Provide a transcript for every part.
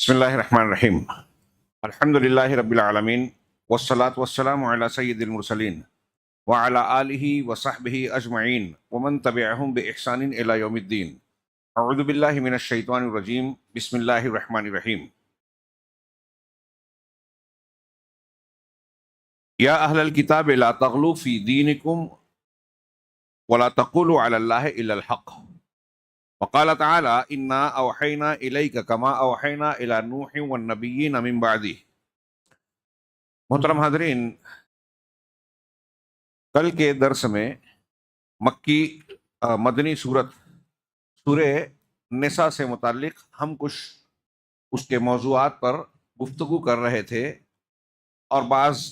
بسم اللہ الرحمن الرحیم الحمد للہ رب العالمین والصلاة والسلام علی سید المرسلین وعلی آلہ وصحبہ اجمعین ومن تبعہم بإحسان الی یوم الدین اعوذ باللہ من الشیطان الرجیم بسم اللہ الرحمن الرحیم یا اہل الکتاب لا تغلوا فی دینکم ولا تقولوا علی اللہ الا الحق وقال تعالی انا اوحینا الیک کما اوحینا الی نوح والنبیین من بعدہ۔ محترم حاضرین، کل کے درس میں مکی مدنی سورہ نساء سے متعلق ہم کچھ اس کے موضوعات پر گفتگو کر رہے تھے اور بعض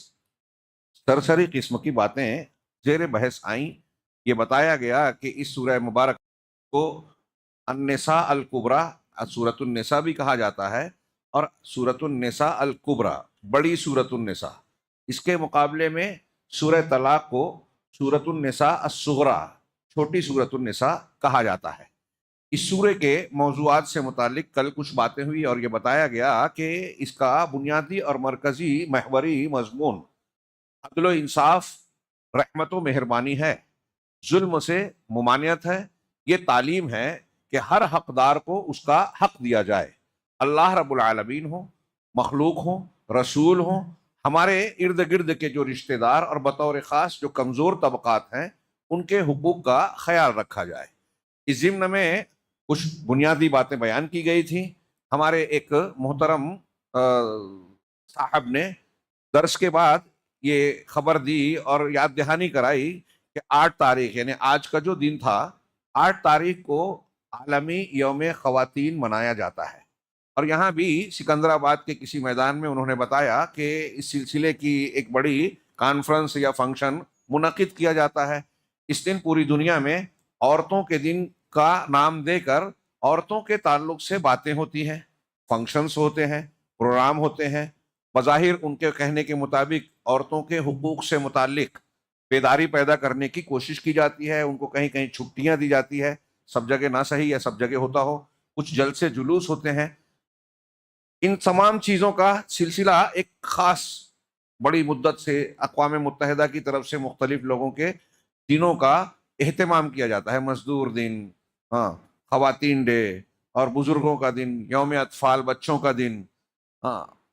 سرسری قسم کی باتیں زیر بحث آئیں۔ یہ بتایا گیا کہ اس سورہ مبارک کو النساء الکبریٰ سورۃ النساء بھی کہا جاتا ہے اور سورۃ النساء الکبریٰ بڑی سورۃ النساء، اس کے مقابلے میں سورہ طلاق کو سورۃ النساء الصغریٰ چھوٹی سورۃ النساء کہا جاتا ہے۔ اس سورے کے موضوعات سے متعلق کل کچھ باتیں ہوئی اور یہ بتایا گیا کہ اس کا بنیادی اور مرکزی محوری مضمون عدل و انصاف، رحمت و مہربانی ہے، ظلم سے ممانعت ہے، یہ تعلیم ہے کہ ہر حقدار کو اس کا حق دیا جائے، اللہ رب العالمین ہوں، مخلوق ہوں، رسول ہوں، ہمارے ارد گرد کے جو رشتہ دار اور بطور خاص جو کمزور طبقات ہیں ان کے حقوق کا خیال رکھا جائے۔ اس ضمن میں کچھ بنیادی باتیں بیان کی گئی تھیں۔ ہمارے ایک محترم صاحب نے درس کے بعد یہ خبر دی اور یاد دہانی کرائی کہ 8 تاریخ یعنی آج کا جو دن تھا، 8 تاریخ کو عالمی یوم خواتین منایا جاتا ہے، اور یہاں بھی سکندرآباد کے کسی میدان میں انہوں نے بتایا کہ اس سلسلے کی ایک بڑی کانفرنس یا فنکشن منعقد کیا جاتا ہے۔ اس دن پوری دنیا میں عورتوں کے دن کا نام دے کر عورتوں کے تعلق سے باتیں ہوتی ہیں، فنکشنز ہوتے ہیں، پروگرام ہوتے ہیں۔ بظاہر ان کے کہنے کے مطابق عورتوں کے حقوق سے متعلق بیداری پیدا کرنے کی کوشش کی جاتی ہے، ان کو کہیں کہیں چھٹیاں دی جاتی ہے، سب جگہ نہ صحیح یا سب جگہ ہوتا ہو، کچھ جلسے جلوس ہوتے ہیں۔ ان تمام چیزوں کا سلسلہ ایک خاص بڑی مدت سے اقوام متحدہ کی طرف سے مختلف لوگوں کے دنوں کا اہتمام کیا جاتا ہے، مزدور دن، خواتین ڈے اور بزرگوں کا دن، یوم اطفال بچوں کا دن۔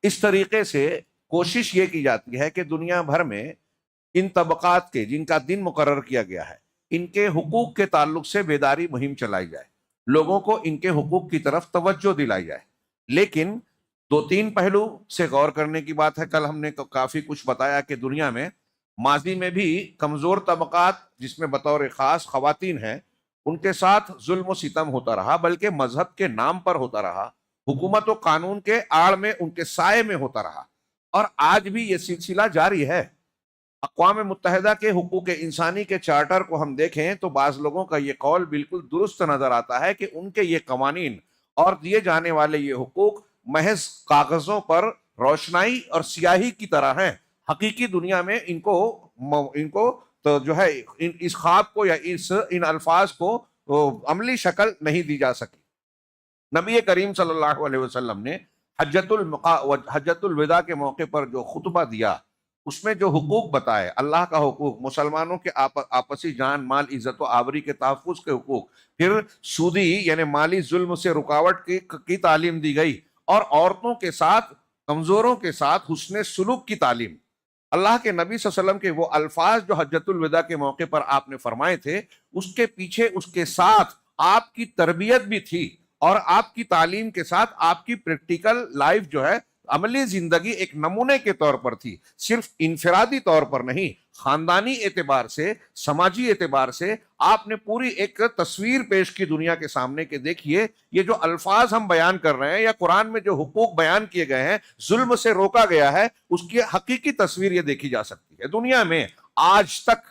اس طریقے سے کوشش یہ کی جاتی ہے کہ دنیا بھر میں ان طبقات کے جن کا دن مقرر کیا گیا ہے ان کے حقوق کے تعلق سے بیداری مہم چلائی جائے، لوگوں کو ان کے حقوق کی طرف توجہ دلائی جائے۔ لیکن 2-3 پہلو سے غور کرنے کی بات ہے۔ کل ہم نے کافی کچھ بتایا کہ دنیا میں ماضی میں بھی کمزور طبقات جس میں بطور خاص خواتین ہیں ان کے ساتھ ظلم و ستم ہوتا رہا، بلکہ مذہب کے نام پر ہوتا رہا، حکومت و قانون کے آڑ میں ان کے سائے میں ہوتا رہا، اور آج بھی یہ سلسلہ جاری ہے۔ اقوام متحدہ کے حقوق انسانی کے چارٹر کو ہم دیکھیں تو بعض لوگوں کا یہ قول بالکل درست نظر آتا ہے کہ ان کے یہ قوانین اور دیے جانے والے یہ حقوق محض کاغذوں پر روشنائی اور سیاہی کی طرح ہیں، حقیقی دنیا میں ان کو تو جو ہے اس خواب کو یا ان الفاظ کو عملی شکل نہیں دی جا سکی۔ نبی کریم صلی اللہ علیہ وسلم نے حجۃ الوداع کے موقع پر جو خطبہ دیا اس میں جو حقوق بتائے، اللہ کا حقوق، مسلمانوں کے آپسی جان مال عزت و آبری کے تحفظ کے حقوق، پھر سودی یعنی مالی ظلم سے رکاوٹ کی تعلیم دی گئی، اور عورتوں کے ساتھ کمزوروں کے ساتھ حسن سلوک کی تعلیم۔ اللہ کے نبی صلی اللہ علیہ وسلم کے وہ الفاظ جو حجۃ الوداع کے موقع پر آپ نے فرمائے تھے، اس کے پیچھے اس کے ساتھ آپ کی تربیت بھی تھی، اور آپ کی تعلیم کے ساتھ آپ کی پریکٹیکل لائف جو ہے عملی زندگی ایک نمونے کے طور پر تھی، صرف انفرادی طور پر نہیں، خاندانی اعتبار سے، سماجی اعتبار سے آپ نے پوری ایک تصویر پیش کی دنیا کے سامنے کہ دیکھیے یہ جو الفاظ ہم بیان کر رہے ہیں یا قرآن میں جو حقوق بیان کیے گئے ہیں، ظلم سے روکا گیا ہے، اس کی حقیقی تصویر یہ دیکھی جا سکتی ہے۔ دنیا میں آج تک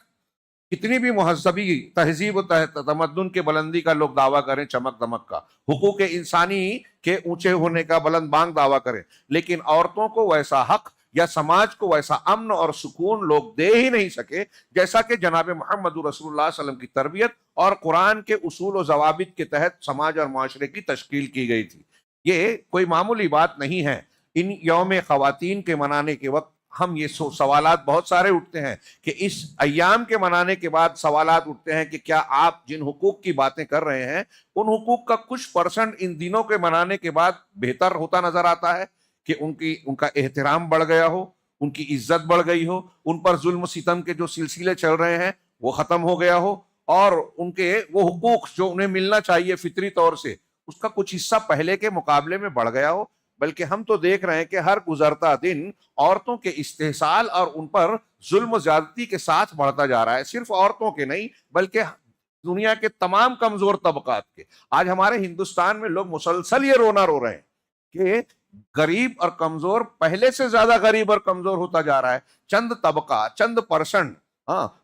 کتنی بھی مہذبی تہذیب و تمدن کے بلندی کا لوگ دعویٰ کریں، چمک دمک کا، حقوق انسانی کے اونچے ہونے کا بلند بانگ دعویٰ کریں، لیکن عورتوں کو ویسا حق یا سماج کو ویسا امن اور سکون لوگ دے ہی نہیں سکے جیسا کہ جناب محمد رسول اللہ صلی اللہ علیہ وسلم کی تربیت اور قرآن کے اصول و ضوابط کے تحت سماج اور معاشرے کی تشکیل کی گئی تھی۔ یہ کوئی معمولی بات نہیں ہے. ان یوم خواتین کے منانے کے وقت ہم یہ سوالات بہت سارے اٹھتے ہیں کہ اس ایام کے منانے کے بعد سوالات اٹھتے ہیں کہ کیا آپ جن حقوق کی باتیں کر رہے ہیں ان حقوق کا کچھ پرسنٹ ان دنوں کے منانے کے بعد بہتر ہوتا نظر آتا ہے کہ ان کا احترام بڑھ گیا ہو, ان کی عزت بڑھ گئی ہو, ان پر ظلم و ستم کے جو سلسلے چل رہے ہیں وہ ختم ہو گیا ہو, اور ان کے وہ حقوق جو انہیں ملنا چاہیے فطری طور سے اس کا کچھ حصہ پہلے کے مقابلے میں بڑھ گیا ہو. بلکہ ہم تو دیکھ رہے ہیں کہ ہر گزرتا دن عورتوں کے استحصال اور ان پر ظلم و زیادتی کے ساتھ بڑھتا جا رہا ہے. صرف عورتوں کے نہیں بلکہ دنیا کے تمام کمزور طبقات کے. آج ہمارے ہندوستان میں لوگ مسلسل یہ رونا رو رہے ہیں کہ غریب اور کمزور پہلے سے زیادہ غریب اور کمزور ہوتا جا رہا ہے. چند طبقہ, چند پرسنٹ,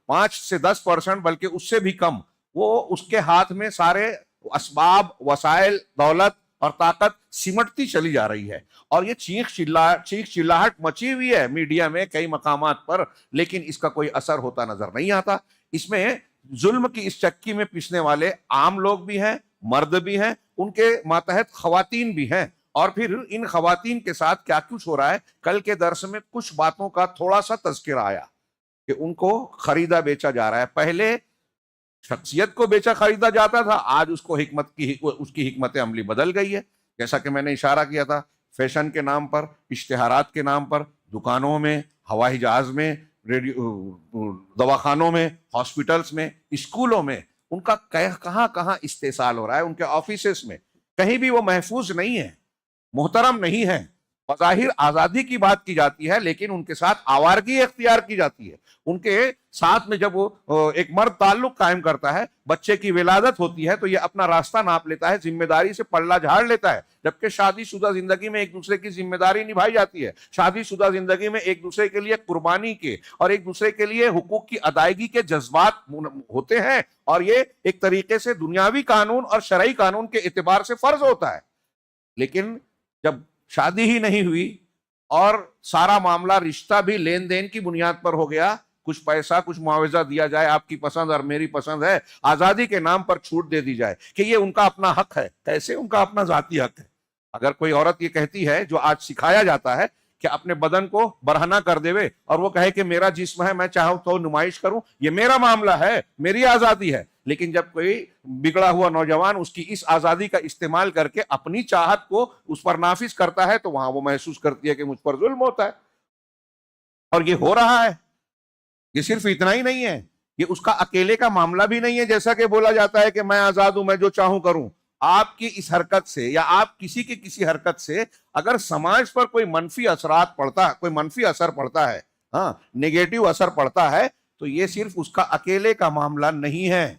5 سے 10% بلکہ اس سے بھی کم, وہ اس کے ہاتھ میں سارے اسباب, وسائل, دولت اور طاقت سمٹتی چلی جا رہی ہے. اور یہ چیخ چلاہٹ مچی ہوئی ہے میڈیا میں کئی مقامات پر, لیکن اس کا کوئی اثر ہوتا نظر نہیں آتا. اس میں ظلم کی اس چکی میں پیسنے والے عام لوگ بھی ہیں, مرد بھی ہیں, ان کے ماتحت خواتین بھی ہیں. اور پھر ان خواتین کے ساتھ کیا کچھ ہو رہا ہے, کل کے درس میں کچھ باتوں کا تھوڑا سا تذکرہ آیا کہ ان کو خریدا بیچا جا رہا ہے. پہلے شخصیت کو بیچا خریدا جاتا تھا, آج اس کی حکمت عملی بدل گئی ہے. جیسا کہ میں نے اشارہ کیا تھا, فیشن کے نام پر, اشتہارات کے نام پر, دکانوں میں, ہوائی جہاز میں, دواخانوں میں, ہاسپٹلز میں, اسکولوں میں ان کا کہاں کہاں استحصال ہو رہا ہے. ان کے آفیسز میں کہیں بھی وہ محفوظ نہیں ہے, محترم نہیں ہے. بظاہر آزادی کی بات کی جاتی ہے لیکن ان کے ساتھ آوارگی اختیار کی جاتی ہے. ان کے ساتھ میں جب وہ ایک مرد تعلق قائم کرتا ہے, بچے کی ولادت ہوتی ہے تو یہ اپنا راستہ ناپ لیتا ہے, ذمہ داری سے پلہ جھاڑ لیتا ہے. جبکہ شادی شدہ زندگی میں ایک دوسرے کی ذمہ داری نبھائی جاتی ہے. شادی شدہ زندگی میں ایک دوسرے کے لیے قربانی کے اور ایک دوسرے کے لیے حقوق کی ادائیگی کے جذبات ہوتے ہیں, اور یہ ایک طریقے سے دنیاوی قانون اور شرعی قانون کے اعتبار سے فرض ہوتا ہے. لیکن جب شادی ہی نہیں ہوئی اور سارا معاملہ رشتہ بھی لین دین کی بنیاد پر ہو گیا, کچھ پیسہ, کچھ معاوضہ دیا جائے, آپ کی پسند اور میری پسند ہے, آزادی کے نام پر چھوٹ دے دی جائے کہ یہ ان کا اپنا حق ہے. کیسے ان کا اپنا ذاتی حق ہے؟ اگر کوئی عورت یہ کہتی ہے, جو آج سکھایا جاتا ہے کہ اپنے بدن کو برہنہ کر دے اور وہ کہے کہ میرا جسم ہے, میں چاہوں تو نمائش کروں, یہ میرا معاملہ ہے, میری آزادی ہے. لیکن جب کوئی بگڑا ہوا نوجوان اس کی اس آزادی کا استعمال کر کے اپنی چاہت کو اس پر نافذ کرتا ہے تو وہاں وہ محسوس کرتی ہے کہ مجھ پر ظلم ہوتا ہے. اور یہ ہو رہا ہے. یہ صرف اتنا ہی نہیں ہے, یہ اس کا اکیلے کا معاملہ بھی نہیں ہے. جیسا کہ بولا جاتا ہے کہ میں آزاد ہوں, میں جو چاہوں کروں. آپ کی اس حرکت سے یا آپ کسی کی کسی حرکت سے اگر سماج پر کوئی منفی اثرات پڑتا, کوئی منفی اثر پڑتا ہے, نیگیٹو اثر پڑتا ہے, تو یہ صرف اس کا اکیلے کا معاملہ نہیں ہے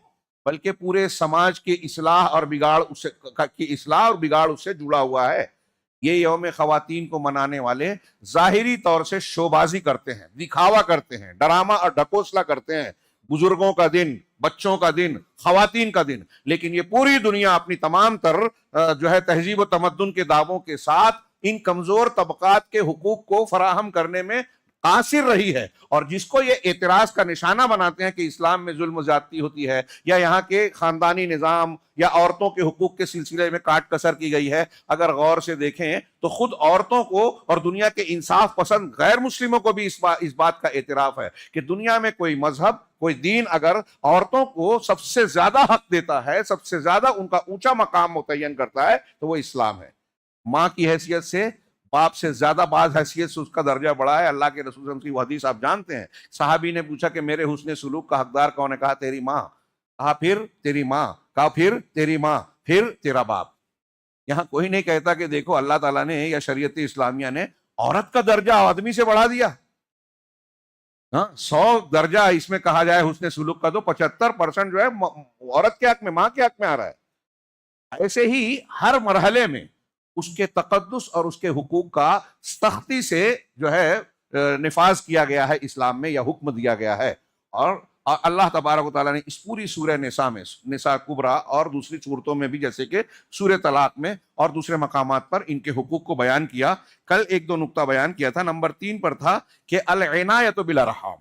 بلکہ پورے سماج کی اصلاح اور بگاڑ اس سے جڑا ہوا ہے. یہ یوم خواتین کو منانے والے ظاہری طور سے شوبازی کرتے ہیں, دکھاوا کرتے ہیں, ڈرامہ اور ڈھکوسلا کرتے ہیں. بزرگوں کا دن, بچوں کا دن, خواتین کا دن, لیکن یہ پوری دنیا اپنی تمام تر جو ہے تہذیب و تمدن کے دعووں کے ساتھ ان کمزور طبقات کے حقوق کو فراہم کرنے میں قاصر رہی ہے. اور جس کو یہ اعتراض کا نشانہ بناتے ہیں کہ اسلام میں ظلم و زیادتی ہوتی ہے یا یہاں کے خاندانی نظام یا عورتوں کے حقوق کے سلسلے میں کاٹ کسر کی گئی ہے, اگر غور سے دیکھیں تو خود عورتوں کو اور دنیا کے انصاف پسند غیر مسلموں کو بھی اس بات کا اعتراف ہے کہ دنیا میں کوئی مذہب, کوئی دین اگر عورتوں کو سب سے زیادہ حق دیتا ہے, سب سے زیادہ ان کا اونچا مقام متعین کرتا ہے تو وہ اسلام ہے. ماں کی حیثیت سے, باپ سے زیادہ بعض حیثیت سے اس کا درجہ بڑا ہے. اللہ کے رسول صلی اللہ علیہ وسلم کی وہ حدیث آپ جانتے ہیں, صحابی نے پوچھا کہ میرے حسن سلوک کا حقدار کون ہے؟ کہا تیری ماں. کہا پھر تیری ماں, کہا پھر تیری ماں, پھر تیرا باپ. یہاں کوئی نہیں کہتا کہ دیکھو اللہ تعالیٰ نے یا شریعت اسلامیہ نے عورت کا درجہ آدمی سے بڑھا دیا. 100 درجہ اس میں کہا جائے حسن سلوک کا تو 75% جو ہے عورت کے حق میں, ماں کے حق میں آ رہا ہے. ایسے ہی ہر مرحلے میں اس کے تقدس اور اس کے حقوق کا سختی سے جو ہے نفاذ کیا گیا ہے اسلام میں, یا حکم دیا گیا ہے. اور اللہ تبارک و تعالیٰ نے اس پوری سورہ نساء میں, نساء کبریٰ اور دوسری صورتوں میں بھی, جیسے کہ سورہ طلاق میں اور دوسرے مقامات پر ان کے حقوق کو بیان کیا. کل 1-2 نقطہ بیان کیا تھا. نمبر 3 پر تھا کہ العنایۃ بالارحام.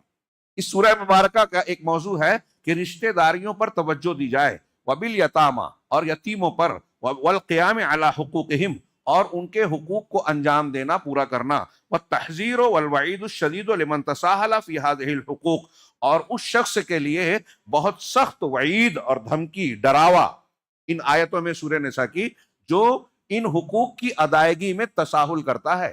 اس سورہ مبارکہ کا ایک موضوع ہے کہ رشتہ داریوں پر توجہ دی جائے, وبالیتامى اور یتیموں پر, والقیام علی حقوقہم اور ان کے حقوق کو انجام دینا، پورا کرنا. والتحذیر والوعید الشدید لمن تساہل فی هذه الحقوق، اور اس شخص کے لیے بہت سخت وعید اور دھمکی، ڈراوا ان آیتوں میں سورہ نساء کی، جو ان حقوق کی ادائیگی میں تساہل کرتا ہے.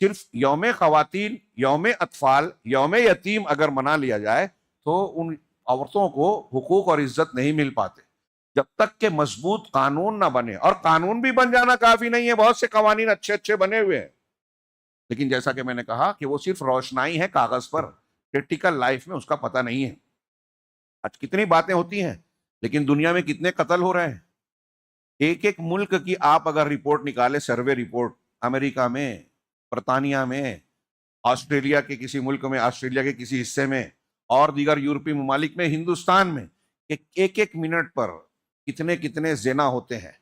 صرف یوم خواتین، یوم اطفال، یوم یتیم اگر منا لیا جائے تو ان عورتوں کو حقوق اور عزت نہیں مل پاتے جب تک کہ مضبوط قانون نہ بنے. اور قانون بھی بن جانا کافی نہیں ہے، بہت سے قوانین اچھے اچھے بنے ہوئے ہیں، لیکن جیسا کہ میں نے کہا کہ وہ صرف روشنائی ہے کاغذ پر، پریکٹیکل لائف میں اس کا پتہ نہیں ہے. آج کتنی باتیں ہوتی ہیں لیکن دنیا میں کتنے قتل ہو رہے ہیں. ایک ایک ملک کی آپ اگر رپورٹ نکالے، سروے رپورٹ، امریکہ میں، برطانیہ میں، آسٹریلیا کے کسی ملک میں، آسٹریلیا کے کسی حصے میں، اور دیگر یورپی ممالک میں، ہندوستان میں، ایک ایک منٹ پر کتنے کتنے زنا ہوتے ہیں.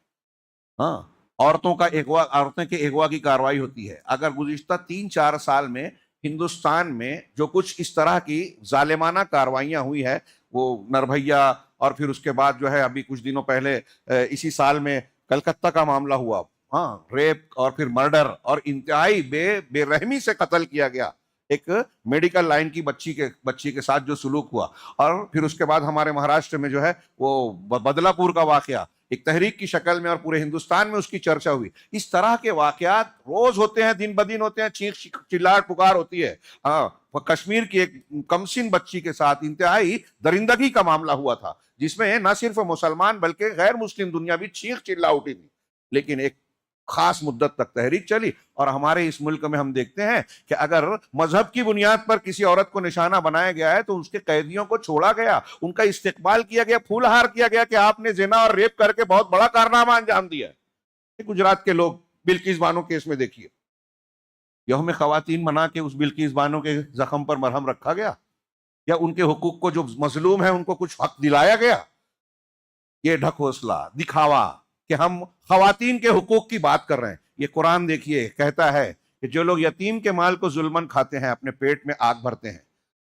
ہاں، عورتوں کے اغوا کی کارروائی ہوتی ہے. اگر گزشتہ 3-4 سال میں ہندوستان میں جو کچھ اس طرح کی ظالمانہ کارروائیاں ہوئی ہے، وہ نربھیا، اور پھر اس کے بعد جو ہے ابھی کچھ دنوں پہلے اسی سال میں کلکتہ کا معاملہ ہوا، ہاں، ریپ اور پھر مرڈر، اور انتہائی بے رحمی سے قتل کیا گیا ایک میڈیکل لائن کی بچی کے ساتھ جو سلوک ہوا. اور پھر اس کے بعد ہمارے مہاراشٹر میں جو ہے وہ بدلا پور کا واقعہ ایک تحریک کی شکل میں، اور پورے ہندوستان میں اس کی چرچا ہوئی. اس طرح کے واقعات روز ہوتے ہیں، دن بدن ہوتے ہیں، چیخ چلاٹ پکار ہوتی ہے. ہاں، کشمیر کی ایک کمسن بچی کے ساتھ انتہائی درندگی کا معاملہ ہوا تھا، جس میں نہ صرف مسلمان بلکہ غیر مسلم دنیا بھی چیخ چلا اٹھی تھی. لیکن ایک خاص مدت تک تحریک چلی، اور ہمارے اس ملک میں ہم دیکھتے ہیں کہ اگر مذہب کی بنیاد پر کسی عورت کو نشانہ بنایا گیا ہے تو اس کے قیدیوں کو چھوڑا گیا، ان کا استقبال کیا گیا، پھول ہار کیا گیا کہ آپ نے زنا اور ریپ کر کے بہت بڑا کارنامہ انجام دیا ہے. گجرات کے لوگ بلقیس بانو کیس میں دیکھیے، یوم خواتین منا کے اس بلقیس بانو کے زخم پر مرہم رکھا گیا، یا ان کے حقوق کو جو مظلوم ہے ان کو کچھ حق دلایا گیا. یہ ڈھکوسلا، دکھاوا کہ ہم خواتین کے حقوق کی بات کر رہے ہیں. یہ قرآن دیکھیے کہتا ہے کہ جو لوگ یتیم کے مال کو ظلمن کھاتے ہیں اپنے پیٹ میں آگ بھرتے ہیں.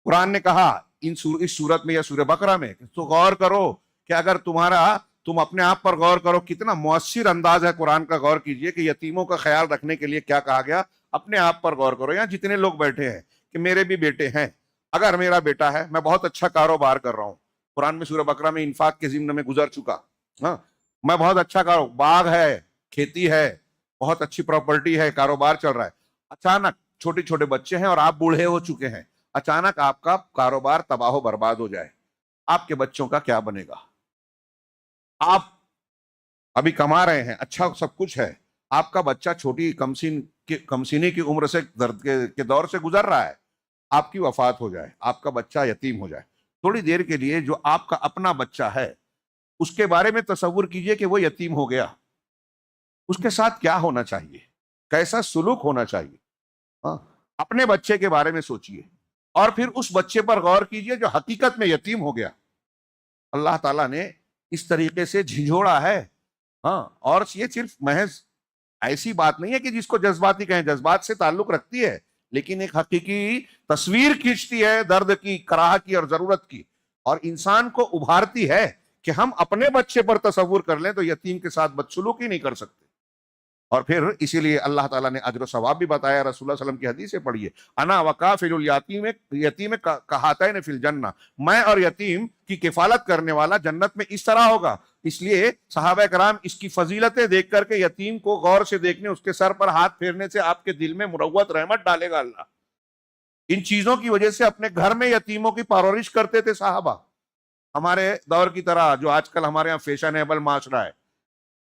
قرآن نے کہا اس سورت میں یا سورہ بقرہ میں، تو غور کرو کہ اگر تم اپنے آپ پر غور کرو، کتنا مؤثر انداز ہے قرآن کا. غور کیجئے کہ یتیموں کا خیال رکھنے کے لیے کیا کہا گیا. اپنے آپ پر غور کرو. یہاں جتنے لوگ بیٹھے ہیں کہ میرے بھی بیٹے ہیں، اگر میرا بیٹا ہے، میں بہت اچھا کاروبار کر رہا ہوں، قرآن میں سورہ بقرہ میں انفاق کے ضمن میں گزر چکا، ہاں، میں بہت اچھا باغ ہے، کھیتی ہے، بہت اچھی پراپرٹی ہے، کاروبار چل رہا ہے. اچانک چھوٹے چھوٹے بچے ہیں اور آپ بوڑھے ہو چکے ہیں، اچانک آپ کا کاروبار تباہ و برباد ہو جائے، آپ کے بچوں کا کیا بنے گا؟ آپ ابھی کما رہے ہیں، اچھا سب کچھ ہے، آپ کا بچہ چھوٹی کمسینی کی عمر سے درد کے دور سے گزر رہا ہے، آپ کی وفات ہو جائے، آپ کا بچہ یتیم ہو جائے. تھوڑی دیر کے لیے جو آپ کا اپنا بچہ ہے اس کے بارے میں تصور کیجئے کہ وہ یتیم ہو گیا، اس کے ساتھ کیا ہونا چاہیے، کیسا سلوک ہونا چاہیے. ہاں، اپنے بچے کے بارے میں سوچئے، اور پھر اس بچے پر غور کیجئے جو حقیقت میں یتیم ہو گیا. اللہ تعالیٰ نے اس طریقے سے جھنجھوڑا ہے. ہاں، اور یہ صرف محض ایسی بات نہیں ہے کہ جس کو جذباتی کہیں، جذبات سے تعلق رکھتی ہے، لیکن ایک حقیقی تصویر کھینچتی ہے درد کی، کراہت کی اور ضرورت کی، اور انسان کو ابھارتی ہے کہ ہم اپنے بچے پر تصور کر لیں تو یتیم کے ساتھ بدسلوکی نہیں کر سکتے. اور پھر اسی لیے اللہ تعالیٰ نے اجر و ثواب بھی بتایا. رسول اللہ صلی اللہ علیہ وسلم کی حدیث سے پڑھیے، انا وکافل الیتیم کہاتین فی الجنہ، میں اور یتیم کی کفالت کرنے والا جنت میں اس طرح ہوگا. اس لیے صحابہ کرام اس کی فضیلتیں دیکھ کر کے یتیم کو غور سے دیکھنے، اس کے سر پر ہاتھ پھیرنے سے آپ کے دل میں مروت رحمت ڈالے گا اللہ. ان چیزوں کی وجہ سے اپنے گھر میں یتیموں کی پرورش کرتے تھے صحابہ. ہمارے دور کی طرح جو آج کل ہمارے یہاں فیشنیبل معاشرہ ہے،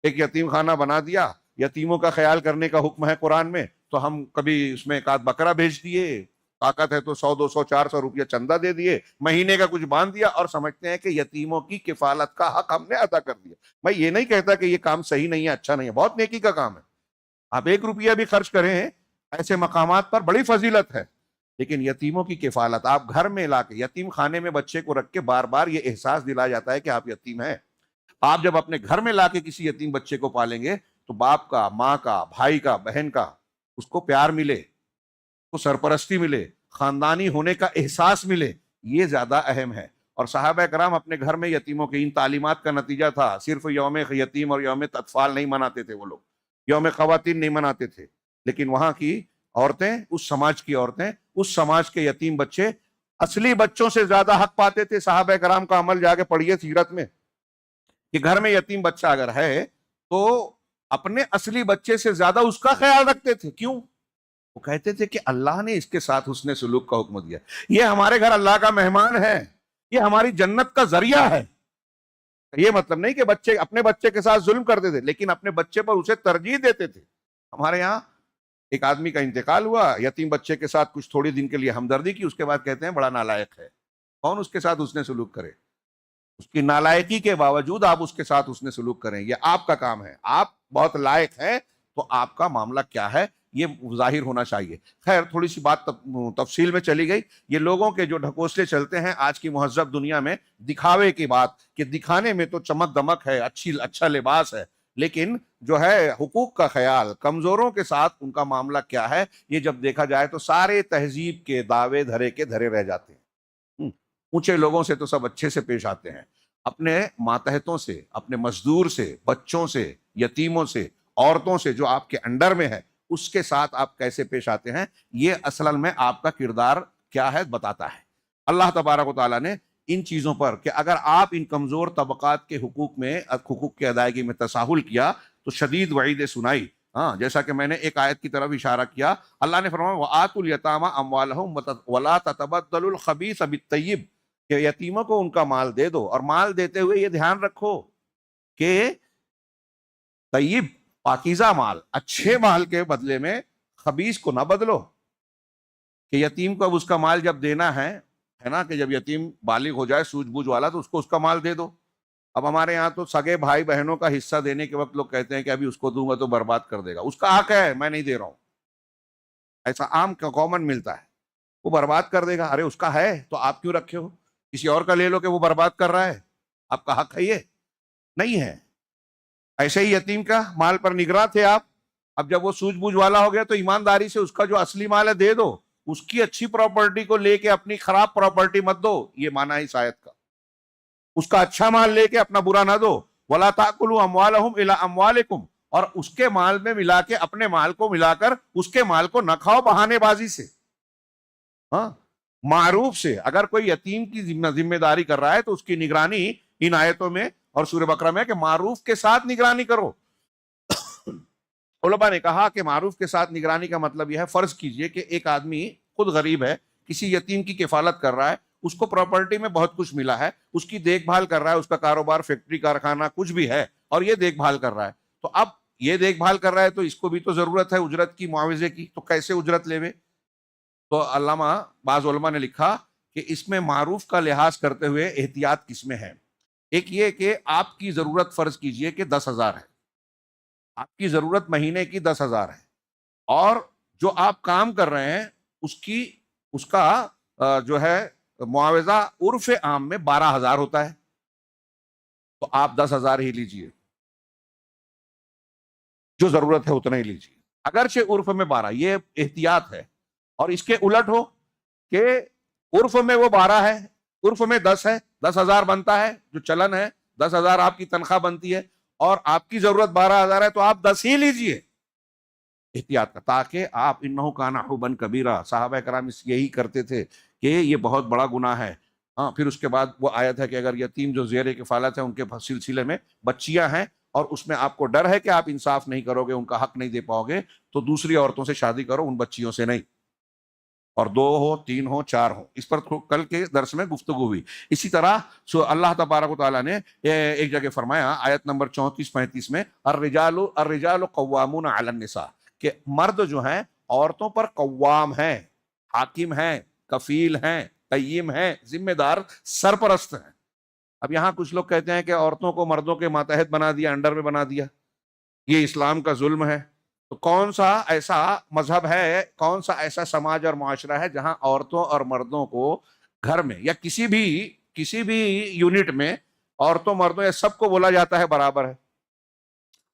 ایک یتیم خانہ بنا دیا، یتیموں کا خیال کرنے کا حکم ہے قرآن میں، تو ہم کبھی اس میں ایک آدھ بکرا بھیج دیے، طاقت ہے تو 100-200-400 روپیہ چندہ دے دیے، مہینے کا کچھ باندھ دیا، اور سمجھتے ہیں کہ یتیموں کی کفالت کا حق ہم نے ادا کر دیا. میں یہ نہیں کہتا کہ یہ کام صحیح نہیں ہے، اچھا نہیں ہے، بہت نیکی کا کام ہے. آپ 1 روپیہ بھی خرچ کریں ایسے مقامات پر بڑی فضیلت ہے. لیکن یتیموں کی کفالت آپ گھر میں لا کے یتیم خانے میں بچے کو رکھ کے بار بار یہ احساس دلایا جاتا ہے کہ آپ یتیم ہیں. آپ جب اپنے گھر میں لا کے کسی یتیم بچے کو پالیں گے تو باپ کا، ماں کا، بھائی کا، بہن کا، اس کو پیار ملے، اس کو سرپرستی ملے، خاندانی ہونے کا احساس ملے، یہ زیادہ اہم ہے. اور صحابہ کرام اپنے گھر میں یتیموں کے ان تعلیمات کا نتیجہ تھا. صرف یوم یتیم اور یوم اطفال نہیں مناتے تھے وہ لوگ، یوم خواتین نہیں مناتے تھے، لیکن وہاں کی عورتیں، اس سماج کی عورتیں، اس سماج کے یتیم بچے اصلی بچوں سے زیادہ حق پاتے تھے۔ صحابہ کرام کا عمل جا کے پڑھیے سیرت میں، کہ گھر میں یتیم بچہ اگر ہے تو اپنے اصلی بچے سے زیادہ اس کا خیال رکھتے تھے۔ کیوں؟ وہ کہتے تھے کہ اللہ نے اس کے ساتھ حسن سلوک کا حکم دیا، یہ ہمارے گھر اللہ کا مہمان ہے، یہ ہماری جنت کا ذریعہ ہے۔ یہ مطلب نہیں کہ بچے اپنے بچے کے ساتھ ظلم کرتے تھے، لیکن اپنے بچے پر اسے ترجیح دیتے تھے۔ ہمارے یہاں ایک آدمی کا انتقال ہوا، یتیم بچے کے ساتھ کچھ تھوڑی دن کے لیے ہمدردی کی، اس کے بعد کہتے ہیں بڑا نالائق ہے۔ کون اس کے ساتھ حسن سلوک کرے؟ اس کی نالائقی کے باوجود آپ اس کے ساتھ حسن سلوک کریں، یہ آپ کا کام ہے۔ آپ بہت لائق ہیں تو آپ کا معاملہ کیا ہے یہ ظاہر ہونا چاہیے۔ خیر، تھوڑی سی بات تفصیل میں چلی گئی۔ یہ لوگوں کے جو ڈھکوسلے چلتے ہیں آج کی مہذب دنیا میں، دکھاوے کی بات، کہ دکھانے میں تو چمک دمک ہے، اچھا لباس ہے، لیکن جو ہے حقوق کا خیال، کمزوروں کے ساتھ ان کا معاملہ کیا ہے، یہ جب دیکھا جائے تو سارے تہذیب کے دعوے دھرے کے دھرے رہ جاتے ہیں۔ اونچے لوگوں سے تو سب اچھے سے پیش آتے ہیں، اپنے ماتحتوں سے، اپنے مزدور سے، بچوں سے، یتیموں سے، عورتوں سے جو آپ کے انڈر میں ہے، اس کے ساتھ آپ کیسے پیش آتے ہیں، یہ اصل میں آپ کا کردار کیا ہے بتاتا ہے۔ اللہ تبارک و تعالیٰ نے ان چیزوں پر، کہ اگر آپ ان کمزور طبقات کے حقوق کی ادائیگی میں تساہل کیا تو شدید وعیدیں سنائی۔ ہاں، جیسا کہ میں نے ایک آیت کی طرف اشارہ کیا، اللہ نے فرمایا وَآتُوا الْيَتَامَىٰ أَمْوَالَهُمْ وَلَا تَتَبَدَّلُوا الْخَبِيثَ بِالطَّيِّبِ، کہ یتیموں کو ان کا مال دے دو، اور مال دیتے ہوئے یہ دھیان رکھو کہ طیب، پاکیزہ مال، اچھے مال کے بدلے میں خبیث کو نہ بدلو۔ کہ یتیم کو اب اس کا مال جب دینا ہے نا، کہ جب یتیم بالغ ہو جائے سوجھ بوجھ والا تو اس کو اس کا مال دے دو۔ اب ہمارے یہاں تو سگے بھائی بہنوں کا حصہ دینے کے وقت لوگ کہتے ہیں کہ ابھی اس کو دوں گا تو برباد کر دے گا، اس کا حق ہے، میں نہیں دے رہا ہوں، ایسا عام کامن ملتا ہے، وہ برباد کر دے گا۔ ارے اس کا ہے تو آپ کیوں رکھے ہو؟ کسی اور کا لے لو کہ وہ برباد کر رہا ہے، آپ کا حق ہے یہ نہیں ہے۔ ایسے ہی یتیم کا مال پر نگراں تھے آپ، اب جب وہ سوجھ بوجھ والا ہو گیا تو ایمانداری سے اس کا جو اصلی مال ہے دے دو، اس کی اچھی پراپرٹی کو لے کے اپنی خراب پراپرٹی مت دو، یہ معنی ہے اس آیت کا۔ اس کا اچھا مال لے کے اپنا برا نہ دو۔ وَلَا تَأْكُلُوا أَمْوَالَهُمْ إِلَىٰ أَمْوَالِكُمْ، اور اس کے مال میں ملا کے اپنے مال کو ملا کر اس کے مال کو نہ کھاؤ بہانے بازی سے۔ ہاں، معروف سے اگر کوئی یتیم کی ذمہ داری کر رہا ہے تو اس کی نگرانی ان آیتوں میں اور سورہ بقرہ میں کہ معروف کے ساتھ نگرانی کرو۔ علماء نے کہا کہ معروف کے ساتھ نگرانی کا مطلب یہ ہے، فرض کیجئے کہ ایک آدمی خود غریب ہے، کسی یتیم کی کفالت کر رہا ہے، اس کو پراپرٹی میں بہت کچھ ملا ہے، اس کی دیکھ بھال کر رہا ہے، اس کا کاروبار، فیکٹری، کارخانہ کچھ بھی ہے، اور یہ دیکھ بھال کر رہا ہے، تو اب یہ دیکھ بھال کر رہا ہے تو اس کو بھی تو ضرورت ہے اجرت کی، معاوضے کی، تو کیسے اجرت لے؟ تو علامہ بعض علماء نے لکھا کہ اس میں معروف کا لحاظ کرتے ہوئے احتیاط کس میں ہے۔ ایک یہ کہ آپ کی ضرورت فرض کیجئے کہ 10,000 ہے، آپ کی ضرورت مہینے کی 10,000 ہے، اور جو آپ کام کر رہے ہیں اس کا جو ہے معاوضہ عرف عام میں 12,000 ہوتا ہے، تو آپ 10,000 ہی لیجئے، جو ضرورت ہے اتنا ہی لیجئے، اگرچہ عرف میں 12، یہ احتیاط ہے۔ اور اس کے الٹ ہو کہ عرف میں وہ 12 ہے، عرف میں 10 ہے، 10,000 بنتا ہے، جو چلن ہے 10,000 آپ کی تنخواہ بنتی ہے، اور آپ کی ضرورت 12,000 ہے، تو آپ 10 ہی لیجئے، احتیاط کا، تاکہ آپ انہو کان حبا کبیرہ، صحابہ کرام یہی کرتے تھے کہ یہ بہت بڑا گناہ ہے۔ ہاں، پھر اس کے بعد وہ آیت ہے کہ اگر یتیم جو زیر کفالت ہے ان کے سلسلے میں بچیاں ہیں اور اس میں آپ کو ڈر ہے کہ آپ انصاف نہیں کرو گے، ان کا حق نہیں دے پاؤ گے، تو دوسری عورتوں سے شادی کرو، ان بچیوں سے نہیں، اور 2 ہو، 3 ہو، 4 ہو۔ اس پر کل کے درس میں گفتگو ہوئی۔ اسی طرح اللہ تبارک و تعالیٰ نے ایک جگہ فرمایا آیت نمبر 34-35 میں، الرجال قوامون علی النساء، کہ مرد جو ہیں عورتوں پر قوام ہیں، حاکم ہیں، کفیل ہیں، قیم ہیں، ذمہ دار، سرپرست ہیں۔ اب یہاں کچھ لوگ کہتے ہیں کہ عورتوں کو مردوں کے ماتحت بنا دیا، انڈر میں بنا دیا، یہ اسلام کا ظلم ہے۔ تو کون سا ایسا مذہب ہے، کون سا ایسا سماج اور معاشرہ ہے جہاں عورتوں اور مردوں کو گھر میں یا کسی بھی یونٹ میں عورتوں مردوں یا سب کو بولا جاتا ہے برابر ہے؟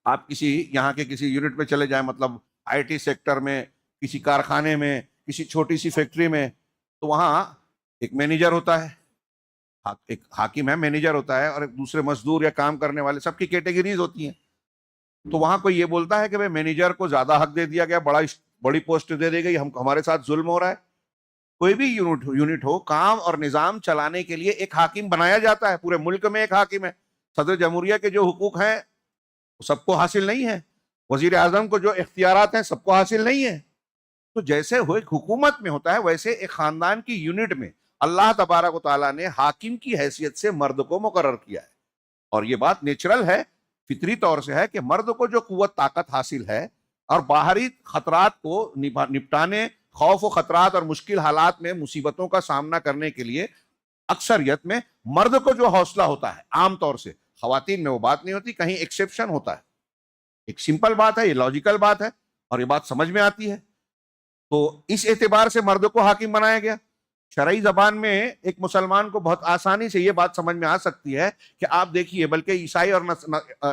آپ یہاں کے کسی یونٹ میں چلے جائیں، مطلب آئی ٹی سیکٹر میں، کسی کارخانے میں، کسی چھوٹی سی فیکٹری میں، تو وہاں ایک مینیجر ہوتا ہے، ایک حاکم ہے، مینیجر ہوتا ہے، اور ایک دوسرے مزدور یا کام کرنے والے، سب کی کیٹیگریز ہوتی ہیں۔ تو وہاں کوئی یہ بولتا ہے کہ بھائی مینیجر کو زیادہ حق دے دیا گیا, بڑی پوسٹ دے دی گئی, ہمارے ساتھ ظلم ہو رہا ہے. کوئی بھی یونٹ ہو, کام اور نظام چلانے کے لیے ایک حاکم بنایا جاتا ہے. پورے ملک میں ایک حاکم ہے. صدر جمہوریہ کے جو حقوق ہیں وہ سب کو حاصل نہیں ہے, وزیر اعظم کو جو اختیارات ہیں سب کو حاصل نہیں ہے. تو جیسے ایک حکومت میں ہوتا ہے ویسے ایک خاندان کی یونٹ میں اللہ تبارک و تعالیٰ نے حاکم کی حیثیت سے مرد کو مقرر کیا ہے. اور یہ بات نیچرل ہے, فطری طور سے ہے کہ مرد کو جو قوت طاقت حاصل ہے اور باہری خطرات کو نپٹانے, خوف و خطرات اور مشکل حالات میں مصیبتوں کا سامنا کرنے کے لیے اکثریت میں مرد کو جو حوصلہ ہوتا ہے, عام طور سے خواتین میں وہ بات نہیں ہوتی, کہیں ایکسیپشن ہوتا ہے. ایک سمپل بات ہے, یہ لاجیکل بات ہے اور یہ بات سمجھ میں آتی ہے. تو اس اعتبار سے مرد کو حاکم بنایا گیا. شرعی زبان میں ایک مسلمان کو بہت آسانی سے یہ بات سمجھ میں آ سکتی ہے کہ آپ دیکھیے, بلکہ عیسائی اور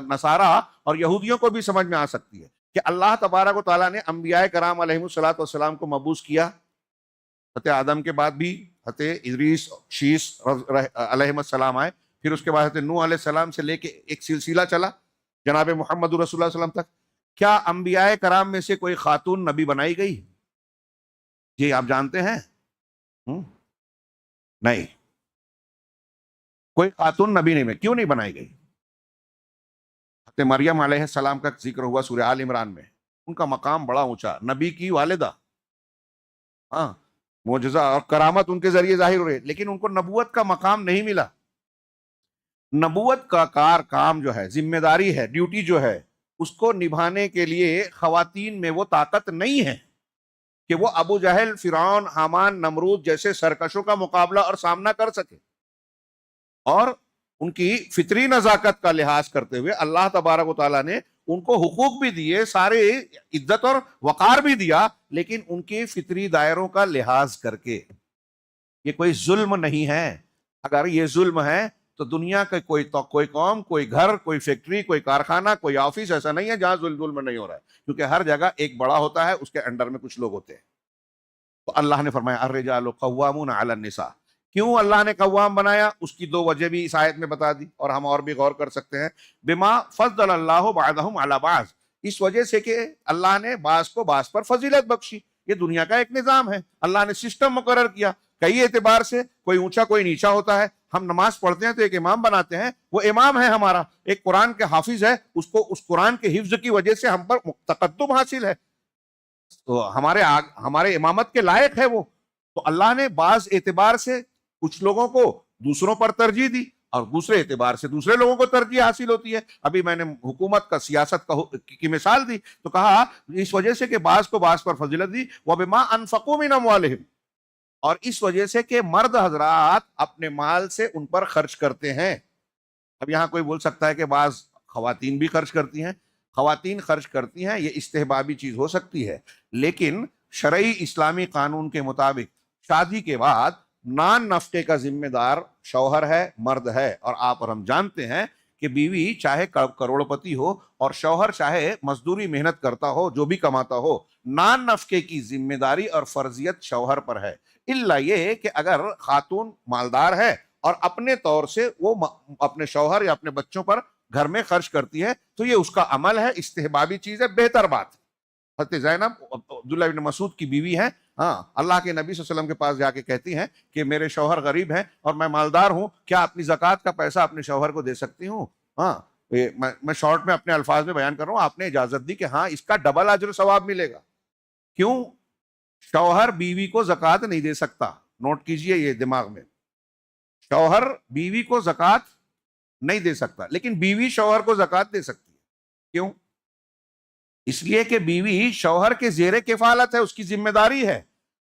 نصارہ اور یہودیوں کو بھی سمجھ میں آ سکتی ہے کہ اللہ تبارک و تعالیٰ نے انبیاء کرام علیہ الصلوۃ والسلام کو مبعوث کیا. حضرت آدم کے بعد بھی حضرت ادریس, شیس علیہ السلام آئے, پھر اس کے بعد حضرت نوح علیہ السلام سے لے کے ایک سلسلہ چلا جناب محمد رسول اللہ صلی اللہ علیہ وسلم تک. کیا انبیاء کرام میں سے کوئی خاتون نبی بنائی گئی؟ جی آپ جانتے ہیں؟ نہیں, کوئی خاتون نبی نہیں. میں کیوں نہیں بنائی گئی؟ حضرت مریم علیہ السلام کا ذکر ہوا سورہ آل عمران میں, ان کا مقام بڑا اونچا, نبی کی والدہ, ہاں معجزہ اور کرامت ان کے ذریعے ظاہر ہو رہے, لیکن ان کو نبوت کا مقام نہیں ملا. نبوت کا کام جو ہے, ذمہ داری ہے, ڈیوٹی جو ہے, اس کو نبھانے کے لیے خواتین میں وہ طاقت نہیں ہے کہ وہ ابو جہل, فرعون, حامان, نمرود جیسے سرکشوں کا مقابلہ اور سامنا کر سکے. اور ان کی فطری نزاکت کا لحاظ کرتے ہوئے اللہ تبارک و تعالیٰ نے ان کو حقوق بھی دیے, سارے عزت اور وقار بھی دیا, لیکن ان کے فطری دائروں کا لحاظ کر کے. یہ کوئی ظلم نہیں ہے. اگر یہ ظلم ہے تو دنیا کا کوئی قوم, کوئی گھر, کوئی فیکٹری, کوئی کارخانہ, کوئی آفس ایسا نہیں ہے جہاں ظلم نہیں ہو رہا ہے, کیونکہ ہر جگہ ایک بڑا ہوتا ہے, اس کے انڈر میں کچھ لوگ ہوتے ہیں. تو اللہ نے فرمایا الرجال قوامون علی النساء. کیوں اللہ نے قوام بنایا؟ اس کی دو وجہ بھی اس آیت میں بتا دی, اور ہم اور بھی غور کر سکتے ہیں. بما فضل اللہ بعضهم علی بعض, اس وجہ سے کہ اللہ نے بعض کو بعض پر فضیلت بخشی. یہ دنیا کا ایک نظام ہے, اللہ نے سسٹم مقرر کیا کئی اعتبار سے, کوئی اونچا کوئی نیچا ہوتا ہے. ہم نماز پڑھتے ہیں تو ایک امام بناتے ہیں, وہ امام ہے ہمارا, ایک قرآن کے حافظ ہے, اس کو اس قرآن کے حفظ کی وجہ سے ہم پر تقدم حاصل ہے, تو ہمارے امامت کے لائق ہے وہ. تو اللہ نے بعض اعتبار سے کچھ لوگوں کو دوسروں پر ترجیح دی, اور دوسرے اعتبار سے دوسرے لوگوں کو ترجیح حاصل ہوتی ہے. ابھی میں نے حکومت کا, سیاست کی مثال دی, تو کہا اس وجہ سے کہ بعض کو بعض پر فضیلت دی. وَبِمَا أَنفَقُوا مِنْ أَمْوَالِهِمْ, اور اس وجہ سے کہ مرد حضرات اپنے مال سے ان پر خرچ کرتے ہیں. اب یہاں کوئی بول سکتا ہے کہ بعض خواتین بھی خرچ کرتی ہیں. خواتین خرچ کرتی ہیں, یہ استحبابی چیز ہو سکتی ہے, لیکن شرعی اسلامی قانون کے مطابق شادی کے بعد نان نفقے کا ذمہ دار شوہر ہے, مرد ہے. اور آپ اور ہم جانتے ہیں کہ بیوی چاہے کروڑ پتی ہو اور شوہر چاہے مزدوری محنت کرتا ہو, جو بھی کماتا ہو, نان نفقے کی ذمہ داری اور فرضیت شوہر پر ہے. الا یہ کہ اگر خاتون مالدار ہے اور اپنے طور سے وہ اپنے شوہر یا اپنے بچوں پر گھر میں خرچ کرتی ہے, تو یہ اس کا عمل ہے, استحبابی چیز ہے, بہتر بات. حضرت زینب عبداللہ بن مسعود کی بیوی ہے, ہاں, اللہ کے نبی صلی اللہ علیہ وسلم کے پاس جا کے کہتی ہیں کہ میرے شوہر غریب ہیں اور میں مالدار ہوں, کیا اپنی زکوٰۃ کا پیسہ اپنے شوہر کو دے سکتی ہوں؟ ہاں, میں شارٹ میں اپنے الفاظ میں بیان کر رہا ہوں, آپ نے اجازت دی کہ ہاں اس کا ڈبل اجر و ثواب ملے گا. کیوں؟ شوہر بیوی کو زکوٰۃ نہیں دے سکتا, نوٹ کیجئے یہ دماغ میں, شوہر بیوی کو زکوٰۃ نہیں دے سکتا, لیکن بیوی شوہر کو زکوٰۃ دے سکتی ہے. کیوں؟ اس لیے کہ بیوی شوہر کے زیر کفالت ہے, اس کی ذمہ داری ہے.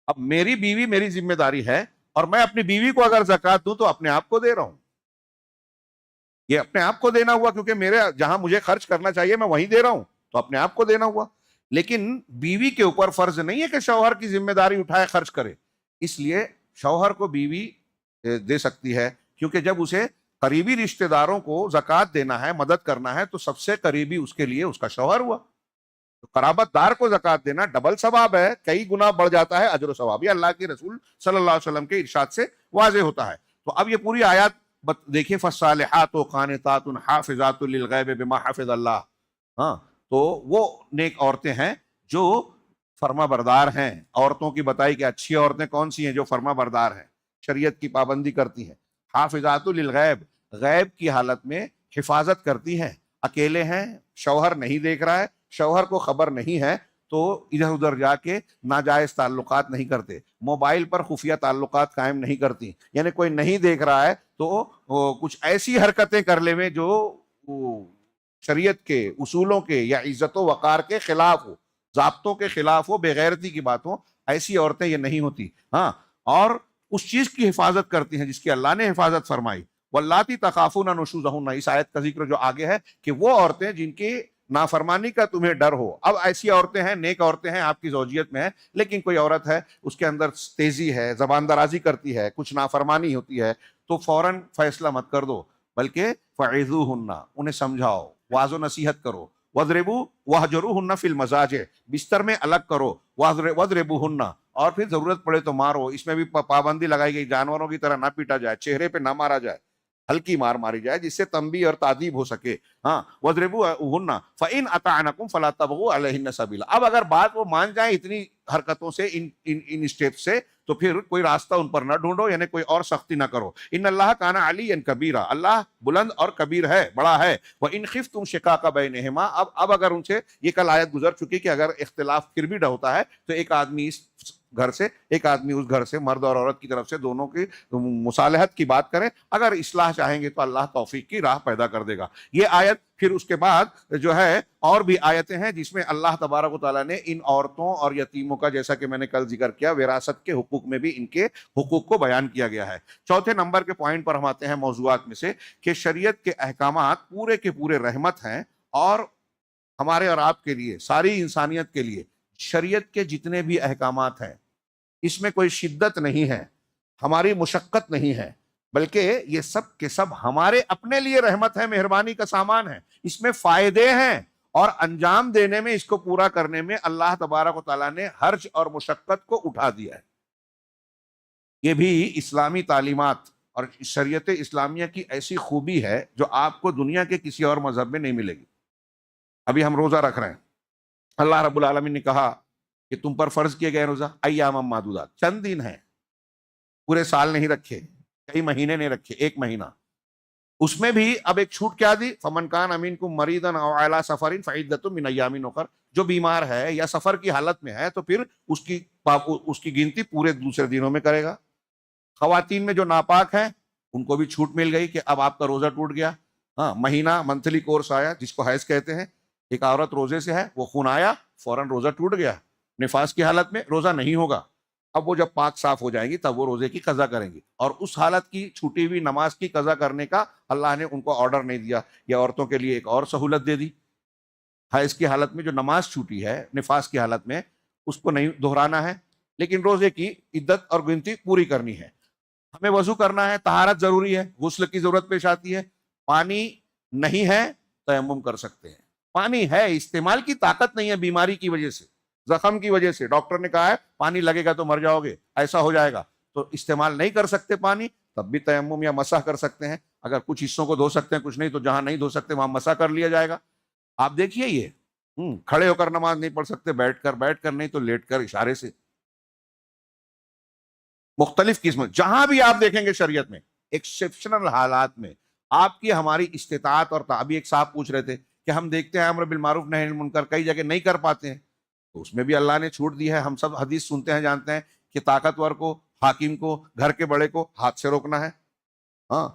اب میری بیوی میری ذمہ داری ہے, اور میں اپنی بیوی کو اگر زکوٰۃ دوں تو اپنے آپ کو دے رہا ہوں. یہ اپنے آپ کو دینا ہوا, کیونکہ میرے جہاں مجھے خرچ کرنا چاہیے میں وہیں دے رہا ہوں, تو اپنے آپ کو دینا ہوا. لیکن بیوی کے اوپر فرض نہیں ہے کہ شوہر کی ذمہ داری اٹھائے خرچ کرے. اس لیے شوہر کو بیوی دے سکتی ہے, کیونکہ جب اسے قریبی رشتہ داروں کو زکوٰۃ دینا ہے, مدد کرنا ہے, تو سب سے قریبی اس کے لیے اس کا شوہر ہوا. تو قرابت دار کو زکوٰۃ دینا ڈبل ثواب ہے, کئی گنا بڑھ جاتا ہے اجر و ثواب. یہ اللہ کے رسول صلی اللہ علیہ وسلم کے ارشاد سے واضح ہوتا ہے. تو اب یہ پوری آیات دیکھیں, فالصالحات قانتات حافظات للغیب بما حفظ اللہ. ہاں تو وہ نیک عورتیں ہیں جو فرما بردار ہیں. عورتوں کی بتائی کہ اچھی عورتیں کون سی ہیں؟ جو فرما بردار ہیں، شریعت کی پابندی کرتی ہیں. حافظات للغیب، غیب کی حالت میں حفاظت کرتی ہیں. اکیلے ہیں، شوہر نہیں دیکھ رہا ہے، شوہر کو خبر نہیں ہے، تو ادھر ادھر جا کے ناجائز تعلقات نہیں کرتے، موبائل پر خفیہ تعلقات قائم نہیں کرتی. یعنی کوئی نہیں دیکھ رہا ہے تو کچھ ایسی حرکتیں کر لے میں جو شریعت کے اصولوں کے یا عزت و وقار کے خلاف ہو، ضابطوں کے خلاف ہو، بے غیرتی کی بات ہو. ایسی عورتیں یہ نہیں ہوتی. ہاں، اور اس چیز کی حفاظت کرتی ہیں جس کی اللہ نے حفاظت فرمائی. واللاتی تخافون نشوزہن، اس آیت کا ذکر جو آگے ہے کہ وہ عورتیں جن کی نافرمانی کا تمہیں ڈر ہو. اب ایسی عورتیں ہیں، نیک عورتیں ہیں، آپ کی زوجیت میں ہیں، لیکن کوئی عورت ہے اس کے اندر تیزی ہے، زبان درازی کرتی ہے، کچھ نافرمانی ہوتی ہے، تو فوراً فیصلہ مت کر دو، بلکہ فعظوہن، انہیں سمجھاؤ، واعظ و نصیحت کرو. وَضْرِبُوا وَاهْجُرُوهُنَّ فِي الْمَضَاجِعِ، بستر میں الگ کرو. وَاضْرِبُوهُنَّ، اور پھر ضرورت پڑے تو مارو. اس میں بھی پابندی لگائی گئی، جانوروں کی طرح نہ پیٹا جائے، چہرے پہ نہ مارا جائے، ہلکی مار ماری جائے جس سے تنبیہ اور تعدیب ہو سکے. ہاں، وَاضْرِبُوهُنَّ فَإِنْ أَطَعْنَكُمْ فَلَا تَبْغُوا عَلَيْهِنَّ سَبِيلًا. اب اگر بات وہ مان جائیں اتنی حرکتوں سے، ان اسٹیپ سے، تو پھر کوئی راستہ ان پر نہ ڈھونڈو، یعنی کوئی اور سختی نہ کرو. ان اللہ کان علیٰ کبیرا، اللہ بلند اور کبیر ہے، بڑا ہے. وَإِنْ خِفْتُمْ شِقَاقَ بَيْنِهِمَا، اب اگر ان سے یہ کل آیت گزر چکی کہ اگر اختلاف پھر بھی ہوتا ہے تو ایک آدمی اس گھر سے، ایک آدمی اس گھر سے، مرد اور عورت کی طرف سے دونوں کی مصالحت کی بات کریں. اگر اصلاح چاہیں گے تو اللہ توفیق کی راہ پیدا کر دے گا. یہ آیت پھر اس کے بعد جو ہے اور بھی آیتیں ہیں جس میں اللہ تبارک و تعالیٰ نے ان عورتوں اور یتیموں کا، جیسا کہ میں نے کل ذکر کیا، وراثت کے حقوق میں بھی ان کے حقوق کو بیان کیا گیا ہے. چوتھے نمبر کے پوائنٹ پر ہم آتے ہیں موضوعات میں سے کہ شریعت کے احکامات پورے کے پورے رحمت ہیں، اور ہمارے اور آپ کے لیے، ساری انسانیت کے لیے شریعت کے جتنے بھی احکامات ہیں اس میں کوئی شدت نہیں ہے، ہماری مشقت نہیں ہے، بلکہ یہ سب کے سب ہمارے اپنے لیے رحمت ہے، مہربانی کا سامان ہے. اس میں فائدے ہیں، اور انجام دینے میں، اس کو پورا کرنے میں اللہ تبارک و تعالیٰ نے حرج اور مشقت کو اٹھا دیا ہے. یہ بھی اسلامی تعلیمات اور شریعت اسلامیہ کی ایسی خوبی ہے جو آپ کو دنیا کے کسی اور مذہب میں نہیں ملے گی. ابھی ہم روزہ رکھ رہے ہیں، اللہ رب العالمین نے کہا کہ تم پر فرض کیے گئے روزہ ایام معدودات، چند دن ہیں، پورے سال نہیں رکھے، کئی مہینے نہیں رکھے، ایک مہینہ. اس میں بھی اب ایک چھوٹ کیا دی؟ فمن کان منکم مریضا او علی سفر فعدۃ من ایام اخر، جو بیمار ہے یا سفر کی حالت میں ہے تو پھر اس کی گنتی پورے دوسرے دنوں میں کرے گا. خواتین میں جو ناپاک ہیں ان کو بھی چھوٹ مل گئی کہ اب آپ کا روزہ ٹوٹ گیا. ہاں، مہینہ منتھلی کورس آیا جس کو حیض کہتے ہیں، ایک عورت روزے سے ہے، وہ خون آیا، فوراً روزہ ٹوٹ گیا، نفاس کی حالت میں روزہ نہیں ہوگا. اب وہ جب پاک صاف ہو جائیں گی تب وہ روزے کی قضا کریں گی. اور اس حالت کی چھوٹی ہوئی نماز کی قضا کرنے کا اللہ نے ان کو آرڈر نہیں دیا. یہ عورتوں کے لیے ایک اور سہولت دے دی، حیض کی حالت میں جو نماز چھوٹی ہے نفاس کی حالت میں اس کو نہیں دہرانا ہے، لیکن روزے کی عدت اور گنتی پوری کرنی ہے. ہمیں وضو کرنا ہے، طہارت ضروری ہے، غسل کی ضرورت پیش آتی ہے. پانی نہیں ہے، تیمم کر سکتے ہیں. پانی ہے، استعمال کی طاقت نہیں ہے، بیماری کی وجہ سے، زخم کی وجہ سے، ڈاکٹر نے کہا ہے پانی لگے گا تو مر جاؤ گے، ایسا ہو جائے گا، تو استعمال نہیں کر سکتے پانی، تب بھی تیمم یا مسح کر سکتے ہیں. اگر کچھ حصوں کو دھو سکتے ہیں، کچھ نہیں، تو جہاں نہیں دھو سکتے وہاں مسح کر لیا جائے گا. آپ دیکھیے یہ کھڑے ہو کر نماز نہیں پڑھ سکتے، بیٹھ کر نہیں تو لیٹ کر اشارے سے، مختلف قسم، جہاں بھی آپ دیکھیں گے شریعت میں ایکسیپشنل حالات میں آپ کی ہماری استطاعت. اور ابھی ایک صاحب پوچھ رہے تھے کہ ہم دیکھتے ہیں امر بالمعروف نہی عن المنکر کئی جگہ نہیں کر پاتے ہیں، تو اس میں بھی اللہ نے چھوٹ دی ہے. ہم سب حدیث سنتے ہیں، جانتے ہیں کہ طاقتور کو، حاکم کو، گھر کے بڑے کو ہاتھ سے روکنا ہے. ہاں،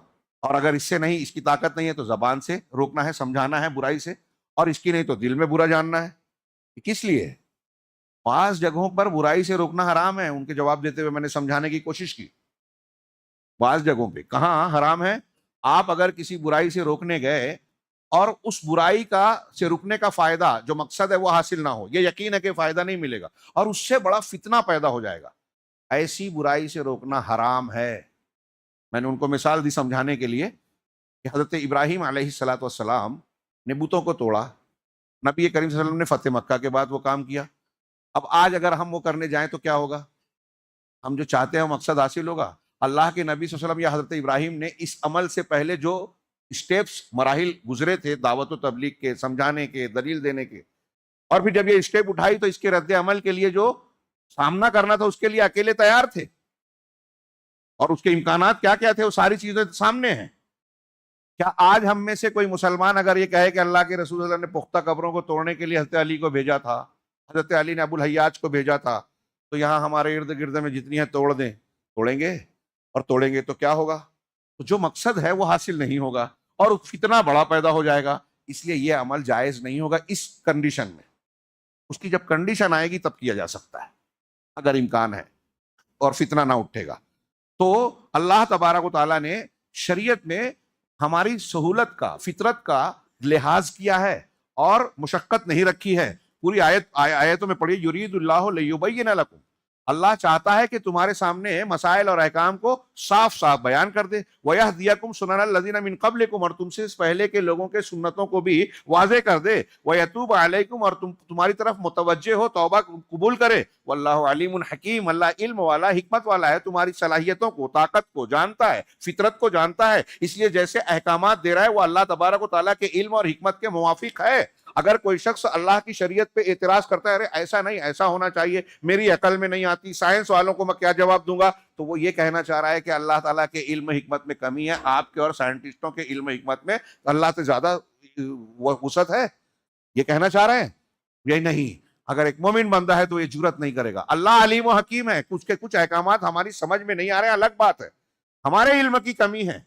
اور اگر اس سے نہیں، اس کی طاقت نہیں ہے تو زبان سے روکنا ہے، سمجھانا ہے برائی سے، اور اس کی نہیں تو دل میں برا جاننا ہے. کس لیے؟ بعض جگہوں پر برائی سے روکنا حرام ہے، ان کے جواب دیتے ہوئے میں نے سمجھانے کی کوشش کی. بعض جگہوں پہ کہاں حرام ہے؟ آپ اگر کسی برائی سے روکنے گئے اور اس برائی کا سے رکنے کا فائدہ جو مقصد ہے وہ حاصل نہ ہو، یہ یقین ہے کہ فائدہ نہیں ملے گا اور اس سے بڑا فتنہ پیدا ہو جائے گا، ایسی برائی سے روکنا حرام ہے. میں نے ان کو مثال دی سمجھانے کے لیے کہ حضرت ابراہیم علیہ الصلوۃ والسلام نے بتوں کو توڑا، نبی کریم صلی اللہ علیہ وسلم نے فتح مکہ کے بعد وہ کام کیا. اب آج اگر ہم وہ کرنے جائیں تو کیا ہوگا؟ ہم جو چاہتے ہیں وہ مقصد حاصل ہوگا؟ اللہ کے نبی صلی اللہ علیہ وسلم یا حضرت ابراہیم نے اس عمل سے پہلے جو اسٹیپس مراحل گزرے تھے دعوت و تبلیغ کے، سمجھانے کے، دلیل دینے کے، اور پھر جب یہ اسٹیپ اٹھائی تو اس کے رد عمل کے لیے جو سامنا کرنا تھا اس کے لیے اکیلے تیار تھے، اور اس کے امکانات کیا کیا تھے وہ ساری چیزیں سامنے ہیں۔ کیا آج ہم میں سے کوئی مسلمان اگر یہ کہے کہ اللہ کے رسول صلی اللہ علیہ وسلم نے پختہ قبروں کو توڑنے کے لیے حضرت علی کو بھیجا تھا، حضرت علی نے ابو الحیاج کو بھیجا تھا، تو یہاں ہمارے ارد گرد میں جتنی ہیں توڑ دیں، توڑیں گے؟ اور توڑیں گے تو کیا ہوگا؟ تو جو مقصد ہے وہ حاصل نہیں ہوگا، اور فتنہ بڑا پیدا ہو جائے گا۔ اس لیے یہ عمل جائز نہیں ہوگا اس کنڈیشن میں۔ اس کی جب کنڈیشن آئے گی تب کیا جا سکتا ہے، اگر امکان ہے اور فتنہ نہ اٹھے گا۔ تو اللہ تبارک و تعالیٰ نے شریعت میں ہماری سہولت کا، فطرت کا لحاظ کیا ہے اور مشقت نہیں رکھی ہے۔ پوری آیتوں میں پڑھی، یرید اللہ لیبین لکم، اللہ چاہتا ہے کہ تمہارے سامنے مسائل اور احکام کو صاف صاف بیان کر دے، وَيَهْدِيَكُمْ سُنَنَ الَّذِينَ مِن قَبْلِكُمْ، اور تم سے اس پہلے کے لوگوں کے سنتوں کو بھی واضح کر دے، وَيَتُوبَ عَلَيْكُمْ، اور تمہاری طرف متوجہ ہو، توبہ قبول کرے، وَاللَّهُ عَلِيمٌ حَكِيمٌ، اللہ علم والا، حکمت والا ہے، تمہاری صلاحیتوں کو، طاقت کو جانتا ہے، فطرت کو جانتا ہے، اس لیے جیسے احکامات دے رہا ہے وہ اللہ تبارک و تعالیٰ کے علم اور حکمت کے موافق ہے۔ اگر کوئی شخص اللہ کی شریعت پہ اعتراض کرتا ہے، ارے ایسا نہیں، ایسا ہونا چاہیے، میری عقل میں نہیں آتی، سائنس والوں کو میں کیا جواب دوں گا، تو وہ یہ کہنا چاہ رہا ہے کہ اللہ تعالیٰ کے علم حکمت میں کمی ہے، آپ کے اور سائنٹسٹوں کے علم حکمت میں اللہ سے زیادہ وسعت ہے، یہ کہنا چاہ رہے ہیں؟ یہ نہیں۔ اگر ایک مومن بندہ ہے تو یہ جرات نہیں کرے گا۔ اللہ علیم و حکیم ہے، کچھ احکامات ہماری سمجھ میں نہیں آ رہے، الگ بات ہے، ہمارے علم کی کمی ہے،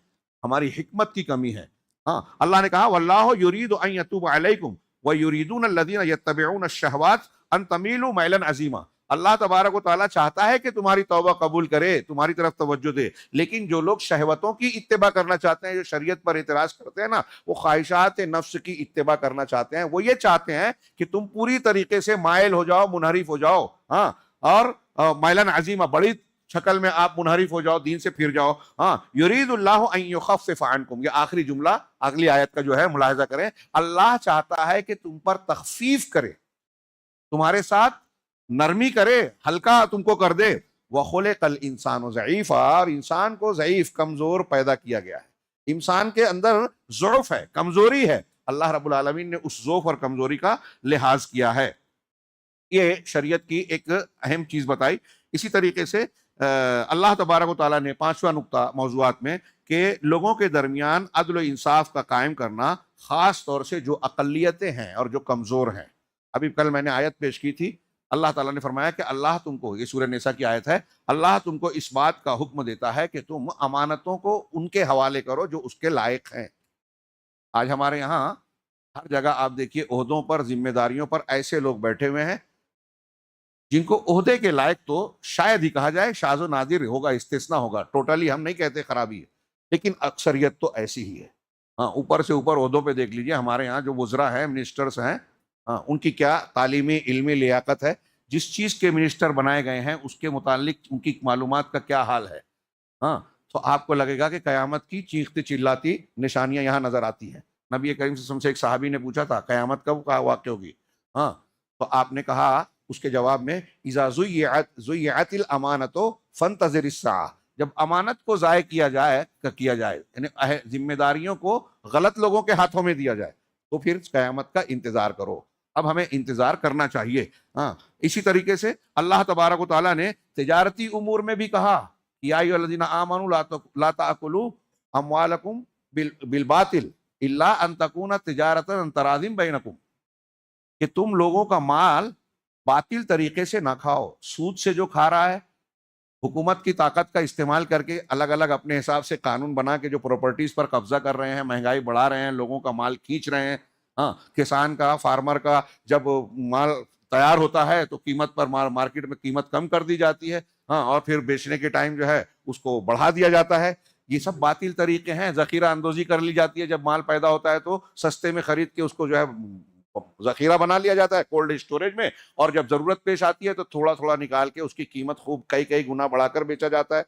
ہماری حکمت کی کمی ہے۔ ہاں، اللہ نے کہا واللہ یرید ان یتوب علیکم وَيُرِيدُونَ الَّذِينَ يَتَّبِعُونَ الشَّهَوَاتِ أَن تَمِيلُوا مَيْلًا عَظِيمًا، اللہ تبارک و تعالیٰ چاہتا ہے کہ تمہاری توبہ قبول کرے، تمہاری طرف توجہ دے، لیکن جو لوگ شہوتوں کی اتباع کرنا چاہتے ہیں، جو شریعت پر اعتراض کرتے ہیں نا، وہ خواہشات نفس کی اتباع کرنا چاہتے ہیں، وہ یہ چاہتے ہیں کہ تم پوری طریقے سے مائل ہو جاؤ، منحرف ہو جاؤ، ہاں، اور مائلًا عظیمًا، بڑی شکل میں آپ منحرف ہو جاؤ، دین سے پھر جاؤ۔ ہاں، یرید اللہ ان یخفف عنکم، یہ آخری جملہ اگلی آیت کا جو ہے ملاحظہ کریں، اللہ چاہتا ہے کہ تم پر تخفیف کرے، تمہارے ساتھ نرمی کرے، ہلکا تم کو کر دے۔ وَخُلِقَ الْإِنسَانُ ضَعِيفًا، اور انسان کو ضعیف، کمزور پیدا کیا گیا ہے، انسان کے اندر ضعف ہے، کمزوری ہے، اللہ رب العالمین نے اس ضعف اور کمزوری کا لحاظ کیا ہے۔ یہ شریعت کی ایک اہم چیز بتائی۔ اسی طریقے سے اللہ تبارک و تعالیٰ نے پانچواں نقطہ موضوعات میں کہ لوگوں کے درمیان عدل و انصاف کا قائم کرنا، خاص طور سے جو اقلیتیں ہیں اور جو کمزور ہیں۔ ابھی کل میں نے آیت پیش کی تھی، اللہ تعالیٰ نے فرمایا کہ اللہ تم کو، یہ سورہ نساء کی آیت ہے، اللہ تم کو اس بات کا حکم دیتا ہے کہ تم امانتوں کو ان کے حوالے کرو جو اس کے لائق ہیں۔ آج ہمارے یہاں ہر جگہ آپ دیکھیے عہدوں پر، ذمہ داریوں پر ایسے لوگ بیٹھے ہوئے ہیں جن کو عہدے کے لائق تو شاید ہی کہا جائے، شاذ و نادر ہوگا، استثناء ہوگا، ٹوٹلی ہم نہیں کہتے خرابی ہے، لیکن اکثریت تو ایسی ہی ہے۔ ہاں، اوپر سے اوپر عہدوں پہ دیکھ لیجئے، ہمارے یہاں جو وزراء ہیں، منسٹرز ہیں، ہاں، ان کی کیا تعلیمی علمی لیاقت ہے، جس چیز کے منسٹر بنائے گئے ہیں اس کے متعلق ان کی معلومات کا کیا حال ہے۔ ہاں، تو آپ کو لگے گا کہ قیامت کی چیختی چلاتی نشانیاں یہاں نظر آتی ہیں۔ نبی کریم صلی اللہ علیہ وسلم سے ایک صحابی نے پوچھا تھا قیامت کب کا واقع ہوگی، ہاں، تو آپ نے کہا اس کے جواب میں اذا ضیعت الامانۃ فانتظر الساعہ، جب امانت کو ضائع کیا جائے یعنی ذمہ داریوں کو غلط لوگوں کے ہاتھوں میں دیا جائے تو پھر قیامت کا انتظار کرو۔ اب ہمیں انتظار کرنا چاہیے۔ ہاں، اسی طریقے سے اللہ تبارک و تعالیٰ نے تجارتی امور میں بھی کہا یا ایھا الذین آمنوا لا تأکلوا اموالکم بالباطل الا ان تکون تجارۃ عن تراض بینکم، کہ تم لوگوں کا مال باطل طریقے سے نہ کھاؤ۔ سود سے جو کھا رہا ہے، حکومت کی طاقت کا استعمال کر کے الگ الگ اپنے حساب سے قانون بنا کے جو پراپرٹیز پر قبضہ کر رہے ہیں، مہنگائی بڑھا رہے ہیں، لوگوں کا مال کھینچ رہے ہیں۔ ہاں، کسان کا، فارمر کا جب مال تیار ہوتا ہے تو قیمت پر مارکیٹ میں قیمت کم کر دی جاتی ہے، ہاں، اور پھر بیچنے کے ٹائم جو ہے اس کو بڑھا دیا جاتا ہے۔ یہ سب باطل طریقے ہیں۔ ذخیرہ اندوزی کر لی جاتی ہے، جب مال پیدا ہوتا ہے تو سستے میں خرید کے اس کو جو ہے ذخیرہ بنا لیا جاتا ہے کولڈ اسٹوریج میں، اور جب ضرورت پیش آتی ہے تو تھوڑا تھوڑا نکال کے اس کی قیمت خوب کئی گنا بڑھا کر بیچا جاتا ہے۔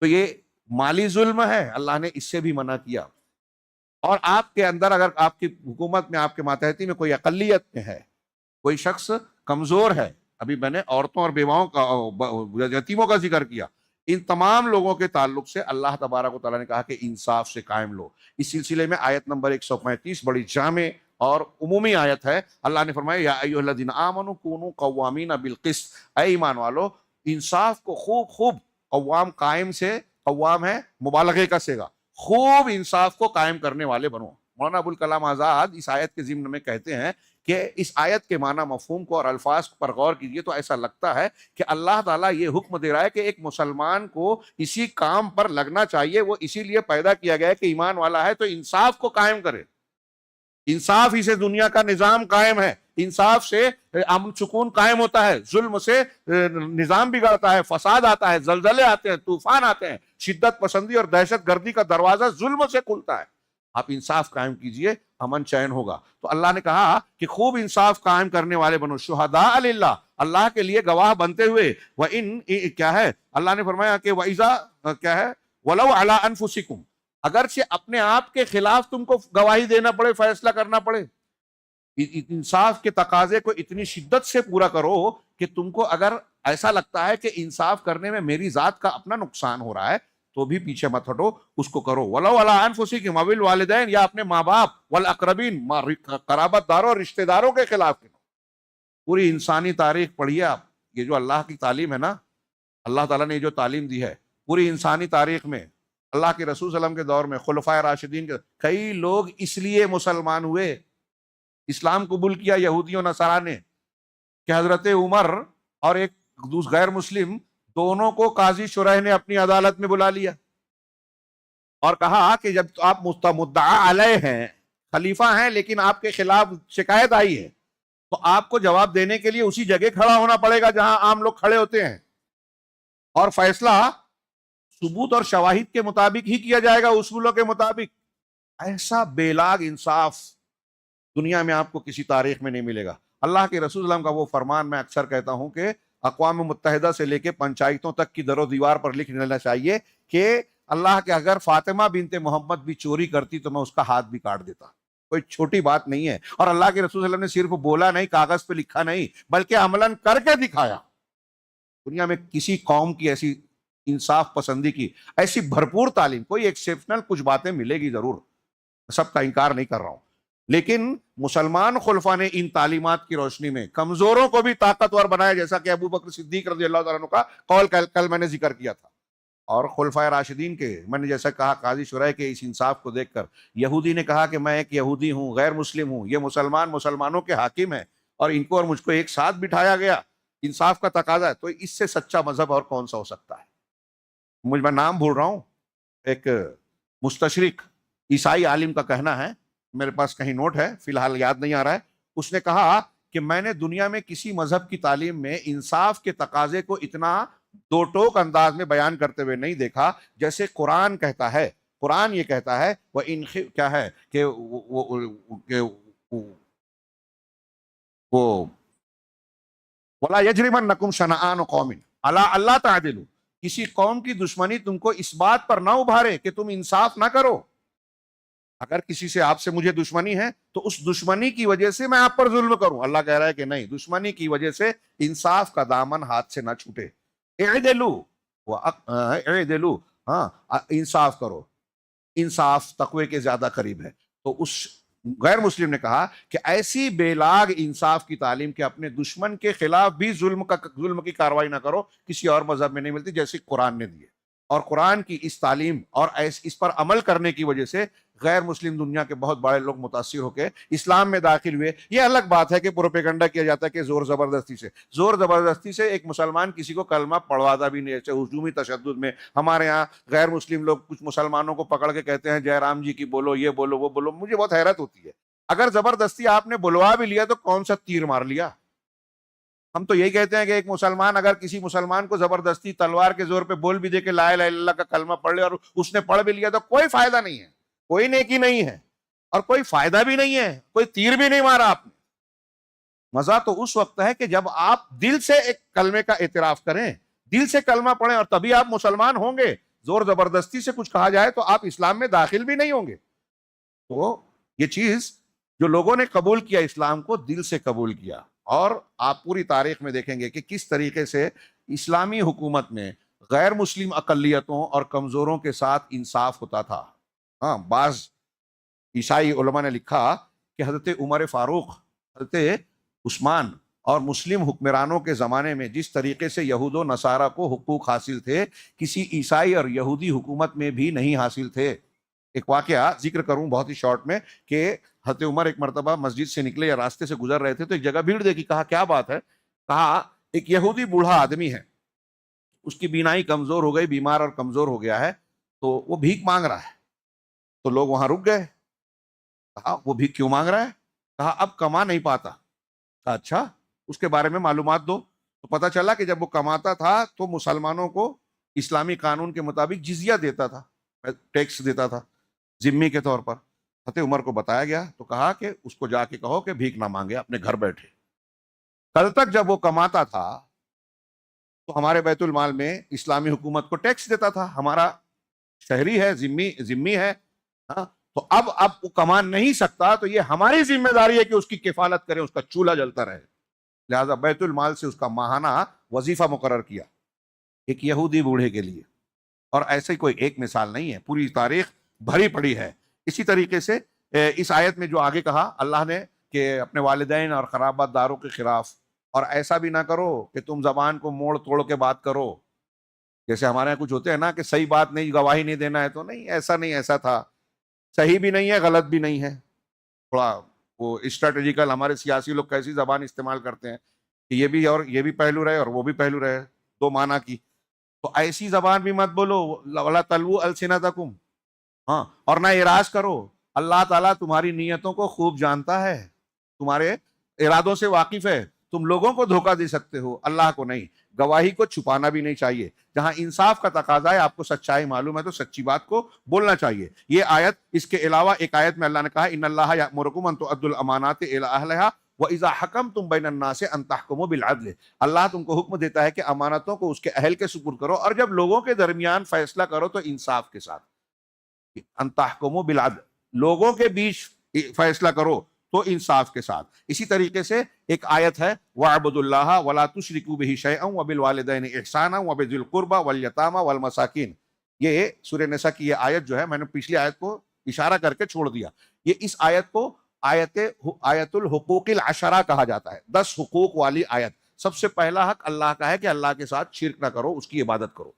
تو یہ مالی ظلم ہے، اللہ نے اس سے بھی منع کیا۔ اور آپ کے اندر اگر آپ کی حکومت میں، آپ کے ماتحتی میں کوئی اقلیت میں ہے، کوئی شخص کمزور ہے، ابھی میں نے عورتوں اور بیواؤں کا، یتیموں کا ذکر کیا، ان تمام لوگوں کے تعلق سے اللہ تبارک و تعالیٰ نے کہا کہ انصاف سے قائم لو. اس سلسلے میں آیت نمبر 135 بڑی جامع اور عمومی آیت ہے. اللہ نے فرمایا یا ایھا الذین آمنوا کونوا قوامین بالقسط، اے ایمان والو انصاف کو خوب خوب، قوام قائم سے، قوام ہے مبالغے کا صیغہ، خوب انصاف کو قائم کرنے والے بنو. مولانا ابوالکلام آزاد اس آیت کے ضمن میں کہتے ہیں کہ اس آیت کے معنی مفہوم کو اور الفاظ پر غور کیجئے تو ایسا لگتا ہے کہ اللہ تعالیٰ یہ حکم دے رہا ہے کہ ایک مسلمان کو اسی کام پر لگنا چاہیے. وہ اسی لیے پیدا کیا گیا ہے کہ ایمان والا ہے تو انصاف کو قائم کرے. انصاف ہی سے دنیا کا نظام قائم ہے، انصاف سے امن سکون قائم ہوتا ہے، ظلم سے نظام بگڑتا ہے، فساد آتا ہے، زلزلے آتے ہیں، طوفان آتے ہیں، شدت پسندی اور دہشت گردی کا دروازہ ظلم سے کھلتا ہے. آپ انصاف قائم کیجئے، امن چین ہوگا. تو اللہ نے کہا کہ خوب انصاف قائم کرنے والے بنو، شہداء للہ، اللہ کے لیے گواہ بنتے ہوئے. وَإِن کیا ہے اللہ نے فرمایا کہ وَإِذَا کیا ہے وَلَوْ عَلَىٰ أَنفُسِكُمْ، اگرچہ اپنے آپ کے خلاف تم کو گواہی دینا پڑے، فیصلہ کرنا پڑے. انصاف کے تقاضے کو اتنی شدت سے پورا کرو کہ تم کو اگر ایسا لگتا ہے کہ انصاف کرنے میں میری ذات کا اپنا نقصان ہو رہا ہے تو بھی پیچھے مت ہٹو، اس کو کرو. وَلَوْ عَلَىٰ أَنفُسِكُمْ أَوِ الْوَالِدَيْنِ، یا اپنے ماں باپ، وَالْأَقْرَبِينَ، قرابت داروں اور رشتہ داروں کے خلاف کرو. پوری انسانی تاریخ پڑھیے آپ، یہ جو اللہ کی تعلیم ہے نا، اللہ تعالیٰ نے جو تعلیم دی ہے پوری انسانی تاریخ میں، اللہ کے رسول صلی اللہ علیہ وسلم کے دور میں، خلفائے راشدین کے، کئی لوگ اس لیے مسلمان ہوئے، اسلام قبول کیا یہودیوں نصارہ نے، کہ حضرت عمر اور ایک غیر مسلم دونوں کو قاضی شرح نے اپنی عدالت میں بلا لیا اور کہا کہ جب آپ مدعا علیہ ہیں، خلیفہ ہیں، لیکن آپ کے خلاف شکایت آئی ہے تو آپ کو جواب دینے کے لیے اسی جگہ کھڑا ہونا پڑے گا جہاں عام لوگ کھڑے ہوتے ہیں، اور فیصلہ ثبوت اور شواہد کے مطابق ہی کیا جائے گا، اصولوں کے مطابق. ایسا بے لاگ انصاف دنیا میں آپ کو کسی تاریخ میں نہیں ملے گا. اللہ کے رسول صلی اللہ علیہ وسلم کا وہ فرمان میں اکثر کہتا ہوں کہ اقوام متحدہ سے لے کے پنچایتوں تک کی در و دیوار پر لکھ لینا چاہیے کہ اللہ کے اگر فاطمہ بنت محمد بھی چوری کرتی تو میں اس کا ہاتھ بھی کاٹ دیتا. کوئی چھوٹی بات نہیں ہے. اور اللہ کے رسول صلی اللہ علیہ وسلم نے صرف بولا نہیں، کاغذ پہ لکھا نہیں، بلکہ عملاً کر کے دکھایا. دنیا میں کسی قوم کی ایسی انصاف پسندی کی ایسی بھرپور تعلیم، کوئی ایکسیپشنل کچھ باتیں ملے گی ضرور، سب کا انکار نہیں کر رہا ہوں، لیکن مسلمان خلفاء نے ان تعلیمات کی روشنی میں کمزوروں کو بھی طاقتور بنایا، جیسا کہ ابو بکر صدیق رضی اللہ تعالیٰ عنہ کا قول کل میں نے ذکر کیا تھا. اور خلفائے راشدین کے، میں نے جیسا کہا قاضی شرح کے اس انصاف کو دیکھ کر یہودی نے کہا کہ میں ایک یہودی ہوں، غیر مسلم ہوں، یہ مسلمانوں کے حاکم ہیں اور ان کو اور مجھ کو ایک ساتھ بٹھایا گیا، انصاف کا تقاضا ہے، تو اس سے سچا مذہب اور کون سا ہو سکتا ہے. میں نام بھول رہا ہوں، ایک مستشرق عیسائی عالم کا کہنا ہے، میرے پاس کہیں نوٹ ہے، فی الحال یاد نہیں آ رہا ہے. اس نے کہا کہ میں نے دنیا میں کسی مذہب کی تعلیم میں انصاف کے تقاضے کو اتنا دو ٹوک انداز میں بیان کرتے ہوئے نہیں دیکھا جیسے قرآن کہتا ہے. قرآن یہ کہتا ہے وہ کیا ہے کہ وَلَا يَجْرِمَنَّكُمْ شَنَآنُ قَوْمٍ عَلَىٰ أَلَّا تَعْدِلُوا، کسی قوم کی دشمنی تم کو اس بات پر نہ ابھارے کہ تم انصاف نہ کرو. اگر کسی سے آپ سے مجھے دشمنی ہے تو اس دشمنی کی وجہ سے میں آپ پر ظلم کروں. اللہ کہہ رہا ہے کہ نہیں، دشمنی کی وجہ سے انصاف کا دامن ہاتھ سے نہ چھوٹے. اعدلوا، ہاں انصاف کرو، انصاف تقوی کے زیادہ قریب ہے. تو اس غیر مسلم نے کہا کہ ایسی بے لاگ انصاف کی تعلیم کہ اپنے دشمن کے خلاف بھی ظلم کی کاروائی نہ کرو، کسی اور مذہب میں نہیں ملتی جیسی قرآن نے دی ہے. اور قرآن کی اس تعلیم اور اس پر عمل کرنے کی وجہ سے غیر مسلم دنیا کے بہت بڑے لوگ متاثر ہو کے اسلام میں داخل ہوئے. یہ الگ بات ہے کہ پروپیگنڈا کیا جاتا ہے کہ زور زبردستی سے ایک مسلمان کسی کو کلمہ پڑھواتا بھی نہیں. ایسے ہجومی تشدد میں ہمارے ہاں غیر مسلم لوگ کچھ مسلمانوں کو پکڑ کے کہتے ہیں جے رام جی کی بولو، یہ بولو، وہ بولو. مجھے بہت حیرت ہوتی ہے، اگر زبردستی آپ نے بلوا بھی لیا تو کون سا تیر مار لیا؟ ہم تو یہی کہتے ہیں کہ ایک مسلمان اگر کسی مسلمان کو زبردستی تلوار کے زور پہ بول بھی دے کہ لا الہ الا اللہ کا کلمہ پڑھ لے اور اس نے پڑھ بھی لیا تو کوئی فائدہ نہیں ہے، کوئی نیکی نہیں ہے اور کوئی فائدہ بھی نہیں ہے، کوئی تیر بھی نہیں مارا آپ نے. مزہ تو اس وقت ہے کہ جب آپ دل سے ایک کلمے کا اعتراف کریں، دل سے کلمہ پڑھیں، اور تبھی آپ مسلمان ہوں گے. زور زبردستی سے کچھ کہا جائے تو آپ اسلام میں داخل بھی نہیں ہوں گے. تو یہ چیز جو لوگوں نے قبول کیا اسلام کو، دل سے قبول کیا. اور آپ پوری تاریخ میں دیکھیں گے کہ کس طریقے سے اسلامی حکومت میں غیر مسلم اقلیتوں اور کمزوروں کے ساتھ انصاف ہوتا تھا. ہاں، بعض عیسائی علماء نے لکھا کہ حضرت عمر فاروق، حضرت عثمان اور مسلم حکمرانوں کے زمانے میں جس طریقے سے یہود و نصارہ کو حقوق حاصل تھے، کسی عیسائی اور یہودی حکومت میں بھی نہیں حاصل تھے. ایک واقعہ ذکر کروں بہت ہی شارٹ میں کہ حضرت عمر ایک مرتبہ مسجد سے نکلے یا راستے سے گزر رہے تھے تو ایک جگہ بھیڑ دیکھی. کہا کیا بات ہے؟ کہا ایک یہودی بوڑھا آدمی ہے، اس کی بینائی کمزور ہو گئی، بیمار اور کمزور ہو گیا ہے، تو وہ بھیک مانگ رہا ہے. تو لوگ وہاں رک گئے. کہا وہ بھیک کیوں مانگ رہا ہے؟ کہا اب کما نہیں پاتا. کہا اچھا، اس کے بارے میں معلومات دو. تو پتا چلا کہ جب وہ کماتا تھا تو مسلمانوں کو اسلامی قانون کے مطابق جزیہ دیتا تھا، ٹیکس دیتا تھا ذمی کے طور پر. حضرت عمر کو بتایا گیا تو کہا کہ اس کو جا کے کہو کہ بھیک نہ مانگے، اپنے گھر بیٹھے. کل تک جب وہ کماتا تھا تو ہمارے بیت المال میں اسلامی حکومت کو ٹیکس دیتا تھا، ہمارا شہری ہے، ذمی ہے. ہاں، تو اب وہ کما نہیں سکتا تو یہ ہماری ذمہ داری ہے کہ اس کی کفالت کریں، اس کا چولہا جلتا رہے. لہذا بیت المال سے اس کا ماہانہ وظیفہ مقرر کیا ایک یہودی بوڑھے کے لیے. اور ایسے کوئی ایک مثال نہیں ہے، پوری تاریخ بھری پڑی ہے. اسی طریقے سے اس آیت میں جو آگے کہا اللہ نے کہ اپنے والدین اور قرابت داروں کے خلاف، اور ایسا بھی نہ کرو کہ تم زبان کو موڑ توڑ کے بات کرو. جیسے ہمارے یہاں کچھ ہوتے ہیں نا کہ صحیح بات نہیں، گواہی نہیں دینا ہے تو نہیں، ایسا نہیں، ایسا تھا، صحیح بھی نہیں ہے، غلط بھی نہیں ہے. تھوڑا وہ اسٹریٹجیکل ہمارے سیاسی لوگ کیسی زبان استعمال کرتے ہیں کہ یہ بھی اور یہ بھی پہلو رہے اور وہ بھی پہلو رہے، دو معنی کی. تو ایسی زبان بھی مت بولو، وَلَا تَلْوُوا أَلْسِنَتَكُمْ. ہاں، اور نہ اعراض کرو. اللہ تعالیٰ تمہاری نیتوں کو خوب جانتا ہے، تمہارے ارادوں سے واقف ہے. تم لوگوں کو دھوکہ دے سکتے ہو، اللہ کو نہیں. گواہی کو چھپانا بھی نہیں چاہیے. جہاں انصاف کا تقاضا ہے، آپ کو سچائی معلوم ہے تو سچی بات کو بولنا چاہیے. یہ آیت، اس کے علاوہ ایک آیت میں اللہ نے کہا ان اللہ یأمرکم ان تؤدوا الامانات الی اہلها وَإِذَا حَكَمْتُمْ بَيْنَ النَّاسِ أَن تَحْكُمُوا بِالْعَدْلِ. اللہ تم کو حکم دیتا ہے کہ امانتوں کو اس کے اہل کے سپرد کرو، اور جب لوگوں کے درمیان فیصلہ کرو تو انصاف کے ساتھ. ان تحکموا بالعدل، لوگوں کے بیچ فیصلہ کرو تو انصاف کے ساتھ. اسی طریقے سے ایک آیت ہے وَاعْبُدُوا اللَّهَ وَلَا تُشْرِكُوا بِهِ شَيْئًا وَبِالْوَالِدَيْنِ إِحْسَانًا وَبِذِي الْقُرْبَى وَالْيَتَامَى وَالْمَسَاكِينِ. یہ سورہ نساء کی یہ آیت جو ہے، میں نے پچھلی آیت کو اشارہ کر کے چھوڑ دیا. یہ اس آیت کو آیت الحقوق العشرہ کہا جاتا ہے، 10 حقوق والی آیت. سب سے پہلا حق اللہ کا ہے کہ اللہ کے ساتھ شرک نہ کرو، اس کی عبادت کرو،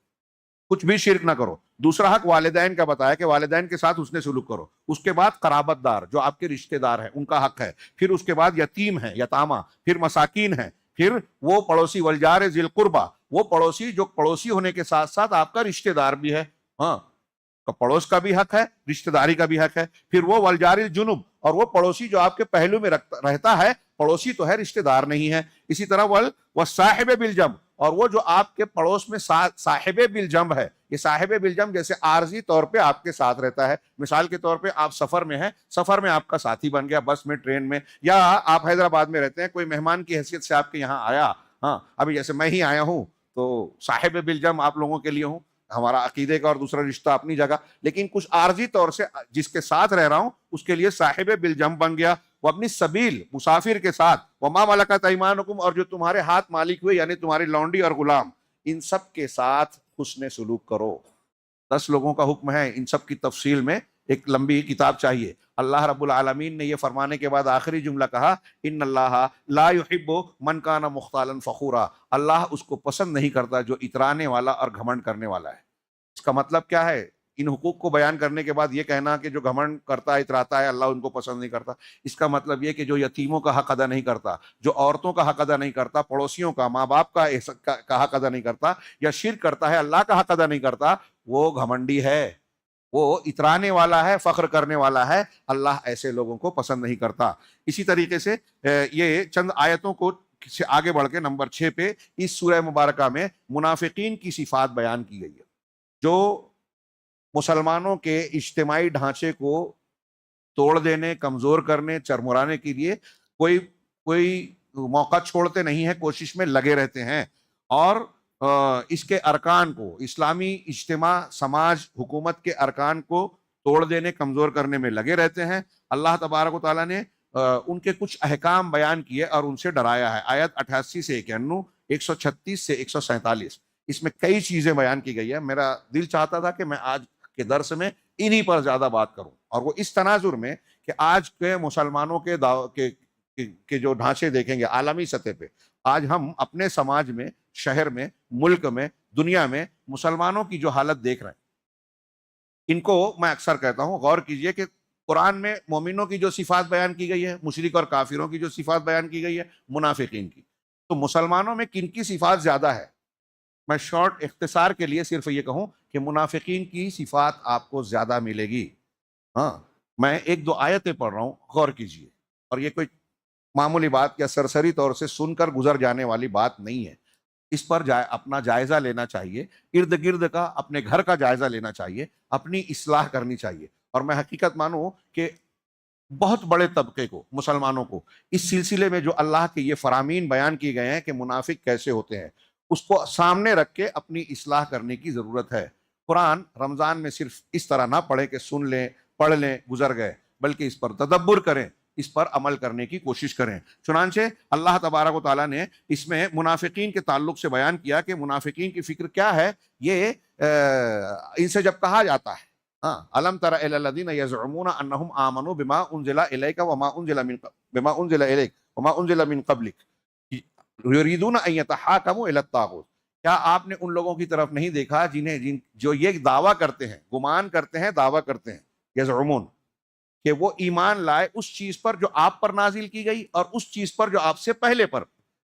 کچھ بھی شرک نہ کرو. دوسرا حق والدین کا بتایا کہ والدین کے ساتھ حسن سلوک کرو. اس کے بعد قرابت دار جو آپ کے رشتہ دار ہیں ان کا حق ہے. پھر اس کے بعد یتیم ہے، یتامہ، پھر مساکین ہے، پھر وہ پڑوسی والجار ذی القربہ، وہ پڑوسی جو پڑوسی ہونے کے ساتھ ساتھ آپ کا رشتہ دار بھی ہے. ہاں، پڑوس کا بھی حق ہے، رشتہ داری کا بھی حق ہے. پھر وہ والجار الجنب، اور وہ پڑوسی جو آپ کے پہلو میں رہتا ہے، پڑوسی تو ہے، رشتہ دار نہیں ہے. اسی طرح والصاحب بالجنب، اور وہ جو آپ کے پڑوس میں صاحب بالجنب ہے. یہ صاحب بالجنب جیسے عارضی طور پہ آپ کے ساتھ رہتا ہے. مثال کے طور پہ آپ سفر میں ہیں، سفر میں آپ کا ساتھی بن گیا، بس میں، ٹرین میں، یا آپ حیدرآباد میں رہتے ہیں، کوئی مہمان کی حیثیت سے آپ کے یہاں آیا. ہاں، ابھی جیسے میں ہی آیا ہوں تو صاحب بالجنب آپ لوگوں کے لیے ہوں. ہمارا عقیدے کا اور دوسرا رشتہ اپنی جگہ، لیکن کچھ عارضی طور سے جس کے ساتھ رہ رہا ہوں اس کے لیے صاحب بالجنب بن گیا. وہ اپنی سبیل، مسافر کے ساتھ، وما ملکت ایمانکم، اور جو تمہارے ہاتھ مالک ہوئے یعنی تمہاری لونڈی اور غلام، ان سب کے ساتھ حسن سلوک کرو. 10 لوگوں کا حکم ہے، ان سب کی تفصیل میں ایک لمبی کتاب چاہیے. اللہ رب العالمین نے یہ فرمانے کے بعد آخری جملہ کہا ان اللہ لا يحب من کان مختالا فخورا. اللہ اس کو پسند نہیں کرتا جو اترانے والا اور گھمنڈ کرنے والا ہے. اس کا مطلب کیا ہے؟ ان حقوق کو بیان کرنے کے بعد یہ کہنا کہ جو گھمنڈ کرتا ہے، اتراتا ہے، اللہ ان کو پسند نہیں کرتا. اس کا مطلب یہ کہ جو یتیموں کا حق ادا نہیں کرتا، جو عورتوں کا حق ادا نہیں کرتا، پڑوسیوں کا، ماں باپ کا حق ادا نہیں کرتا، یا شرک کرتا ہے، اللہ کا حق ادا نہیں کرتا، وہ گھمنڈی ہے، وہ اترانے والا ہے، فخر کرنے والا ہے. اللہ ایسے لوگوں کو پسند نہیں کرتا. اسی طریقے سے یہ چند آیتوں کو سے آگے بڑھ کے نمبر 6 پہ اس سورہ مبارکہ میں منافقین کی صفات بیان کی گئی ہے، جو مسلمانوں کے اجتماعی ڈھانچے کو توڑ دینے، کمزور کرنے، چرمرانے کے لیے کوئی موقع چھوڑتے نہیں ہیں، کوشش میں لگے رہتے ہیں. اور اس کے ارکان کو، اسلامی اجتماع، سماج، حکومت کے ارکان کو توڑ دینے، کمزور کرنے میں لگے رہتے ہیں. اللہ تبارک و تعالیٰ نے ان کے کچھ احکام بیان کیے اور ان سے ڈرایا ہے. آیت 88 سے 91، 136 سے 147. اس میں کئی چیزیں بیان کی گئی ہے. میرا دل چاہتا تھا کہ میں آج کے درس میں انہی پر زیادہ بات کروں, اور وہ اس تناظر میں کہ آج کے مسلمانوں کے جو ڈھانچے دیکھیں گے عالمی سطح پہ, آج ہم اپنے سماج میں, شہر میں, ملک میں, دنیا میں مسلمانوں کی جو حالت دیکھ رہے ہیں, ان کو میں اکثر کہتا ہوں غور کیجئے کہ قرآن میں مومنوں کی جو صفات بیان کی گئی ہے, مشرک اور کافروں کی جو صفات بیان کی گئی ہے, منافقین کی, تو مسلمانوں میں کن کی صفات زیادہ ہے؟ میں شارٹ اختصار کے لیے صرف یہ کہوں کہ منافقین کی صفات آپ کو زیادہ ملے گی. ہاں, میں ایک دو آیتیں پڑھ رہا ہوں, غور کیجئے, اور یہ کوئی معمولی بات یا سرسری طور سے سن کر گزر جانے والی بات نہیں ہے. اس پر اپنا جائزہ لینا چاہیے, ارد گرد کا اپنے گھر کا جائزہ لینا چاہیے, اپنی اصلاح کرنی چاہیے. اور میں حقیقت مانوں کہ بہت بڑے طبقے کو, مسلمانوں کو, اس سلسلے میں جو اللہ کے یہ فرامین بیان کیے گئے ہیں کہ منافق کیسے ہوتے ہیں, اس کو سامنے رکھ کے اپنی اصلاح کرنے کی ضرورت ہے. قرآن رمضان میں صرف اس طرح نہ پڑھیں کہ سن لیں, پڑھ لیں, گزر گئے, بلکہ اس پر تدبر کریں, اس پر عمل کرنے کی کوشش کریں. چنانچہ اللہ تبارک و تعالیٰ نے اس میں منافقین کے تعلق سے بیان کیا کہ منافقین کی فکر کیا ہے. یہ ان سے جب کہا جاتا ہے, ہاں, الم تر الی الذین یزعمون انہم آمنوا بما انزل الیک وما انزل الیک وما انزل من قبلک یریدون ان یتحاکموا الی الطاغوت. کیا آپ نے ان لوگوں کی طرف نہیں دیکھا جو یہ دعویٰ کرتے ہیں, گمان کرتے ہیں, دعویٰ کرتے ہیں, یزعمون, کہ وہ ایمان لائے اس چیز پر جو آپ پر نازل کی گئی اور اس چیز پر جو آپ سے پہلے پر.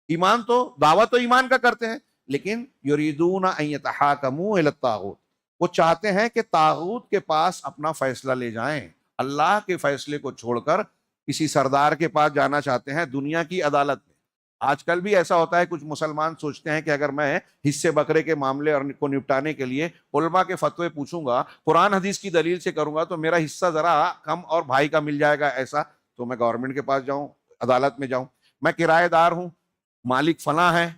ایمان تو, دعویٰ تو ایمان کا کرتے ہیں, لیکن یریدون ان یتحاکموا الی الطاغوت, وہ چاہتے ہیں کہ طاغوت کے پاس اپنا فیصلہ لے جائیں, اللہ کے فیصلے کو چھوڑ کر کسی سردار کے پاس جانا چاہتے ہیں دنیا کی عدالت میں. آج کل بھی ایسا ہوتا ہے, کچھ مسلمان سوچتے ہیں کہ اگر میں حصے بکرے کے معاملے اور کو نپٹانے کے لیے علماء کے فتوے پوچھوں گا, قرآن حدیث کی دلیل سے کروں گا, تو میرا حصہ ذرا کم اور بھائی کا مل جائے گا, ایسا تو میں گورنمنٹ کے پاس جاؤں, عدالت میں جاؤں. میں کرایہ دار ہوں, مالک فلاں ہے,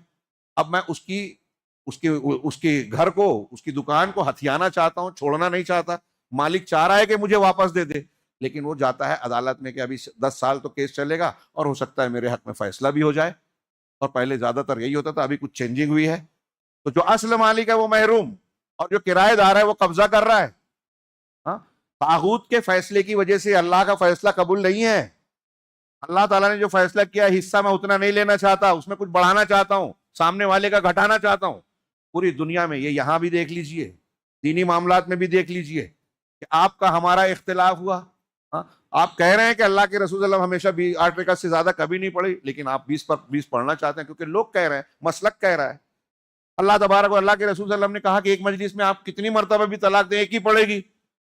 اب میں اس کی گھر کو, اس کی دکان کو ہتھیانا چاہتا ہوں, چھوڑنا نہیں چاہتا. مالک چاہ رہا ہے کہ مجھے واپس دے دے, لیکن وہ جاتا ہے عدالت میں کہ ابھی 10 سال تو کیس چلے گا اور ہو سکتا ہے میرے حق میں فیصلہ بھی ہو جائے. اور پہلے زیادہ تر یہی ہوتا تھا, ابھی کچھ چینجنگ ہوئی ہے. تو جو اصل مالک ہے وہ محروم, اور جو کرایہ دار ہے وہ قبضہ کر رہا ہے. ہاں, طاغوت کے فیصلے کی وجہ سے اللہ کا فیصلہ قبول نہیں ہے. اللہ تعالیٰ نے جو فیصلہ کیا ہے, حصہ میں اتنا نہیں لینا چاہتا, اس میں کچھ بڑھانا چاہتا ہوں, سامنے والے کا گھٹانا چاہتا ہوں. پوری دنیا میں, یہ یہاں بھی دیکھ لیجئے, دینی معاملات میں بھی دیکھ لیجئے کہ آپ کا ہمارا اختلاف ہوا. ہاں, آپ کہہ رہے ہیں کہ اللہ کے رسول صلی اللہ علیہ وسلم ہمیشہ 8 رکعت سے زیادہ کبھی نہیں پڑھی, لیکن آپ 20 پر 20 پڑھنا چاہتے ہیں کیونکہ لوگ کہہ رہے ہیں, مسلک کہہ رہا ہے. اللہ تبارک و اللہ کے رسول صلی اللہ علیہ وسلم نے کہا کہ ایک مجلس میں آپ کتنی مرتبہ بھی طلاق دیں, ایک ہی پڑے گی.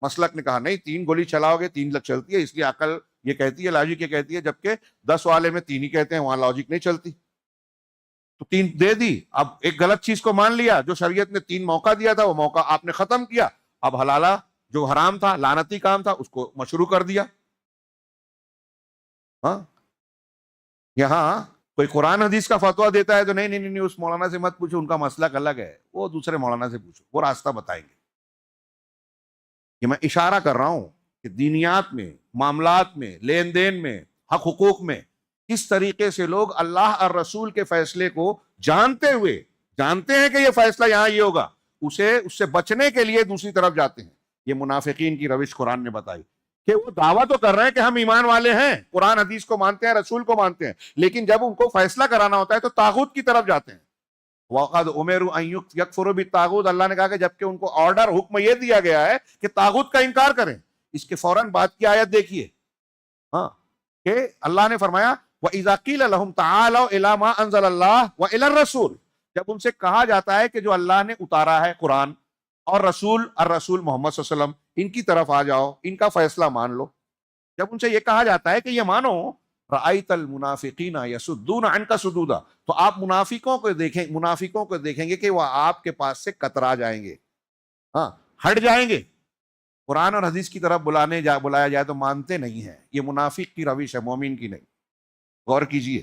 مسلک نے کہا نہیں, 3 گولی چلاؤ گے 3 لگ چلتی ہے, اس لیے عقل یہ کہتی ہے, لاجک یہ کہتی ہے, جبکہ 10 والے میں 3 ہی کہتے ہیں, وہاں لاجک نہیں چلتی. تو 3 دے دی. اب ایک غلط چیز کو مان لیا, جو شریعت نے 3 موقع دیا تھا وہ موقع آپ نے ختم کیا. اب حلالہ جو حرام تھا, لعنتی کام تھا, اس کو مشروع کر دیا. ہاں, یہاں کوئی قرآن حدیث کا فتویٰ دیتا ہے تو نہیں, اس مولانا سے مت پوچھو, ان کا مسلک الگ ہے, وہ دوسرے مولانا سے پوچھو, وہ راستہ بتائیں گے. یہ میں اشارہ کر رہا ہوں کہ دینیات میں, معاملات میں, لین دین میں, حق حقوق میں کس طریقے سے لوگ اللہ اور رسول کے فیصلے کو جانتے ہوئے, جانتے ہیں کہ یہ فیصلہ یہاں یہ ہوگا, اس سے بچنے کے لیے دوسری طرف جاتے ہیں. یہ منافقین کی روش قرآن نے بتائی کہ وہ دعویٰ تو کر رہے ہیں کہ ہم ایمان والے ہیں, قرآن حدیث کو مانتے ہیں, رسول کو مانتے ہیں, لیکن جب ان کو فیصلہ کرانا ہوتا ہے تو طاغوت کی طرف جاتے ہیں. وَقَدْ أُمِرُوا أَن يَكْفُرُوا بِالطَّاغُوتِ, اللہ نے کہا کہ جبکہ ان کو آرڈر, حکم یہ دیا گیا ہے کہ طاغوت کا انکار کریں. اس کے فوراً بعد کی آیت دیکھیے, ہاں, کہ اللہ نے فرمایا وَإِذَا قِيلَ لَهُمْ تَعَالَوْا إِلَىٰ مَا أَنزَلَ اللَّهُ وَإِلَى الرَّسُولِ, جب ان سے کہا جاتا ہے کہ جو اللہ نے اتارا ہے قرآن اور رسول محمد صلی اللہ علیہ وسلم, ان کی طرف آ جاؤ, ان کا فیصلہ مان لو. جب ان سے یہ کہا جاتا ہے کہ یہ مانو, رأیت المنافقین یصدون عنک صدودا, تو آپ منافقوں کو دیکھیں گے کہ وہ آپ کے پاس سے کترا جائیں گے, ہاں, ہٹ جائیں گے. قرآن اور حدیث کی طرف بلایا جائے تو مانتے نہیں ہیں. یہ منافق کی روش ہے, مومن کی نہیں. غور کیجئے,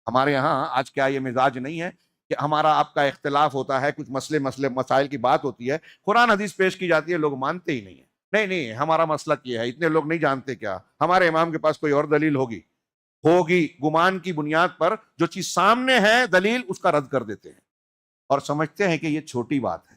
ہمارے ہاں آج کیا یہ مزاج نہیں ہے کہ ہمارا آپ کا اختلاف ہوتا ہے, کچھ مسائل کی بات ہوتی ہے, قرآن حدیث پیش کی جاتی ہے, لوگ مانتے ہی نہیں ہیں. نہیں, ہمارا مسلک یہ ہے, اتنے لوگ نہیں جانتے کیا, ہمارے امام کے پاس کوئی اور دلیل ہوگی, گمان کی بنیاد پر جو چیز سامنے ہے دلیل, اس کا رد کر دیتے ہیں. اور سمجھتے ہیں کہ یہ چھوٹی بات ہے،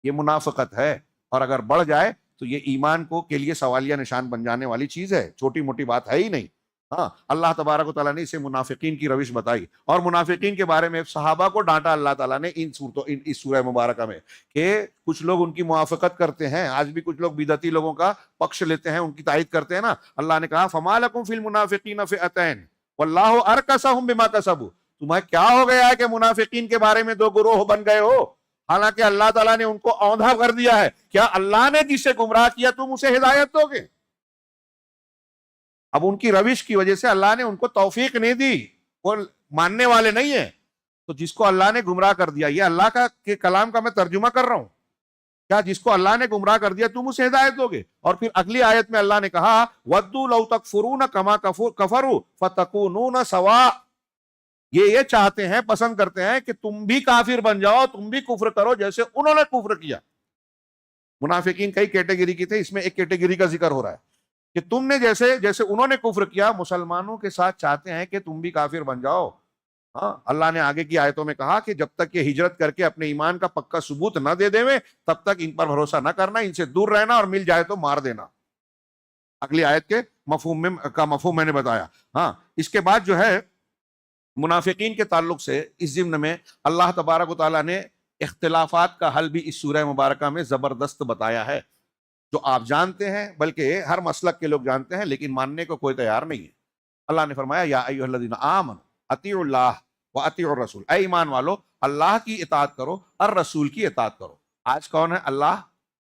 یہ منافقت ہے، اور اگر بڑھ جائے تو یہ ایمان کو کے لیے سوالیہ نشان بن جانے والی چیز ہے، چھوٹی موٹی بات ہے ہی نہیں۔ ہاں، اللہ تبارک و تعالیٰ نے اسے منافقین کی روش بتائی، اور منافقین کے بارے میں صحابہ کو ڈانٹا اللہ تعالیٰ نے اس سورہ مبارکہ میں، کہ کچھ لوگ ان کی موافقت کرتے ہیں، آج بھی کچھ لوگ بدعتی لوگوں کا پکش لیتے ہیں، ان کی تائید کرتے ہیں نا۔ اللہ نے کہا فما لکم فی المنافقین فئتین واللہ ارکسہم بما کسبوا، تمہیں کیا ہو گیا ہے کہ منافقین کے بارے میں دو گروہ بن گئے ہو، حالانکہ اللہ تعالیٰ نے ان کو اوندھا کر دیا ہے۔ کیا اللہ نے جسے گمراہ کیا تم اسے ہدایت دو گے؟ اب ان کی روش کی وجہ سے اللہ نے ان کو توفیق نہیں دی، وہ ماننے والے نہیں ہیں، تو جس کو اللہ نے گمراہ کر دیا، یہ اللہ کے کلام کا میں ترجمہ کر رہا ہوں، کیا جس کو اللہ نے گمراہ کر دیا تم اسے ہدایت دو گے؟ اور پھر اگلی آیت میں اللہ نے کہا وَدُّوا لَوْ تَكْفُرُونَ كَمَا كَفَرُوا فَتَكُونُونَ سَوَاءً، یہ چاہتے ہیں، پسند کرتے ہیں کہ تم بھی کافر بن جاؤ، تم بھی کفر کرو جیسے انہوں نے کفر کیا۔ منافقین کئی کیٹیگری کی تھے، اس میں ایک کیٹیگری کا ذکر ہو رہا ہے کہ تم نے جیسے انہوں نے کفر کیا، مسلمانوں کے ساتھ چاہتے ہیں کہ تم بھی کافر بن جاؤ۔ ہاں، اللہ نے آگے کی آیتوں میں کہا کہ جب تک یہ ہجرت کر کے اپنے ایمان کا پکا ثبوت نہ دے دیں تب تک ان پر بھروسہ نہ کرنا، ان سے دور رہنا، اور مل جائے تو مار دینا۔ اگلی آیت کے مفہوم میں نے بتایا۔ ہاں، اس کے بعد جو ہے منافقین کے تعلق سے اس ضمن میں اللہ تبارک و تعالیٰ نے اختلافات کا حل بھی اس سورہ مبارکہ میں زبردست بتایا ہے، جو آپ جانتے ہیں، بلکہ ہر مسلک کے لوگ جانتے ہیں، لیکن ماننے کو کوئی تیار نہیں ہے۔ اللہ نے فرمایا یا ایھا الذین آمنوا اطیعوا اللہ واطیعوا الرسول، اے ایمان والو اللہ کی اطاعت کرو اور رسول کی اطاعت کرو۔ آج کون ہے اللہ؟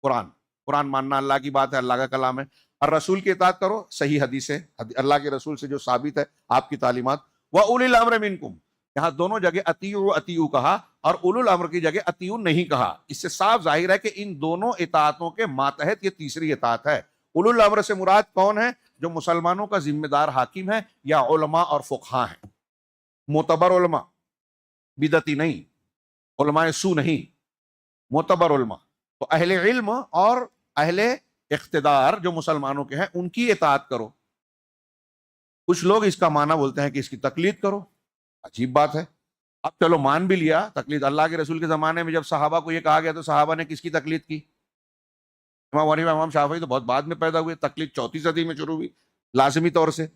قرآن ماننا اللہ کی بات ہے، اللہ کا کلام ہے، اور رسول کی اطاعت کرو، صحیح حدیث ہے اللہ کے رسول سے جو ثابت ہے، آپ کی تعلیمات۔ وَأُولِي الْأَمْرِ مِنْكُمْ، یہاں دونوں جگہ اطیعوا کہا اور اولو الامر کی جگہ اطیعوا نہیں کہا، اس سے صاف ظاہر ہے کہ ان دونوں اطاعتوں کے ماتحت یہ تیسری اطاعت ہے۔ اولو الامر سے مراد کون ہے؟ جو مسلمانوں کا ذمہ دار حاکم ہے، یا علماء اور فقہاء ہیں، معتبر علماء، بدعتی نہیں، علماء سو نہیں، معتبر علماء۔ تو اہل علم اور اہل اقتدار جو مسلمانوں کے ہیں ان کی اطاعت کرو۔ کچھ لوگ اس کا معنی بولتے ہیں کہ اس کی تقلید کرو، عجیب بات ہے۔ اب چلو مان بھی لیا تقلید، اللہ کے رسول کے زمانے میں جب صحابہ کو یہ کہا گیا تو صحابہ نے کس کی تقلید کی؟ امام حنیفہ امام شافعی تو بہت بعد میں پیدا ہوئے، تقلید 4 صدی میں شروع ہوئی لازمی طور سے۔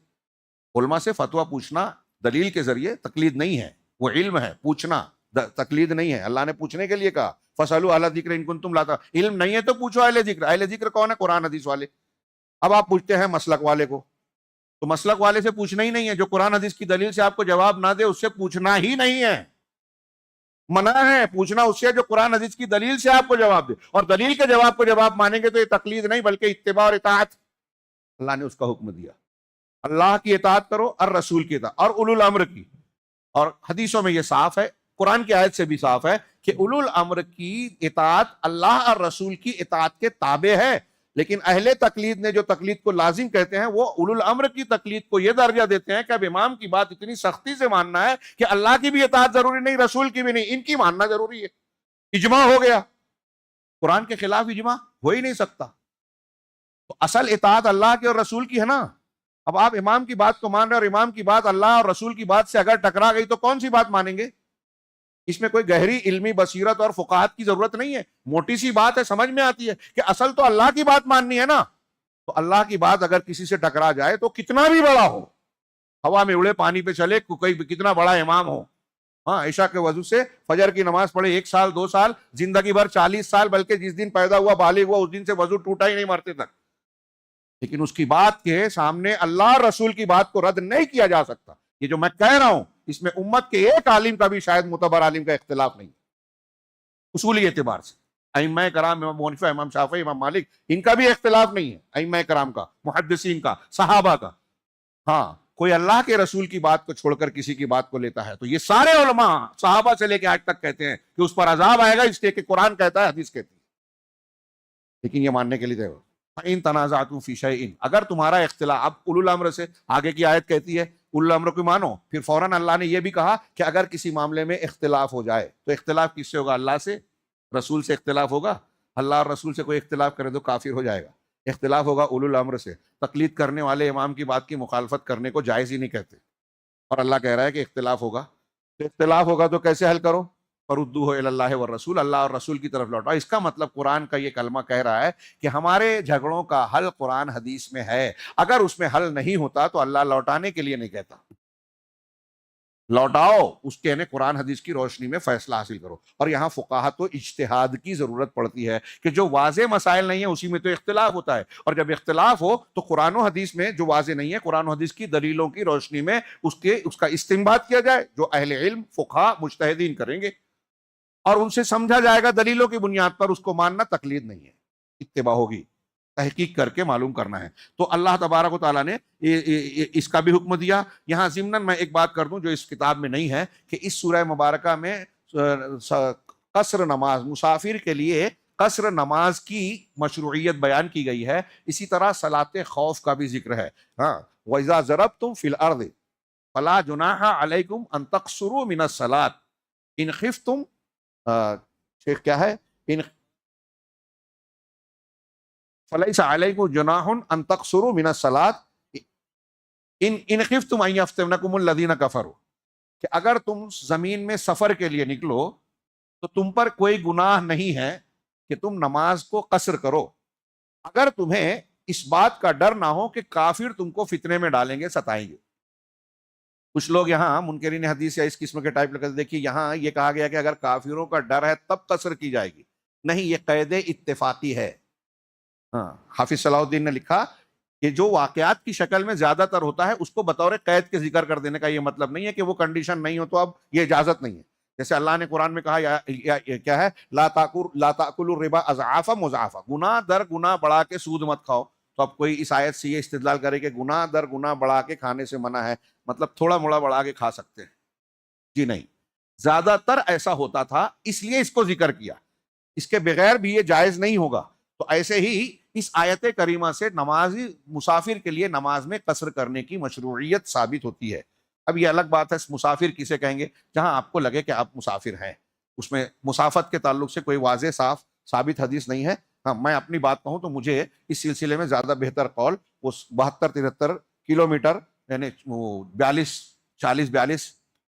علماء سے فتویٰ پوچھنا دلیل کے ذریعے تقلید نہیں ہے، وہ علم ہے، پوچھنا تقلید نہیں ہے۔ اللہ نے پوچھنے کے لیے کہا فَاسْأَلُوا أَهْلَ الذِّكْرِ إِن كُنتُمْ لَا تَعْلَمُونَ، علم نہیں ہے تو پوچھو اہل ذکر۔ اہل ذکر کون ہے؟ قرآن حدیث والے۔ اب آپ پوچھتے ہیں مسلک والے کو، تو مسلک والے سے پوچھنا ہی نہیں ہے، جو قرآن حدیث کی دلیل سے آپ کو جواب نہ دے اس سے پوچھنا ہی نہیں ہے، منع ہے پوچھنا اس سے جو قرآن حدیث کی دلیل سے آپ کو جواب دے، اور دلیل کے جواب کو جب آپ مانیں گے تو یہ تقلید نہیں بلکہ اتباع اور اطاعت، اللہ نے اس کا حکم دیا۔ اللہ کی اطاعت کرو اور رسول کی اطاعت اور اولو الامر کی، اور حدیثوں میں یہ صاف ہے، قرآن کی آیت سے بھی صاف ہے کہ اولو الامر کی اطاعت اللہ اور رسول کی اطاعت کے تابع ہے، لیکن اہل تقلید نے جو تقلید کو لازم کہتے ہیں وہ اولو الامر کی تقلید کو یہ درجہ دیتے ہیں کہ اب امام کی بات اتنی سختی سے ماننا ہے کہ اللہ کی بھی اطاعت ضروری نہیں، رسول کی بھی نہیں، ان کی ماننا ضروری ہے۔ اجماع ہو گیا، قرآن کے خلاف اجماع ہو ہی نہیں سکتا، تو اصل اطاعت اللہ کی اور رسول کی ہے نا۔ اب آپ امام کی بات کو مان رہے اور امام کی بات اللہ اور رسول کی بات سے اگر ٹکرا گئی تو کون سی بات مانیں گے؟ اس میں کوئی گہری علمی بصیرت اور فقاہت کی ضرورت نہیں ہے، موٹی سی بات ہے، سمجھ میں آتی ہے کہ اصل تو اللہ کی بات ماننی ہے نا۔ تو اللہ کی بات اگر کسی سے ٹکرا جائے تو کتنا بھی بڑا ہو، ہوا میں اڑے پانی پہ چلے، کوئی کتنا بڑا امام ہو، ہاں، عشاء کے وضو سے فجر کی نماز پڑھے 1 سال 2 سال زندگی بھر 40 سال، بلکہ جس دن پیدا ہوا بالغ ہوا اس دن سے وضو ٹوٹا ہی نہیں مرتے تک، لیکن اس کی بات کے سامنے اللہ رسول کی بات کو رد نہیں کیا جا سکتا۔ یہ جو میں کہہ رہا ہوں اس میں امت کے ایک عالم کا بھی شاید معتبر عالم کا اختلاف نہیں، اصولی اعتبار سے ائمہ کرام، امام حنیفہ، امام شافعی، امام مالک، ان کا بھی اختلاف نہیں ہے، ائمہ کرام کا، محدثین کا، صحابہ کا۔ ہاں، کوئی اللہ کے رسول کی بات کو چھوڑ کر کسی کی بات کو لیتا ہے تو یہ سارے علماء صحابہ سے لے کے آج تک کہتے ہیں کہ اس پر عذاب آئے گا، اس لیے کہ قرآن کہتا ہے، حدیث کہتی ہے، لیکن یہ ماننے کے لیے تیار۔ ان تنازعتم فی شیء، اگر تمہارا اختلاف، اب اولو الامر سے آگے کی آیت کہتی ہے اولو الامر کو مانو، پھر فوراً اللہ نے یہ بھی کہا کہ اگر کسی معاملے میں اختلاف ہو جائے تو اختلاف کس سے ہوگا؟ اللہ سے، رسول سے اختلاف ہوگا۔ اللہ اور رسول سے کوئی اختلاف کرے تو کافر ہو جائے گا، اختلاف ہوگا اولو الامر سے۔ تقلید کرنے والے امام کی بات کی مخالفت کرنے کو جائز ہی نہیں کہتے، اور اللہ کہہ رہا ہے کہ اختلاف ہوگا، تو اختلاف ہوگا تو کیسے حل کرو؟ فردوہ الی اللہ والرسول، اللہ اور رسول کی طرف لوٹاؤ۔ اس کا مطلب قرآن کا یہ کلمہ کہہ رہا ہے کہ ہمارے جھگڑوں کا حل قرآن حدیث میں ہے، اگر اس میں حل نہیں ہوتا تو اللہ لوٹانے کے لیے نہیں کہتا، لوٹاؤ اس کے یعنی قرآن حدیث کی روشنی میں فیصلہ حاصل کرو۔ اور یہاں فقاہت و اجتہاد کی ضرورت پڑتی ہے کہ جو واضح مسائل نہیں ہیں اسی میں تو اختلاف ہوتا ہے، اور جب اختلاف ہو تو قرآن و حدیث میں جو واضح نہیں ہے قرآن و حدیث کی دلیلوں کی روشنی میں اس کا استنباط کیا جائے، جو اہل علم فقہاء مجتہدین کریں گے، اور ان سے سمجھا جائے گا دلیلوں کی بنیاد پر، اس کو ماننا تقلید نہیں ہے، اتباع ہوگی، تحقیق کر کے معلوم کرنا ہے۔ تو اللہ تبارک و تعالیٰ نے اس کا بھی حکم دیا۔ یہاں ضمناً میں ایک بات کر دوں جو اس کتاب میں نہیں ہے، کہ اس سورہ مبارکہ میں قصر نماز، مسافر کے لیے قصر نماز کی مشروعیت بیان کی گئی ہے، اسی طرح صلاۃ خوف کا بھی ذکر ہے۔ ہاں، وَإِذَا ضَرَبْتُمْ فِي الْأَرْضِ فَلَا جُنَاحَ عَلَيْكُمْ أَن تَقْصُرُوا مِنَ الصَّلَاةِ إِنْ خِفْتُمْ، شیخ کیا ہے، فَلَيْسَ عَلَيْكُمْ جُنَاحٌ أَن تَقْصُرُوا مِنَ الصَّلَاةِ إِنْ خِفْتُمْ أَن يَفْتِنَكُمُ الَّذِينَ كَفَرُوا، کہ اگر تم زمین میں سفر کے لیے نکلو تو تم پر کوئی گناہ نہیں ہے کہ تم نماز کو قصر کرو، اگر تمہیں اس بات کا ڈر نہ ہو کہ کافر تم کو فتنے میں ڈالیں گے، ستائیں گے۔ کچھ لوگ یہاں منکرین حدیث یا اس قسم کے ٹائپ لگتے، دیکھیے یہاں یہ کہا گیا کہ اگر کافروں کا ڈر ہے تب قصر کی جائے گی، نہیں، یہ قید اتفاقی ہے۔ ہاں، حافظ صلاح الدین نے لکھا کہ جو واقعات کی شکل میں زیادہ تر ہوتا ہے اس کو بطور قید کے ذکر کر دینے کا یہ مطلب نہیں ہے کہ وہ کنڈیشن نہیں ہو تو اب یہ اجازت نہیں ہے۔ جیسے اللہ نے قرآن میں کہا کیا ہے، لا تاکلوا الربا اضعافا مضاعفا، گناہ در گناہ بڑھا کے سود مت کھاؤ۔ تو اب کوئی اس آیت سے یہ استدلال کرے کہ گناہ در گناہ بڑھا کے کھانے سے منع ہے، مطلب تھوڑا موڑا بڑھا کے کھا سکتے ہیں؟ جی نہیں، زیادہ تر ایسا ہوتا تھا اس لیے اس کو ذکر کیا، اس کے بغیر بھی یہ جائز نہیں ہوگا۔ تو ایسے ہی اس آیت کریمہ سے نمازی مسافر کے لیے نماز میں قصر کرنے کی مشروعیت ثابت ہوتی ہے۔ اب یہ الگ بات ہے مسافر کسے کہیں گے، جہاں آپ کو لگے کہ آپ مسافر ہیں، اس میں مسافت کے تعلق سے کوئی واضح صاف ثابت حدیث نہیں ہے۔ ہاں، میں اپنی بات کہوں تو مجھے اس سلسلے میں زیادہ بہتر قول وہ 72-73 کلومیٹر یعنی 42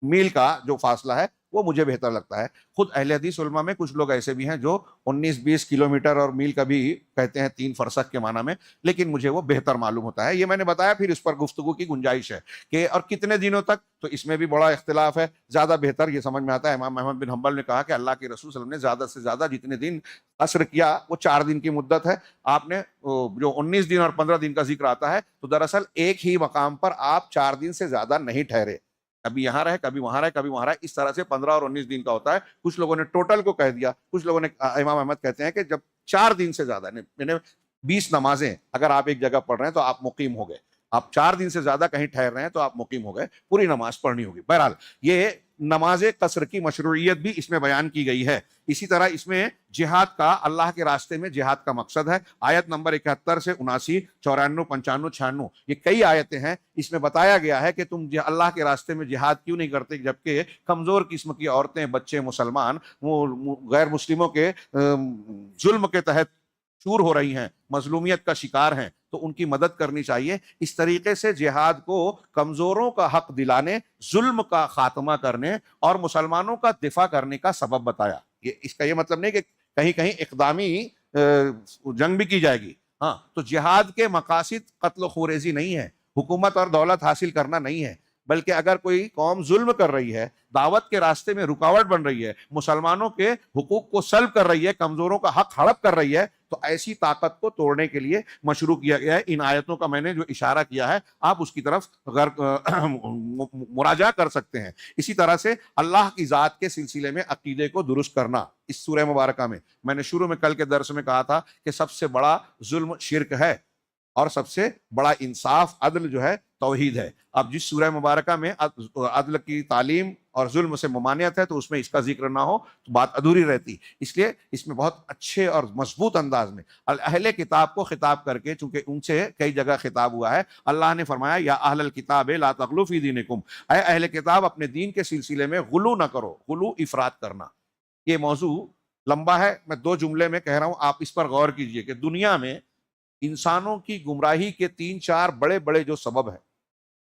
میل کا جو فاصلہ ہے وہ مجھے بہتر لگتا ہے۔ خود اہل حدیث علماء میں کچھ لوگ ایسے بھی ہیں جو 19-20 کلومیٹر اور میل کا بھی کہتے ہیں، 3 فرسخ کے معنی میں، لیکن مجھے وہ بہتر معلوم ہوتا ہے۔ یہ میں نے بتایا، پھر اس پر گفتگو کی گنجائش ہے کہ اور کتنے دنوں تک، تو اس میں بھی بڑا اختلاف ہے۔ زیادہ بہتر یہ سمجھ میں آتا ہے، امام احمد بن حنبل نے کہا کہ اللہ کے رسول صلی اللہ علیہ وسلم نے زیادہ سے زیادہ جتنے دن قصر کیا وہ 4 دن کی مدت ہے۔ آپ نے جو 19 دن اور 15 دن کا ذکر آتا ہے تو دراصل ایک ہی مقام پر آپ 4 دن سے زیادہ نہیں ٹھہرے، کبھی یہاں رہے، کبھی وہاں رہے، کبھی وہاں رہے، اس طرح سے 15 اور 19 دن کا ہوتا ہے۔ کچھ لوگوں نے ٹوٹل کو کہہ دیا، کچھ لوگوں نے، امام احمد کہتے ہیں کہ جب 4 دن سے زیادہ، یعنی 20 نمازیں اگر آپ ایک جگہ پڑھ رہے ہیں تو آپ مقیم ہو گئے، آپ 4 دن سے زیادہ کہیں ٹھہر رہے ہیں تو آپ مقیم ہو گئے، پوری نماز پڑھنی ہوگی۔ بہرحال یہ نماز قصر کی مشروعیت بھی اس میں بیان کی گئی ہے۔ اسی طرح اس میں جہاد کا، اللہ کے راستے میں جہاد کا مقصد ہے۔ آیت نمبر 71 سے 79، 94، 95، 96، یہ کئی آیتیں ہیں، اس میں بتایا گیا ہے کہ تم اللہ کے راستے میں جہاد کیوں نہیں کرتے، جبکہ کمزور قسم کی عورتیں، بچے، مسلمان وہ غیر مسلموں کے ظلم کے تحت چور ہو رہی ہیں، مظلومیت کا شکار ہیں، تو ان کی مدد کرنی چاہیے۔ اس طریقے سے جہاد کو کمزوروں کا حق دلانے، ظلم کا خاتمہ کرنے اور مسلمانوں کا دفاع کرنے کا سبب بتایا۔ اس کا یہ مطلب نہیں کہ کہیں کہیں اقدامی جنگ بھی کی جائے گی، ہاں، تو جہاد کے مقاصد قتل و خوریزی نہیں ہے، حکومت اور دولت حاصل کرنا نہیں ہے، بلکہ اگر کوئی قوم ظلم کر رہی ہے، دعوت کے راستے میں رکاوٹ بن رہی ہے، مسلمانوں کے حقوق کو سلب کر رہی ہے، کمزوروں کا حق ہڑپ کر رہی ہے، تو ایسی طاقت کو توڑنے کے لیے مشروع کیا گیا ہے۔ ان آیتوں کا میں نے جو اشارہ کیا ہے آپ اس کی طرف مراجعہ کر سکتے ہیں۔ اسی طرح سے اللہ کی ذات کے سلسلے میں عقیدے کو درست کرنا، اس سورہ مبارکہ میں نے شروع میں کل کے درس میں کہا تھا کہ سب سے بڑا ظلم شرک ہے اور سب سے بڑا انصاف، عدل جو ہے توحید ہے۔ اب جس سورہ مبارکہ میں عدل کی تعلیم اور ظلم سے ممانعت ہے تو اس میں اس کا ذکر نہ ہو تو بات ادھوری رہتی، اس لیے اس میں بہت اچھے اور مضبوط انداز میں اہل کتاب کو خطاب کر کے، چونکہ ان سے کئی جگہ خطاب ہوا ہے، اللہ نے فرمایا یا اہل الکتاب لا تغلوا فی دینکم، اے اہل کتاب اپنے دین کے سلسلے میں غلو نہ کرو، غلو افراط کرنا۔ یہ موضوع لمبا ہے، میں 2 جملے میں کہہ رہا ہوں، آپ اس پر غور کیجئے کہ دنیا میں انسانوں کی گمراہی کے 3-4 بڑے بڑے جو سبب ہیں،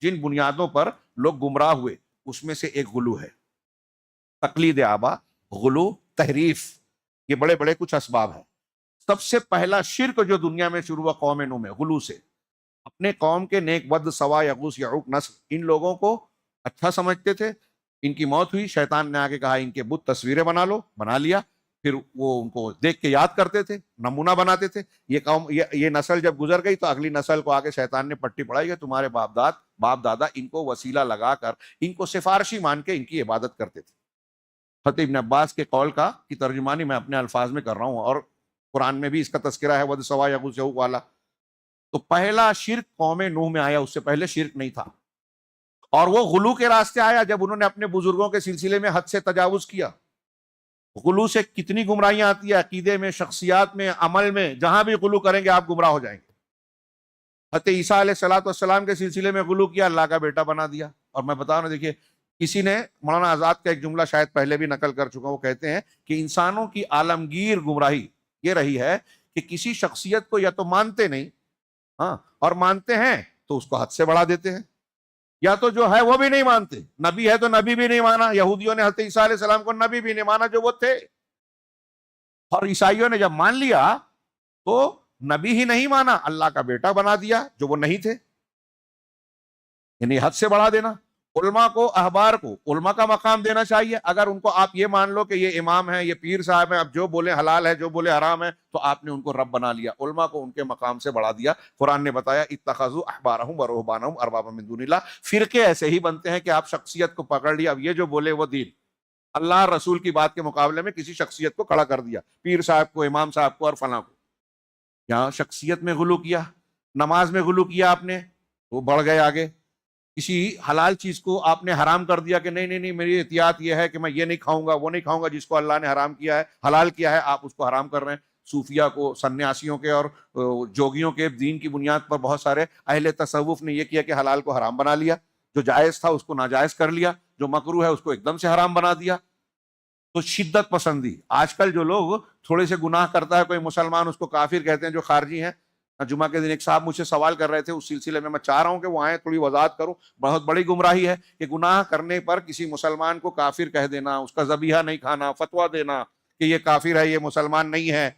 جن بنیادوں پر لوگ گمراہ ہوئے، اس میں سے ایک غلو ہے، تقلید آبا، غلو، تحریف، یہ بڑے بڑے کچھ اسباب ہیں۔ سب سے پہلا شرک جو دنیا میں شروع ہوا قوم نوح میں، غلو سے۔ اپنے قوم کے نیک، ود، سوا، یغوث، یعوق، نسر، ان لوگوں کو اچھا سمجھتے تھے۔ ان کی موت ہوئی، شیطان نے آگے کہا ان کے بت تصویریں بنا لو، بنا لیا، پھر وہ ان کو دیکھ کے یاد کرتے تھے، نمونہ بناتے تھے۔ یہ قوم، یہ نسل جب گزر گئی تو اگلی نسل کو آگے شیطان نے پٹی پڑھائی کہ تمہارے باپ دادا ان کو وسیلہ لگا کر، ان کو سفارشی مان کے ان کی عبادت کرتے تھے۔ حضرت ابن عباس کے قول کی ترجمانی میں اپنے الفاظ میں کر رہا ہوں، اور قرآن میں بھی اس کا تذکرہ ہے، ود، سوا، یغوث، یعوق والا۔ تو پہلا شرک قوم نوح میں آیا، اس سے پہلے شرک نہیں تھا، اور وہ غلو کے راستے آیا جب انہوں نے اپنے بزرگوں کے سلسلے میں حد سے تجاوز کیا۔ غلو سے کتنی گمراہیاں آتی ہیں، عقیدے میں، شخصیات میں، عمل میں، جہاں بھی غلو کریں گے آپ گمراہ ہو جائیں گے۔ حضرت عیسیٰ علیہ السلام کے سلسلے میں غلو کیا، اللہ کا بیٹا بنا دیا۔ اور میں بتا رہا ہوں، دیکھیے، کسی نے مولانا آزاد کا ایک جملہ شاید پہلے بھی نقل کر چکا، وہ کہتے ہیں کہ انسانوں کی عالمگیر گمراہی یہ رہی ہے کہ کسی شخصیت کو یا تو مانتے نہیں، ہاں، اور مانتے ہیں تو اس کو حد سے بڑھا دیتے ہیں، یا تو جو ہے وہ بھی نہیں مانتے، نبی ہے تو نبی بھی نہیں مانا۔ یہودیوں نے حضرت عیسیٰ علیہ السلام کو نبی بھی نہیں مانا جو وہ تھے، اور عیسائیوں نے جب مان لیا تو نبی ہی نہیں مانا، اللہ کا بیٹا بنا دیا جو وہ نہیں تھے، یعنی حد سے بڑھا دینا۔ علماء کو، احبار کو علماء کا مقام دینا چاہیے۔ اگر ان کو آپ یہ مان لو کہ یہ امام ہے، یہ پیر صاحب ہے، اب جو بولے حلال ہے، جو بولے حرام ہے، تو آپ نے ان کو رب بنا لیا، علماء کو ان کے مقام سے بڑھا دیا۔ قرآن نے بتایا اتخذوا احبارهم ورهبانهم اربابا من دون اللہ۔ فرقے ایسے ہی بنتے ہیں کہ آپ شخصیت کو پکڑ لیا، اب یہ جو بولے وہ دین، اللہ رسول کی بات کے مقابلے میں کسی شخصیت کو کھڑا کر دیا، پیر صاحب کو، امام صاحب کو اور فلاں کو۔ یہاں شخصیت میں غلو کیا، نماز میں غلو کیا آپ نے، وہ بڑھ گئے آگے۔ کسی حلال چیز کو آپ نے حرام کر دیا کہ نہیں نہیں نہیں، میری احتیاط یہ ہے کہ میں یہ نہیں کھاؤں گا، وہ نہیں کھاؤں گا، جس کو اللہ نے حرام کیا ہے، حلال کیا ہے، آپ اس کو حرام کر رہے ہیں۔ صوفیہ کو، سنیاسیوں کے اور جوگیوں کے دین کی بنیاد پر بہت سارے اہل تصوف نے یہ کیا کہ حلال کو حرام بنا لیا، جو جائز تھا اس کو ناجائز کر لیا، جو مکروہ ہے اس کو ایک دم سے حرام بنا دیا۔ تو شدت پسندی، آج کل جو لوگ تھوڑے سے گناہ کرتا ہے کوئی مسلمان، اس کو کافر کہتے ہیں، جو خارجی ہیں۔ جمعہ کے دن ایک صاحب مجھ سے سوال کر رہے تھے، اس سلسلے میں چاہ رہا ہوں کہ وہ آئیں، تھوڑی وضاحت کروں۔ بہت بڑی گمراہی ہے کہ گناہ کرنے پر کسی مسلمان کو کافر کہہ دینا، اس کا ذبیحہ نہیں کھانا، فتویٰ دینا کہ یہ کافر ہے، یہ مسلمان نہیں ہے۔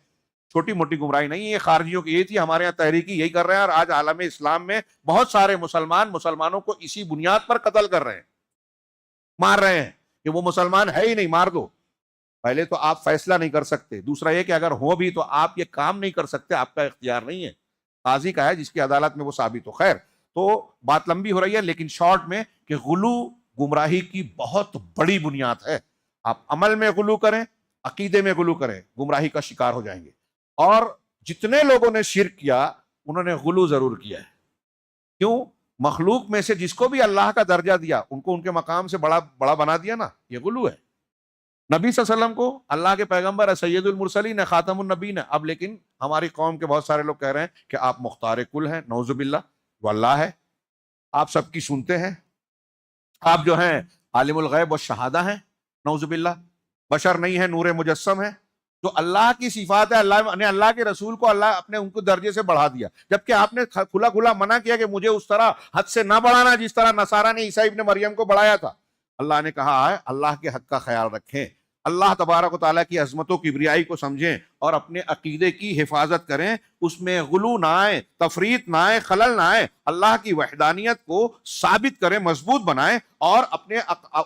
چھوٹی موٹی گمراہی نہیں ہے، یہ خارجیوں کی یہ تھی، ہمارے یہاں تحریکی یہی کر رہے ہیں، اور آج عالم اسلام میں بہت سارے مسلمانوں کو اسی بنیاد پر قتل کر رہے ہیں، مار رہے ہیں کہ وہ مسلمان ہے ہی نہیں، مار دو۔ پہلے تو آپ فیصلہ نہیں کر سکتے، دوسرا یہ کہ اگر ہو بھی تو آپ یہ کام نہیں کر سکتے، آپ کا اختیار نہیں ہے، قاضی کا ہے، جس کی عدالت میں وہ ثابت ہو۔ خیر، تو بات لمبی ہو رہی ہے، لیکن شارٹ میں کہ غلو گمراہی کی بہت بڑی بنیاد ہے۔ آپ عمل میں غلو کریں، عقیدے میں غلو کریں، گمراہی کا شکار ہو جائیں گے۔ اور جتنے لوگوں نے شرک کیا، انہوں نے غلو ضرور کیا ہے۔ کیوں؟ مخلوق میں سے جس کو بھی اللہ کا درجہ دیا، ان کو ان کے مقام سے بڑا بنا دیا نا، یہ غلو ہے۔ نبی صلی اللہ علیہ وسلم کو اللہ کے پیغمبر ہے، سید المرسلین ہے، خاتم النبیین ہے۔ اب لیکن ہماری قوم کے بہت سارے لوگ کہہ رہے ہیں کہ آپ مختار کل ہیں، نعوذ باللہ، وہ اللہ ہے، آپ سب کی سنتے ہیں، آپ جو ہیں عالم الغیب والشہادہ ہیں، نعوذ باللہ، بشر نہیں ہے، نور مجسم ہے۔ جو اللہ کی صفات ہے، اللہ نے اللہ کے رسول کو اللہ اپنے ان کو درجے سے بڑھا دیا، جبکہ آپ نے کھلا کھلا منع کیا کہ مجھے اس طرح حد سے نہ بڑھانا جس طرح نصارہ نے عیسیٰ ابن مریم کو بڑھایا تھا۔ اللہ نے کہا ہے اللہ کے حق کا خیال رکھیں، اللہ تبارک و تعالیٰ کی عظمت و کبریائی کو سمجھیں، اور اپنے عقیدے کی حفاظت کریں، اس میں غلو نہ آئے، تفریط نہ آئے، خلل نہ آئے، اللہ کی وحدانیت کو ثابت کریں، مضبوط بنائیں، اور اپنے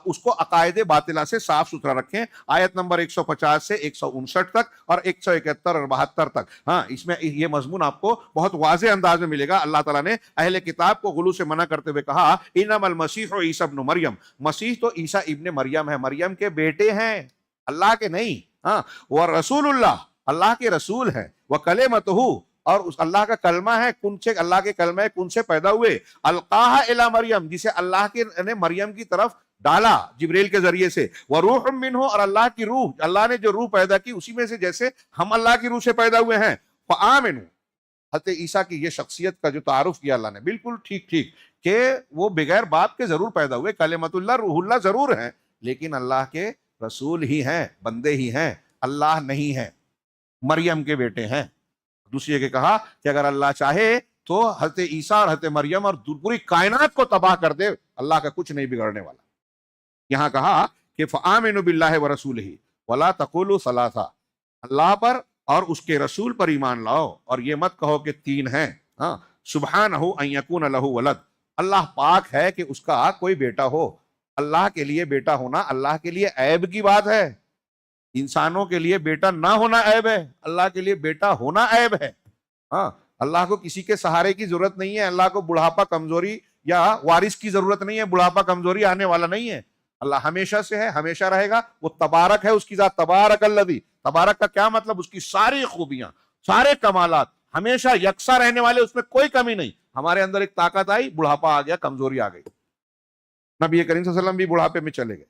اس کو عقائد باطلہ سے صاف ستھرا رکھیں۔ آیت نمبر 150 سے 159 تک اور 171 اور 72 تک، ہاں، اس میں یہ مضمون آپ کو بہت واضح انداز میں ملے گا۔ اللہ تعالیٰ نے اہل کتاب کو غلو سے منع کرتے ہوئے کہا انما المسیح عیسی ابن مریم، مسیح تو عیسیٰ ابن مریم ہے، مریم کے بیٹے ہیں، اللہ کے نہیں، ہاں، وہ رسول اللہ کے رسول ہیں، وہ کلمتہ، اور اس اللہ کا کلمہ ہے، کن سے، اللہ کے کلمہ کن سے پیدا ہوئے، القاہ الی مریم، جسے اللہ کے نے مریم کی طرف ڈالا جبریل کے ذریعے سے، وروح منہ، اور اللہ کی روح، اللہ نے جو روح پیدا کی اسی میں سے جیسے ہم اللہ کی روح سے پیدا ہوئے ہیں۔ فآمنوا، حضرت عیسیٰ کی یہ شخصیت کا جو تعارف کیا اللہ نے، بالکل ٹھیک کہ وہ بغیر باپ کے ضرور پیدا ہوئے، کلمۃ اللہ، روح اللہ ضرور ہیں، لیکن اللہ کے رسول ہی ہیں، بندے ہی ہیں، اللہ نہیں ہیں، مریم کے بیٹے ہیں۔ دوسری جگہ کہا کہ اگر اللہ چاہے تو حضرت عیسیٰ اور حضرت مریم اور پوری کائنات کو تباہ کر دے، اللہ کا کچھ نہیں بگڑنے والا۔ یہاں کہا کہ فآمنوا باللہ ورسولہ ولا تقولوا ثلاثہ، اللہ پر اور اس کے رسول پر ایمان لاؤ اور یہ مت کہو کہ تین ہیں. ہاں، سبحانہ ان یکون لہ ولد، اللہ پاک ہے کہ اس کا کوئی بیٹا ہو. اللہ کے لیے بیٹا ہونا اللہ کے لیے عیب کی بات ہے. انسانوں کے لیے بیٹا نہ ہونا عیب ہے، اللہ کے لیے بیٹا ہونا عیب ہے. ہاں، اللہ کو کسی کے سہارے کی ضرورت نہیں ہے، اللہ کو بڑھاپا کمزوری یا وارث کی ضرورت نہیں ہے، بڑھاپا کمزوری آنے والا نہیں ہے. اللہ ہمیشہ سے ہے، ہمیشہ رہے گا. وہ تبارک ہے، اس کی ذات تبارک الذی. تبارک کا کیا مطلب؟ اس کی ساری خوبیاں، سارے کمالات ہمیشہ یکساں رہنے والے، اس میں کوئی کمی نہیں. ہمارے اندر ایک طاقت آئی، بڑھاپا آ گیا، کمزوری آ گئی. نبی کریم صلی اللہ علیہ وسلم بھی بڑھاپے میں چلے گئے،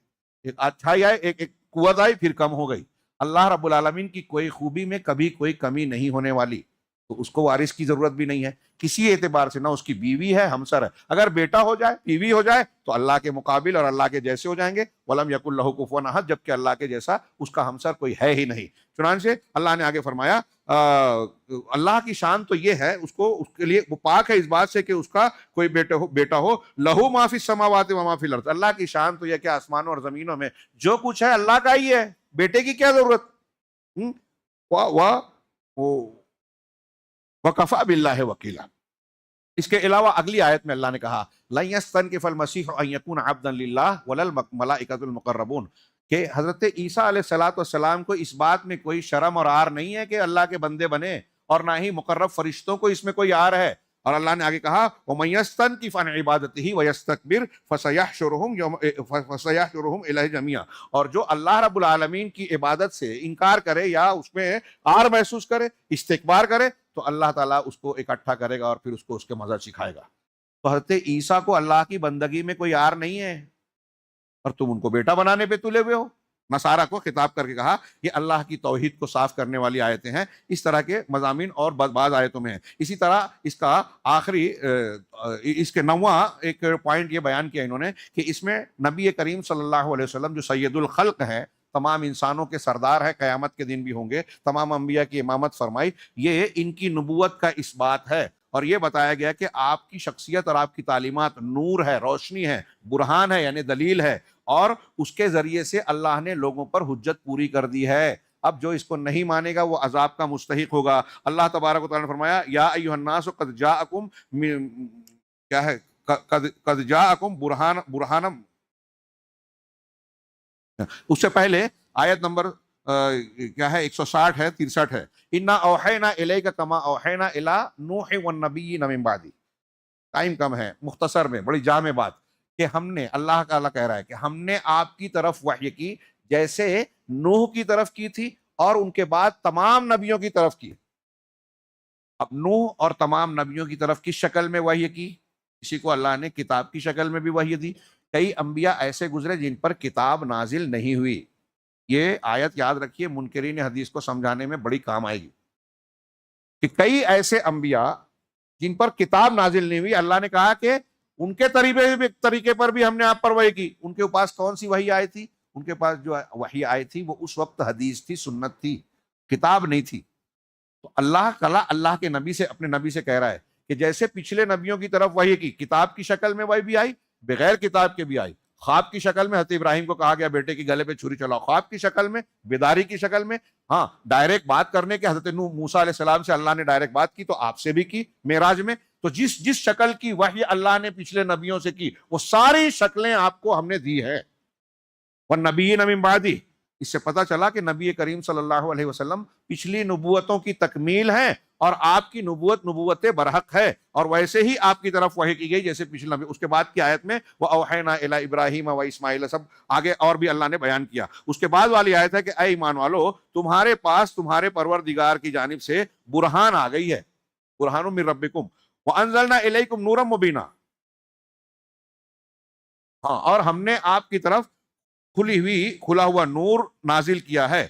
ایک اچھائی آئی، ایک قوت آئی، پھر کم ہو گئی. اللہ رب العالمین کی کوئی خوبی میں کبھی کوئی کمی نہیں ہونے والی. تو اس کو وارث کی ضرورت بھی نہیں ہے کسی اعتبار سے، نہ اس کی بیوی ہے، ہمسر ہے. اگر بیٹا ہو جائے، بیوی ہو جائے تو اللہ کے مقابل اور اللہ کے جیسے ہو جائیں گے. وَلَمْ يَكُنْ لَهُ كُفُوًا أَحَدٌ، جبکہ اللہ کے جیسا اس کا ہمسر کوئی ہے ہی نہیں. چنانچہ اللہ نے آگے فرمایا اللہ کی شان تو یہ ہے، اس کے لیے وہ پاک ہے اس بات سے کہ اس کا کوئی بیٹا ہو. لَهُ مَا فِي السَّمَاوَاتِ وَمَا فِي الْأَرْضِ، اللہ کی شان تو یہ کہ آسمانوں اور زمینوں میں جو کچھ ہے اللہ کا ہی ہے، بیٹے کی کیا ضرورت. وَكَفَى بِاللَّهِ وَكِيلًا. اس کے علاوہ اگلی آیت میں اللہ نے کہا لَن يَسْتَنْكِفَ الْمَسِيحُ أَن يَكُونَ عَبْدًا لِلَّهِ وَلَا الْمَلَائِكَةُ الْمُقَرَّبُونَ، کہ حضرت عیسیٰ علیہ السلام کو اس بات میں کوئی شرم اور عار نہیں ہے کہ اللہ کے بندے بنے، اور نہ ہی مقرب فرشتوں کو اس میں کوئی عار ہے. اور اللہ نے آگے کہا وَمَن يَسْتَنْكِفْ عَنْ عِبَادَتِهِ وَيَسْتَكْبِرْ فَسَيَحْشُرُهُمْ إِلَيْهِ جَمِيعًا، اور جو اللہ رب العالمین کی عبادت سے انکار کرے یا اس میں عار محسوس کرے، استکبار کرے، تو اللہ تعالیٰ اس کو اکٹھا کرے گا اور پھر اس کو اس کے مزہ سکھائے گا. تو حضرت عیسیٰ کو اللہ کی بندگی میں کوئی عار نہیں ہے، اور تم ان کو بیٹا بنانے پہ تلے ہوئے ہو. نصارہ کو خطاب کر کے کہا. یہ اللہ کی توحید کو صاف کرنے والی آیتیں ہیں. اس طرح کے مضامین اور بعض آیتوں میں ہیں. اسی طرح اس کا آخری اس کے 9واں ایک پوائنٹ یہ بیان کیا انہوں نے کہ اس میں نبی کریم صلی اللہ علیہ وسلم جو سید الخلق ہیں، تمام انسانوں کے سردار ہے، قیامت کے دن بھی ہوں گے، تمام انبیاء کی امامت فرمائی، یہ ان کی نبوت کا اس بات ہے. اور یہ بتایا گیا کہ آپ کی شخصیت اور آپ کی تعلیمات نور ہے، روشنی ہے، برہان ہے، یعنی دلیل ہے، اور اس کے ذریعے سے اللہ نے لوگوں پر حجت پوری کر دی ہے. اب جو اس کو نہیں مانے گا وہ عذاب کا مستحق ہوگا. اللہ تبارک و تعالیٰ نے فرمایا یا ایھا الناس قد جاءکم کیا ہے قد جاءکم برہانم. اس سے پہلے آیت نمبر کیا ہے 160 ہے 63 ہے انا اوحینا الیک کما اوحینا الی نوح والنبیین من بعدی. ٹائم کم ہے، مختصر میں بڑی جامع بات کہ ہم نے، اللہ تعالیٰ کہہ رہا ہے کہ ہم نے آپ کی طرف وحی کی جیسے نوح کی طرف کی تھی اور ان کے بعد تمام نبیوں کی طرف کی. اب نوح اور تمام نبیوں کی طرف کس شکل میں وحی کی؟ کسی کو اللہ نے کتاب کی شکل میں بھی وحی دی. کئی انبیاء ایسے گزرے جن پر کتاب نازل نہیں ہوئی. یہ آیت یاد رکھیے، منکرین حدیث کو سمجھانے میں بڑی کام آئے گی کہ کئی ایسے انبیاء جن پر کتاب نازل نہیں ہوئی، اللہ نے کہا کہ ان کے طریقے پر بھی ہم نے آپ پر وحی کی. ان کے پاس کون سی وحی آئی تھی؟ ان کے پاس جو وحی آئی تھی وہ اس وقت حدیث تھی، سنت تھی، کتاب نہیں تھی. تو اللہ تعالیٰ اللہ کے نبی سے، اپنے نبی سے کہہ رہا ہے کہ جیسے پچھلے نبیوں کی طرف وحی کی، کتاب کی شکل میں وحی بھی آئی، بغیر کتاب کے بھی آئی. خواب کی شکل میں حضرت ابراہیم کو کہا گیا بیٹے کی گلے پہ چھری چلاؤ، خواب کی شکل میں، بیداری کی شکل میں. ہاں، ڈائریکٹ بات کرنے کے حضرت موسیٰ علیہ السلام سے اللہ نے ڈائریکٹ بات کی، تو آپ سے بھی کی معراج میں. تو جس شکل کی وحی اللہ نے پچھلے نبیوں سے کی، وہ ساری شکلیں آپ کو ہم نے دی ہے. والنبیین من بعدی، اس سے پتہ چلا کہ نبی کریم صلی اللہ علیہ وسلم پچھلی نبوتوں کی تکمیل ہیں اور آپ کی نبوت برحق ہے، اور ویسے ہی آپ کی طرف وحی کی گئی جیسے پچھلے نبی. اس کے بعد کی آیت میں وَأَوْحَيْنَا إِلَىٰ إِبْرَاهِيمَ وَإِسْمَاعِيلَ، سب آگے اور بھی اللہ نے بیان کیا. اس کے بعد والی آیت ہے کہ اے ایمان والو، تمہارے پاس تمہارے پروردگار کی جانب سے برہان آ گئی ہے، برہان من ربکم وَأَنزَلْنَا إِلَيْكُمْ نُورًا مُبِينًا. ہاں، اور ہم نے آپ کی طرف کھلا ہوا نور نازل کیا ہے.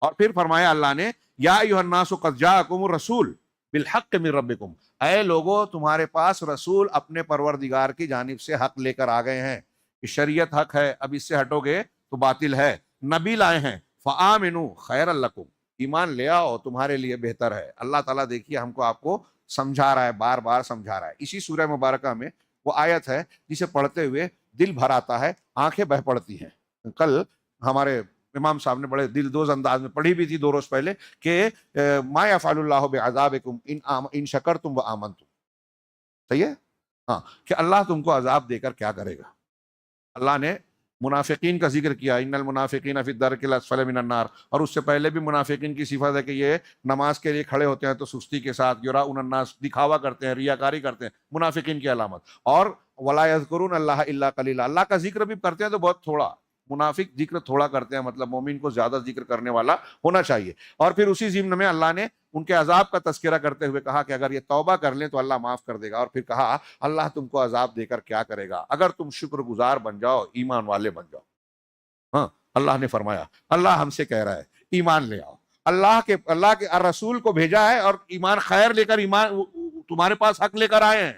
اور پھر فرمایا اللہ نے یا ایھا الناس قد جاءکم الرسول بالحق من ربکم، اے لوگو تمہارے پاس رسول اپنے پروردگار کی جانب سے حق لے کر آ گئے ہیں کہ شریعت حق ہے، اب اس سے ہٹو گے تو باطل ہے. نبی لائے ہیں فآمنوا خیر لکم، ایمان لے آؤ تمہارے لیے بہتر ہے. اللہ تعالیٰ دیکھیے ہم کو آپ کو سمجھا رہا ہے، بار بار سمجھا رہا ہے. اسی سورہ مبارکہ میں وہ آیت ہے جسے پڑھتے ہوئے دل بھر آتا ہے، آنکھیں بہہ پڑتی ہیں. کل ہمارے امام صاحب نے بڑے دل دوز انداز میں پڑھی بھی تھی 2 روز پہلے کہ ما یفعل اللہ بعذابکم ان شکرتم و آمنتم. صحیح ہے؟ ہاں، کہ اللہ تم کو عذاب دے کر کیا کرے گا. اللہ نے منافقین کا ذکر کیا، ان المنافقین فی الدرک الاسفل من النار، اور اس سے پہلے بھی منافقین کی صفت ہے کہ یہ نماز کے لیے کھڑے ہوتے ہیں تو سستی کے ساتھ، یراؤن الناس، دکھاوا کرتے ہیں، ریاکاری کرتے ہیں، منافقین کی علامت. اور ولا یذکرون اللہ الا قلیلا، اللہ کا ذکر بھی کرتے ہیں تو بہت تھوڑا. منافق ذکر تھوڑا کرتے ہیں، مطلب مومن کو زیادہ ذکر کرنے والا ہونا چاہیے. اور پھر اسی ضمن میں اللہ نے ان کے عذاب کا تذکرہ کرتے ہوئے کہا کہ اگر یہ توبہ کر لیں تو اللہ معاف کر دے گا. اور پھر کہا اللہ تم کو عذاب دے کر کیا کرے گا اگر تم شکر گزار بن جاؤ، ایمان والے بن جاؤ. ہاں، اللہ نے فرمایا، اللہ ہم سے کہہ رہا ہے ایمان لے آؤ. اللہ کے رسول کو بھیجا ہے اور ایمان خیر لے کر، ایمان تمہارے پاس حق لے کر آئے ہیں.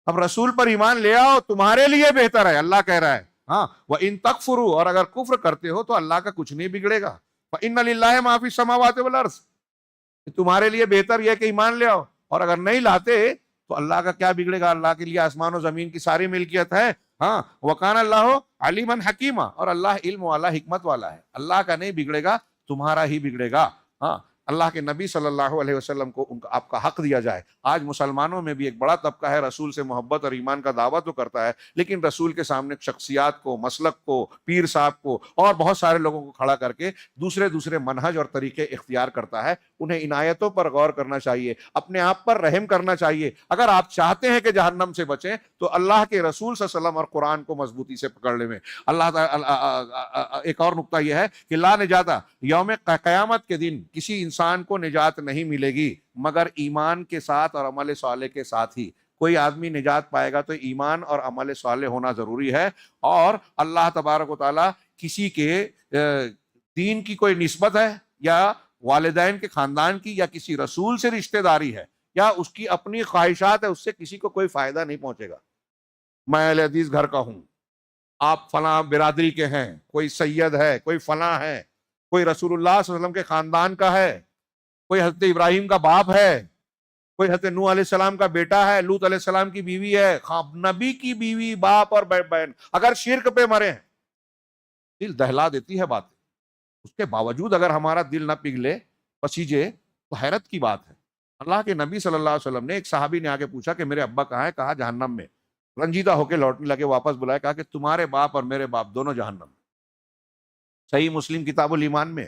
اب رسول پر ایمان لے آؤ، تمہارے لیے بہتر ہے، اللہ کہہ رہا ہے. ہاں، وَإِن تَكْفُرُوا، اور اگر کفر کرتے ہو تو اللہ کا کچھ نہیں بگڑے گا. فَإِنَّ لِلَّهِ مَا فِي السَّمَاوَاتِ وَالْأَرْضِ، تمہارے لیے بہتر یہ کہ ایمان لے آؤ. اور اگر نہیں لاتے تو اللہ کا کیا بگڑے گا، اللہ کے لیے آسمان و زمین کی ساری ملکیت ہے. ہاں، وَكَانَ اللَّهُ عَلِيمًا حَكِيمًا، اور اللہ علم والا، حکمت والا ہے. اللہ کا نہیں بگڑے گا، تمہارا ہی بگڑے گا. ہاں، اللہ کے نبی صلی اللہ علیہ وسلم کو آپ کا حق دیا جائے. آج مسلمانوں میں بھی ایک بڑا طبقہ ہے رسول سے محبت اور ایمان کا دعویٰ تو کرتا ہے، لیکن رسول کے سامنے شخصیات کو، مسلک کو، پیر صاحب کو اور بہت سارے لوگوں کو کھڑا کر کے دوسرے منہج اور طریقے اختیار کرتا ہے. انہیں ان آیتوں پر غور کرنا چاہیے، اپنے آپ پر رحم کرنا چاہیے. اگر آپ چاہتے ہیں کہ جہنم سے بچیں تو اللہ کے رسول صلی اللہ علیہ وسلم اور قرآن کو مضبوطی سے پکڑ لیں. اللہ تعالیٰ ایک اور نقطہ یہ ہے کہ لا نجاتا، یوم قیامت کے دن کسی انسان کو نجات نہیں ملے گی مگر ایمان کے ساتھ اور عمل صالح کے ساتھ ہی. کوئی آدمی نجات پائے گا تو ایمان اور عمل صالح ہونا ضروری ہے. اور اللہ تبارک و تعالیٰ کسی کے دین کی کوئی نسبت ہے یا والدین کے خاندان کی یا کسی رسول سے رشتہ داری ہے یا اس کی اپنی خواہشات ہے، اس سے کسی کو کوئی فائدہ نہیں پہنچے گا. میں اہل حدیث گھر کا ہوں، آپ فلاں برادری کے ہیں، کوئی سید ہے، کوئی فلاں ہے، کوئی رسول اللہ صلی اللہ علیہ وسلم کے خاندان کا ہے، کوئی حضرت ابراہیم کا باپ ہے، کوئی حضرت نوح علیہ السلام کا بیٹا ہے، لوط علیہ السلام کی بیوی ہے، نبی کی بیوی، باپ اور بہن اگر شرک پہ مرے ہیں، دل دہلا دیتی ہے باتیں. اس کے باوجود اگر ہمارا دل نہ پگھلے، پسیجے، تو حیرت کی بات ہے. اللہ کے نبی صلی اللہ علیہ وسلم نے، ایک صحابی نے آگے پوچھا کہ میرے ابا کہاں ہے؟ کہا جہنم میں. رنجیدہ ہو کے لوٹنے لگے، واپس بلایا، کہا کہ تمہارے باپ اور میرے باپ دونوں جہنم میں. صحیح مسلم کتاب الایمان میں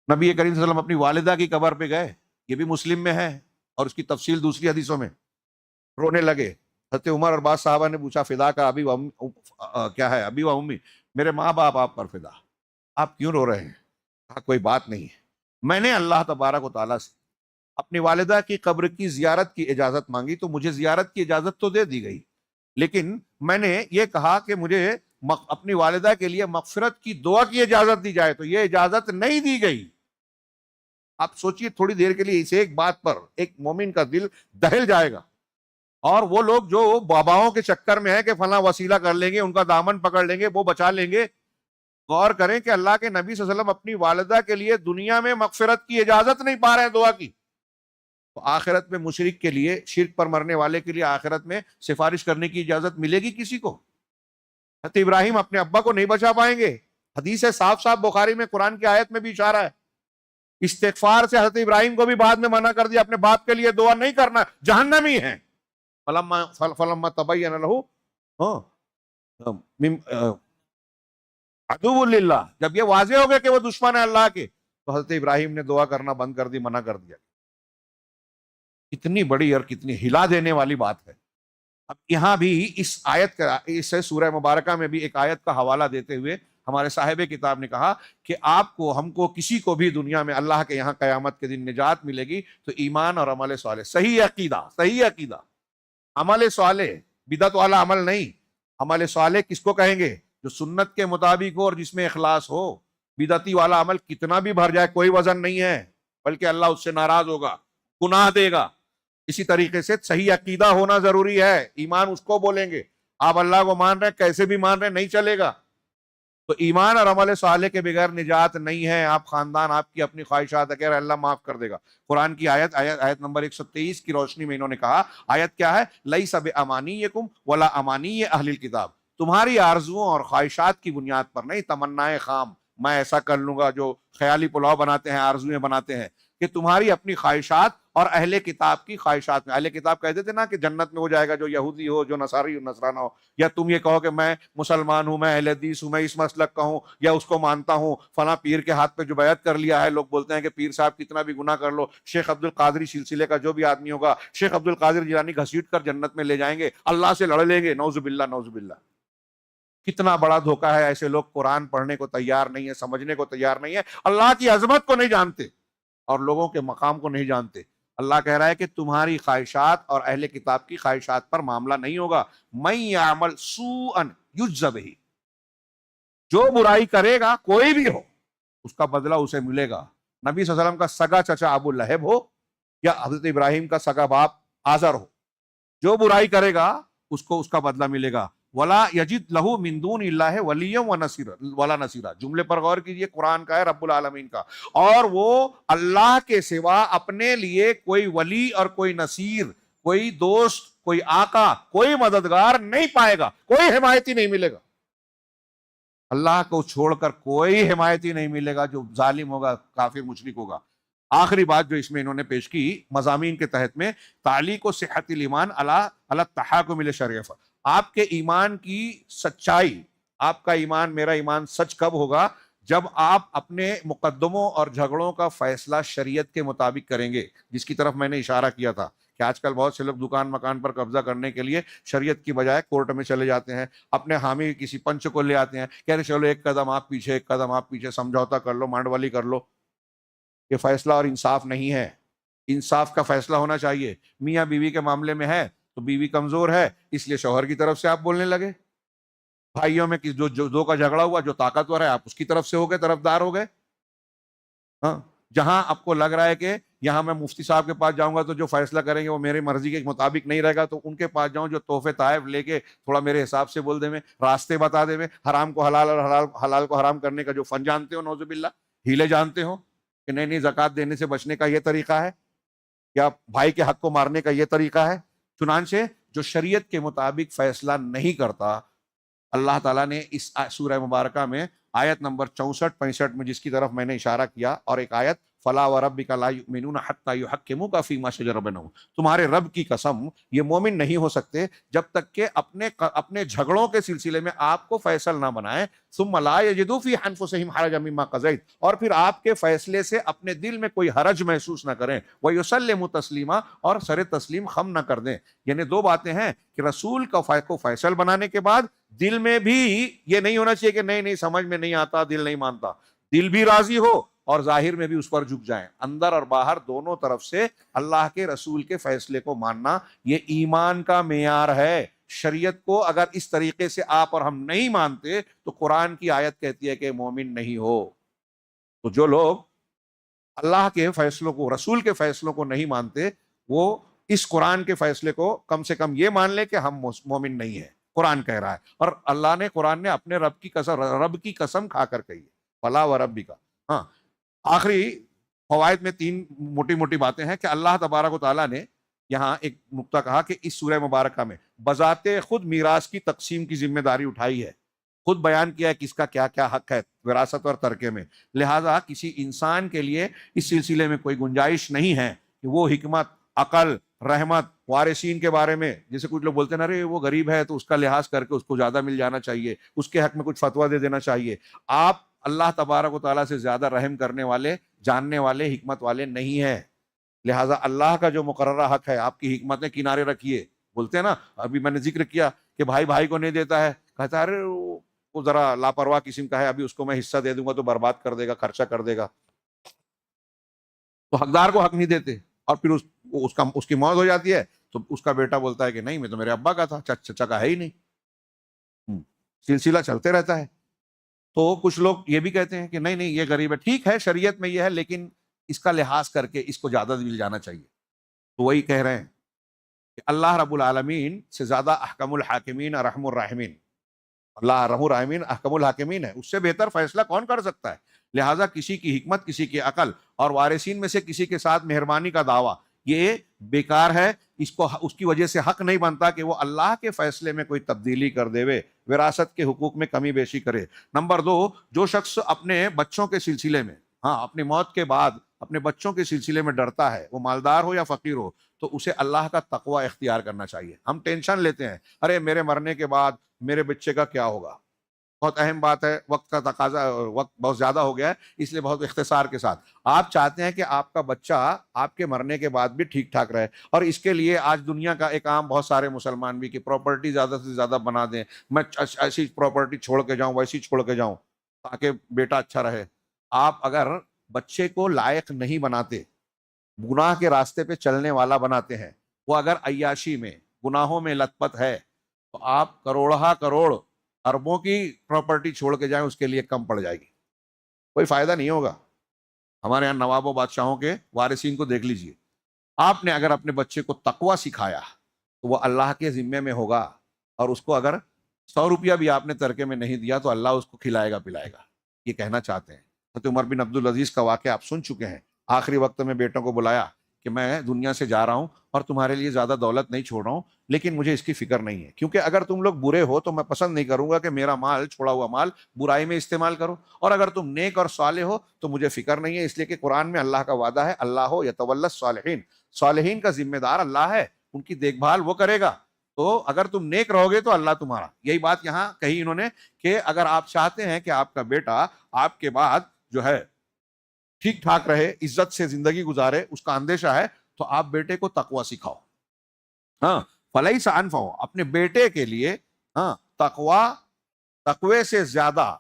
نبی کریم صلی اللہ علیہ وسلم اپنی والدہ کی قبر پہ گئے، یہ بھی مسلم میں ہے اور اس کی تفصیل دوسری حدیثوں میں. رونے لگے. حضرت عمر اور بعض صحابہ نے پوچھا فدا کا ابی و کیا ہے؟ ابی و امی، میرے ماں باپ آپ پر فدا، آپ کیوں رو رہے ہیں؟ کہا کوئی بات نہیں ہے، میں نے اللہ تبارک و تعالیٰ سے اپنی والدہ کی قبر کی زیارت کی اجازت مانگی تو مجھے زیارت کی اجازت تو دے دی گئی، لیکن میں نے یہ کہا کہ مجھے اپنی والدہ کے لیے مغفرت کی دعا کی اجازت دی جائے تو یہ اجازت نہیں دی گئی. آپ سوچئے تھوڑی دیر کے لیے، اس ایک بات پر ایک مومن کا دل دہل جائے گا. اور وہ لوگ جو باباؤں کے چکر میں ہیں کہ فلاں وسیلہ کر لیں گے، ان کا دامن پکڑ لیں گے، وہ بچا لیں گے. غور کریں کہ اللہ کے نبی صلی اللہ علیہ وسلم اپنی والدہ کے لیے دنیا میں مغفرت کی اجازت نہیں پا رہے ہیں دعا کی، تو آخرت میں مشرک کے لیے، شرک پر مرنے والے کے لیے آخرت میں سفارش کرنے کی اجازت ملے گی کسی کو؟ حضرت ابراہیم اپنے ابا کو نہیں بچا پائیں گے. حدیث ہے صاف بخاری میں، قرآن کی آیت میں بھی اشارہ ہے. استغفار سے حضرت ابراہیم کو بھی بعد میں منع کر دیا، اپنے باپ کے لیے دعا نہیں کرنا، جہنمی ہیں. فلما تبین لہ عدو للہ، جب یہ واضح ہو گیا کہ وہ دشمن ہے اللہ کے، تو حضرت ابراہیم نے دعا کرنا بند کر دی، منع کر دیا. کتنی بڑی اور کتنی ہلا دینے والی بات ہے. اب یہاں بھی اس آیت کا، اس سورہ مبارکہ میں بھی ایک آیت کا حوالہ دیتے ہوئے ہمارے صاحب کتاب نے کہا کہ آپ کو، ہم کو، کسی کو بھی دنیا میں اللہ کے یہاں قیامت کے دن نجات ملے گی تو ایمان اور عمل صالح، صحیح عقیدہ، عمل صالح، بدعت والا عمل نہیں. عمل صالح کس کو کہیں گے؟ جو سنت کے مطابق ہو اور جس میں اخلاص ہو. بدعتی والا عمل کتنا بھی بھر جائے کوئی وزن نہیں ہے، بلکہ اللہ اس سے ناراض ہوگا، گناہ دے گا. اسی طریقے سے صحیح عقیدہ ہونا ضروری ہے. ایمان اس کو بولیں گے، آپ اللہ کو مان رہے ہیں، کیسے بھی مان رہے ہیں، نہیں چلے گا. تو ایمان اور عمل صالح کے بغیر نجات نہیں ہے. آپ خاندان، آپ کی اپنی خواہشات اگر اللہ معاف کر دے گا. قرآن کی آیت نمبر 123 کی روشنی میں انہوں نے کہا، آیت کیا ہے؟ لیس بامانیکم ولا امانی اہل الکتاب، تمہاری آرزوؤں اور خواہشات کی بنیاد پر نہیں، تمنائے خام میں ایسا کر لوں گا، جو خیالی پلاؤ بناتے ہیں، آرزویں بناتے ہیں، کہ تمہاری اپنی خواہشات اور اہل کتاب کی خواہشات میں، اہل کتاب کہتے تھے نا کہ جنت میں وہ جائے گا جو یہودی ہو، جو نصاری نصرانہ ہو، یا تم یہ کہو کہ میں مسلمان ہوں، میں اہل حدیث ہوں، میں اس مسلک کا ہوں، یا اس کو مانتا ہوں، فلاں پیر کے ہاتھ پہ جو بیعت کر لیا ہے، لوگ بولتے ہیں کہ پیر صاحب کتنا بھی گناہ کر لو، شیخ عبد القادری سلسلے کا جو بھی آدمی ہوگا، شیخ عبد القادر جیلانی گھسیٹ کر جنت میں لے جائیں گے، اللہ سے لڑ لیں گے، نعوذ باللہ نعوذ باللہ۔ کتنا بڑا دھوکہ ہے، ایسے لوگ قرآن پڑھنے کو تیار نہیں ہے، سمجھنے کو تیار نہیں ہے، اللہ کی عظمت کو نہیں جانتے اور لوگوں کے مقام کو نہیں جانتے۔ اللہ کہہ رہا ہے کہ تمہاری خواہشات اور اہل کتاب کی خواہشات پر معاملہ نہیں ہوگا۔ من یعمل سوءا یجز بہ، جو برائی کرے گا کوئی بھی ہو اس کا بدلہ اسے ملے گا، نبی صلی اللہ علیہ وسلم کا سگا چچا ابو لہب ہو یا حضرت ابراہیم کا سگا باپ آزر ہو، جو برائی کرے گا اس کو اس کا بدلہ ملے گا۔ ولا یجد لہ من دون اللہ ولیا ولا نصیرا، جملے پر غور کیجئے، قرآن کا ہے، رب العالمین کا، اور وہ اللہ کے سوا اپنے لیے کوئی ولی اور کوئی نصیر، کوئی دوست، کوئی آقا، کوئی مددگار نہیں پائے گا، کوئی حمایتی نہیں ملے گا، اللہ کو چھوڑ کر کوئی حمایتی نہیں ملے گا جو ظالم ہوگا، کافر مشرک ہوگا۔ آخری بات جو اس میں انہوں نے پیش کی مضامین کے تحت میں، تعلیق و صحت الایمان علی التحاکم الشرع، آپ کے ایمان کی سچائی، آپ کا ایمان، میرا ایمان سچ کب ہوگا؟ جب آپ اپنے مقدموں اور جھگڑوں کا فیصلہ شریعت کے مطابق کریں گے، جس کی طرف میں نے اشارہ کیا تھا کہ آج کل بہت سے لوگ دکان مکان پر قبضہ کرنے کے لیے شریعت کی بجائے کورٹ میں چلے جاتے ہیں، اپنے حامی کسی پنچ کو لے آتے ہیں، کہہ رہے چلو ایک قدم آپ پیچھے، ایک قدم آپ پیچھے، سمجھوتا کر لو، مانڈوالی کر لو۔ یہ فیصلہ اور انصاف نہیں ہے، انصاف کا فیصلہ ہونا چاہیے۔ میاں بیوی کے معاملے میں ہے تو بیوی کمزور ہے اس لیے شوہر کی طرف سے آپ بولنے لگے، بھائیوں میں جو دو کا جھگڑا ہوا، جو طاقتور ہے آپ اس کی طرف سے ہو گئے، طرفدار ہو گئے۔ ہاں، جہاں آپ کو لگ رہا ہے کہ یہاں میں مفتی صاحب کے پاس جاؤں گا تو جو فیصلہ کریں گے وہ میری مرضی کے مطابق نہیں رہے گا، تو ان کے پاس جاؤں جو تحفے تحائف لے کے تھوڑا میرے حساب سے بول دے میں، راستے بتا دے میں، حرام کو حلال اور حلال کو حرام کرنے کا جو فن جانتے ہو، نعوذ باللہ، ہیلے جانتے ہو کہ نہیں زکوٰۃ دینے سے بچنے کا یہ طریقہ ہے، یا بھائی کے حق کو مارنے کا یہ طریقہ ہے۔ چنانچہ جو شریعت کے مطابق فیصلہ نہیں کرتا، اللہ تعالیٰ نے اس سورہ مبارکہ میں آیت نمبر 64-65 میں جس کی طرف میں نے اشارہ کیا، اور ایک آیت فَلَا وَرَبِّكَ لَا يُؤْمِنُونَ حَتَّى يُحَكِّمُوكَ فِي مَا شَجَرَ بَيْنَهُمْ، تمہارے رب کی قسم یہ مومن نہیں ہو سکتے جب تک کہ اپنے جھگڑوں کے سلسلے میں آپ کو فیصل نہ بنائیں، ثُمَّ لَا يَجِدُوا فِي أَنفُسِهِمْ حَرَجًا مِّمَّا قَضَيْتَ، اور پھر آپ کے فیصلے سے اپنے دل میں کوئی حرج محسوس نہ کریں، وَيُسَلِّمُوا تَسْلِيمًا، اور سر تسلیم خم نہ کر دیں۔ یعنی دو باتیں ہیں کہ رسول کو فیصل بنانے کے بعد دل میں بھی یہ نہیں ہونا چاہیے کہ نہیں سمجھ میں نہیں آتا، دل نہیں مانتا، دل بھی راضی ہو اور ظاہر میں بھی اس پر جھک جائیں، اندر اور باہر دونوں طرف سے اللہ کے رسول کے فیصلے کو ماننا یہ ایمان کا معیار ہے۔ شریعت کو اگر اس طریقے سے آپ اور ہم نہیں مانتے تو قرآن کی آیت کہتی ہے کہ مومن نہیں ہو۔ تو جو لوگ اللہ کے فیصلوں کو، رسول کے فیصلوں کو نہیں مانتے، وہ اس قرآن کے فیصلے کو کم سے کم یہ مان لے کہ ہم مومن نہیں ہیں، قرآن کہہ رہا ہے، اور قرآن نے اپنے رب کی قسم کھا کر کہی ہے، فلا و ربی کا۔ ہاں، آخری فوائد میں 3 موٹی موٹی باتیں ہیں کہ اللہ تبارک و تعالیٰ نے یہاں ایک نقطہ کہا کہ اس سورہ مبارکہ میں بذات خود میراث کی تقسیم کی ذمہ داری اٹھائی ہے، خود بیان کیا ہے کس کا کیا کیا حق ہے وراثت اور ترکے میں، لہٰذا کسی انسان کے لیے اس سلسلے میں کوئی گنجائش نہیں ہے کہ وہ حکمت، عقل، رحمت وارثین کے بارے میں، جیسے کچھ لوگ بولتے ہیں ارے وہ غریب ہے تو اس کا لحاظ کر کے اس کو زیادہ مل جانا چاہیے، اس کے حق میں کچھ فتویٰ دے دینا چاہیے۔ آپ اللہ تبارک و تعالیٰ سے زیادہ رحم کرنے والے، جاننے والے، حکمت والے نہیں ہیں، لہٰذا اللہ کا جو مقررہ حق ہے آپ کی حکمتیں کنارے رکھیے۔ بولتے ہیں نا، ابھی میں نے ذکر کیا کہ بھائی کو نہیں دیتا ہے، کہتا ہے ارے وہ ذرا لاپرواہ قسم کا ہے، ابھی اس کو میں حصہ دے دوں گا تو برباد کر دے گا، خرچہ کر دے گا، تو حقدار کو حق نہیں دیتے، اور پھر اس کی موت ہو جاتی ہے تو اس کا بیٹا بولتا ہے کہ نہیں میں تو میرے ابا کا تھا، چچا کا ہے ہی نہیں، سلسلہ چلتے رہتا ہے۔ تو کچھ لوگ یہ بھی کہتے ہیں کہ نہیں یہ غریب ہے، ٹھیک ہے شریعت میں یہ ہے لیکن اس کا لحاظ کر کے اس کو زیادہ مل جانا چاہیے۔ تو وہی کہہ رہے ہیں کہ اللہ رب العالمین سے زیادہ احکم الحاکمین ارحم الراحمین، اللہ ارحم الراحمین احکم الحاکمین ہے، اس سے بہتر فیصلہ کون کر سکتا ہے؟ لہٰذا کسی کی حکمت، کسی کی عقل اور وارثین میں سے کسی کے ساتھ مہربانی کا دعویٰ یہ بیکار ہے، اس کو اس کی وجہ سے حق نہیں بنتا کہ وہ اللہ کے فیصلے میں کوئی تبدیلی کر دے، وراثت کے حقوق میں کمی بیشی کرے۔ نمبر دو، جو شخص اپنے بچوں کے سلسلے میں، اپنی موت کے بعد اپنے بچوں کے سلسلے میں ڈرتا ہے، وہ مالدار ہو یا فقیر ہو، تو اسے اللہ کا تقوی اختیار کرنا چاہیے۔ ہم ٹینشن لیتے ہیں، ارے میرے مرنے کے بعد میرے بچے کا کیا ہوگا، بہت اہم بات ہے، وقت کا تقاضا، وقت بہت زیادہ ہو گیا ہے، اس لیے بہت اختصار کے ساتھ آپ چاہتے ہیں کہ آپ کا بچہ آپ کے مرنے کے بعد بھی ٹھیک ٹھاک رہے، اور اس کے لیے آج دنیا کا ایک عام بہت سارے مسلمان بھی کہ پراپرٹی زیادہ سے زیادہ بنا دیں، میں ایسی پراپرٹی چھوڑ کے جاؤں، ویسی چھوڑ کے جاؤں تاکہ بیٹا اچھا رہے۔ آپ اگر بچے کو لائق نہیں بناتے، گناہ کے راستے پہ چلنے والا بناتے ہیں، وہ اگر عیاشی میں، گناہوں میں لت پت ہے، تو آپ کروڑہ کروڑ اربوں کی پراپرٹی چھوڑ کے جائیں، اس کے لیے کم پڑ جائے گی، کوئی فائدہ نہیں ہوگا۔ ہمارے یہاں نوابوں بادشاہوں کے وارثین کو دیکھ لیجئے، آپ نے اگر اپنے بچے کو تقوی سکھایا تو وہ اللہ کے ذمے میں ہوگا، اور اس کو اگر 100 روپیہ بھی آپ نے ترکے میں نہیں دیا تو اللہ اس کو کھلائے گا پلائے گا۔ یہ کہنا چاہتے ہیں۔ حضرت عمر بن عبدالعزیز کا واقعہ آپ سن چکے ہیں، آخری وقت میں بیٹوں کو بلایا کہ میں دنیا سے جا رہا ہوں اور تمہارے لیے زیادہ دولت نہیں چھوڑ رہا ہوں، لیکن مجھے اس کی فکر نہیں ہے، کیونکہ اگر تم لوگ برے ہو تو میں پسند نہیں کروں گا کہ میرا مال، چھوڑا ہوا مال، برائی میں استعمال کرو، اور اگر تم نیک اور صالح ہو تو مجھے فکر نہیں ہے، اس لیے کہ قرآن میں اللہ کا وعدہ ہے، اللہ یتولی الصالحین، صالحین کا ذمہ دار اللہ ہے، ان کی دیکھ بھال وہ کرے گا، تو اگر تم نیک رہو گے تو اللہ تمہارا۔ یہی بات یہاں کہی انہوں نے کہ اگر آپ چاہتے ہیں کہ آپ کا بیٹا آپ کے بعد جو ہے ٹھیک ٹھاک رہے، عزت سے زندگی گزارے، اس کا اندیشہ ہے، تو آپ بیٹے کو تقوی سکھاؤ۔ فلیس انفع، اپنے بیٹے کے لیے تقوی سے زیادہ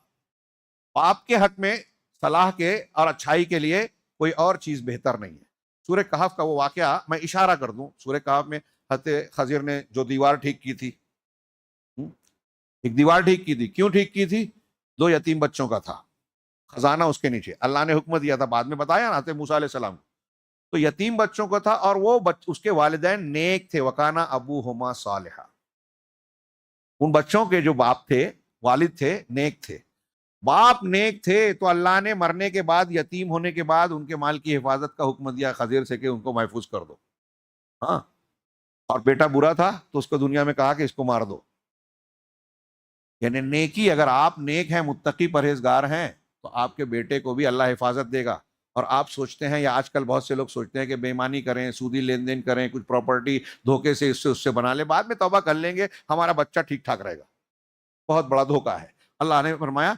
آپ کے حق میں صلاح کے اور اچھائی کے لیے کوئی اور چیز بہتر نہیں ہے۔ سورہ کہف کا وہ واقعہ میں اشارہ کر دوں، سورہ کہف میں حضرت خضر نے جو دیوار ٹھیک کی تھی، ایک دیوار ٹھیک کی تھی، کیوں ٹھیک کی تھی؟ 2 یتیم بچوں کا تھا، خزانہ اس کے نیچے، اللہ نے حکم دیا تھا، بعد میں بتایا نا حضرت موسیٰ علیہ السلام، تو یتیم بچوں کا تھا، اور وہ اس کے والدین نیک تھے، وکانا ابوہما صالحا، ان بچوں کے جو باپ تھے، والد تھے، نیک تھے، باپ نیک تھے، تو اللہ نے مرنے کے بعد، یتیم ہونے کے بعد ان کے مال کی حفاظت کا حکم دیا خضر سے کہ ان کو محفوظ کر دو۔ اور بیٹا برا تھا تو اس کو دنیا میں کہا کہ اس کو مار دو۔ یعنی نیکی، اگر آپ نیک ہیں، متقی پرہیزگار ہیں، تو آپ کے بیٹے کو بھی اللہ حفاظت دے گا۔ اور آپ سوچتے ہیں، یا آج کل بہت سے لوگ سوچتے ہیں کہ بے ایمانی کریں، سودی لین دین کریں، کچھ پراپرٹی دھوکے سے اس سے بنا لیں، بعد میں توبہ کر لیں گے، ہمارا بچہ ٹھیک ٹھاک رہے گا۔ بہت بڑا دھوکہ ہے۔ اللہ نے فرمایا،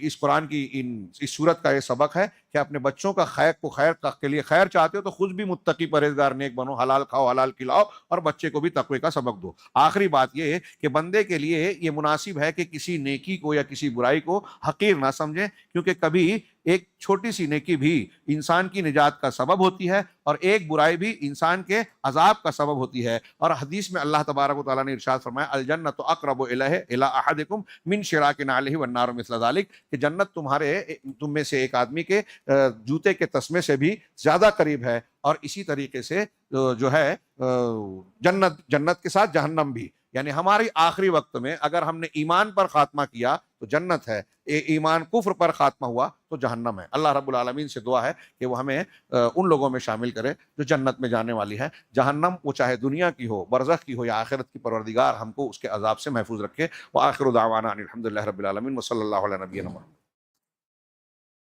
اس قرآن کی اس سورت کا یہ سبق ہے کہ اپنے بچوں کا خیر کے لیے خیر چاہتے ہو تو خود بھی متقی پرہیزگار نیک بنو، حلال کھاؤ، حلال کھلاؤ، اور بچے کو بھی تقوی کا سبق دو۔ آخری بات یہ ہے کہ بندے کے لیے یہ مناسب ہے کہ کسی نیکی کو یا کسی برائی کو حقیر نہ سمجھیں، کیونکہ کبھی ایک چھوٹی سی نیکی بھی انسان کی نجات کا سبب ہوتی ہے، اور ایک برائی بھی انسان کے عذاب کا سبب ہوتی ہے۔ اور حدیث میں اللہ تبارک و تعالیٰ نے ارشاد فرمایا، الجنۃ اقرب الی احدکم من شراک نعلہ والنار مثل ذلک، کہ جنت تم میں سے ایک آدمی کے جوتے کے تسمے سے بھی زیادہ قریب ہے، اور اسی طریقے سے جو ہے جنت کے ساتھ جہنم بھی۔ یعنی ہماری آخری وقت میں اگر ہم نے ایمان پر خاتمہ کیا تو جنت ہے، ایمان کفر پر خاتمہ ہوا تو جہنم ہے۔ اللہ رب العالمین سے دعا ہے کہ وہ ہمیں ان لوگوں میں شامل کرے جو جنت میں جانے والی ہے۔ جہنم وہ چاہے دنیا کی ہو، برزخ کی ہو، یا آخرت کی، پروردگار ہم کو اس کے عذاب سے محفوظ رکھے۔ وآخر دعوانا ان الحمد للہ رب العالمین، وصلی اللہ علیہ نبینا محمد۔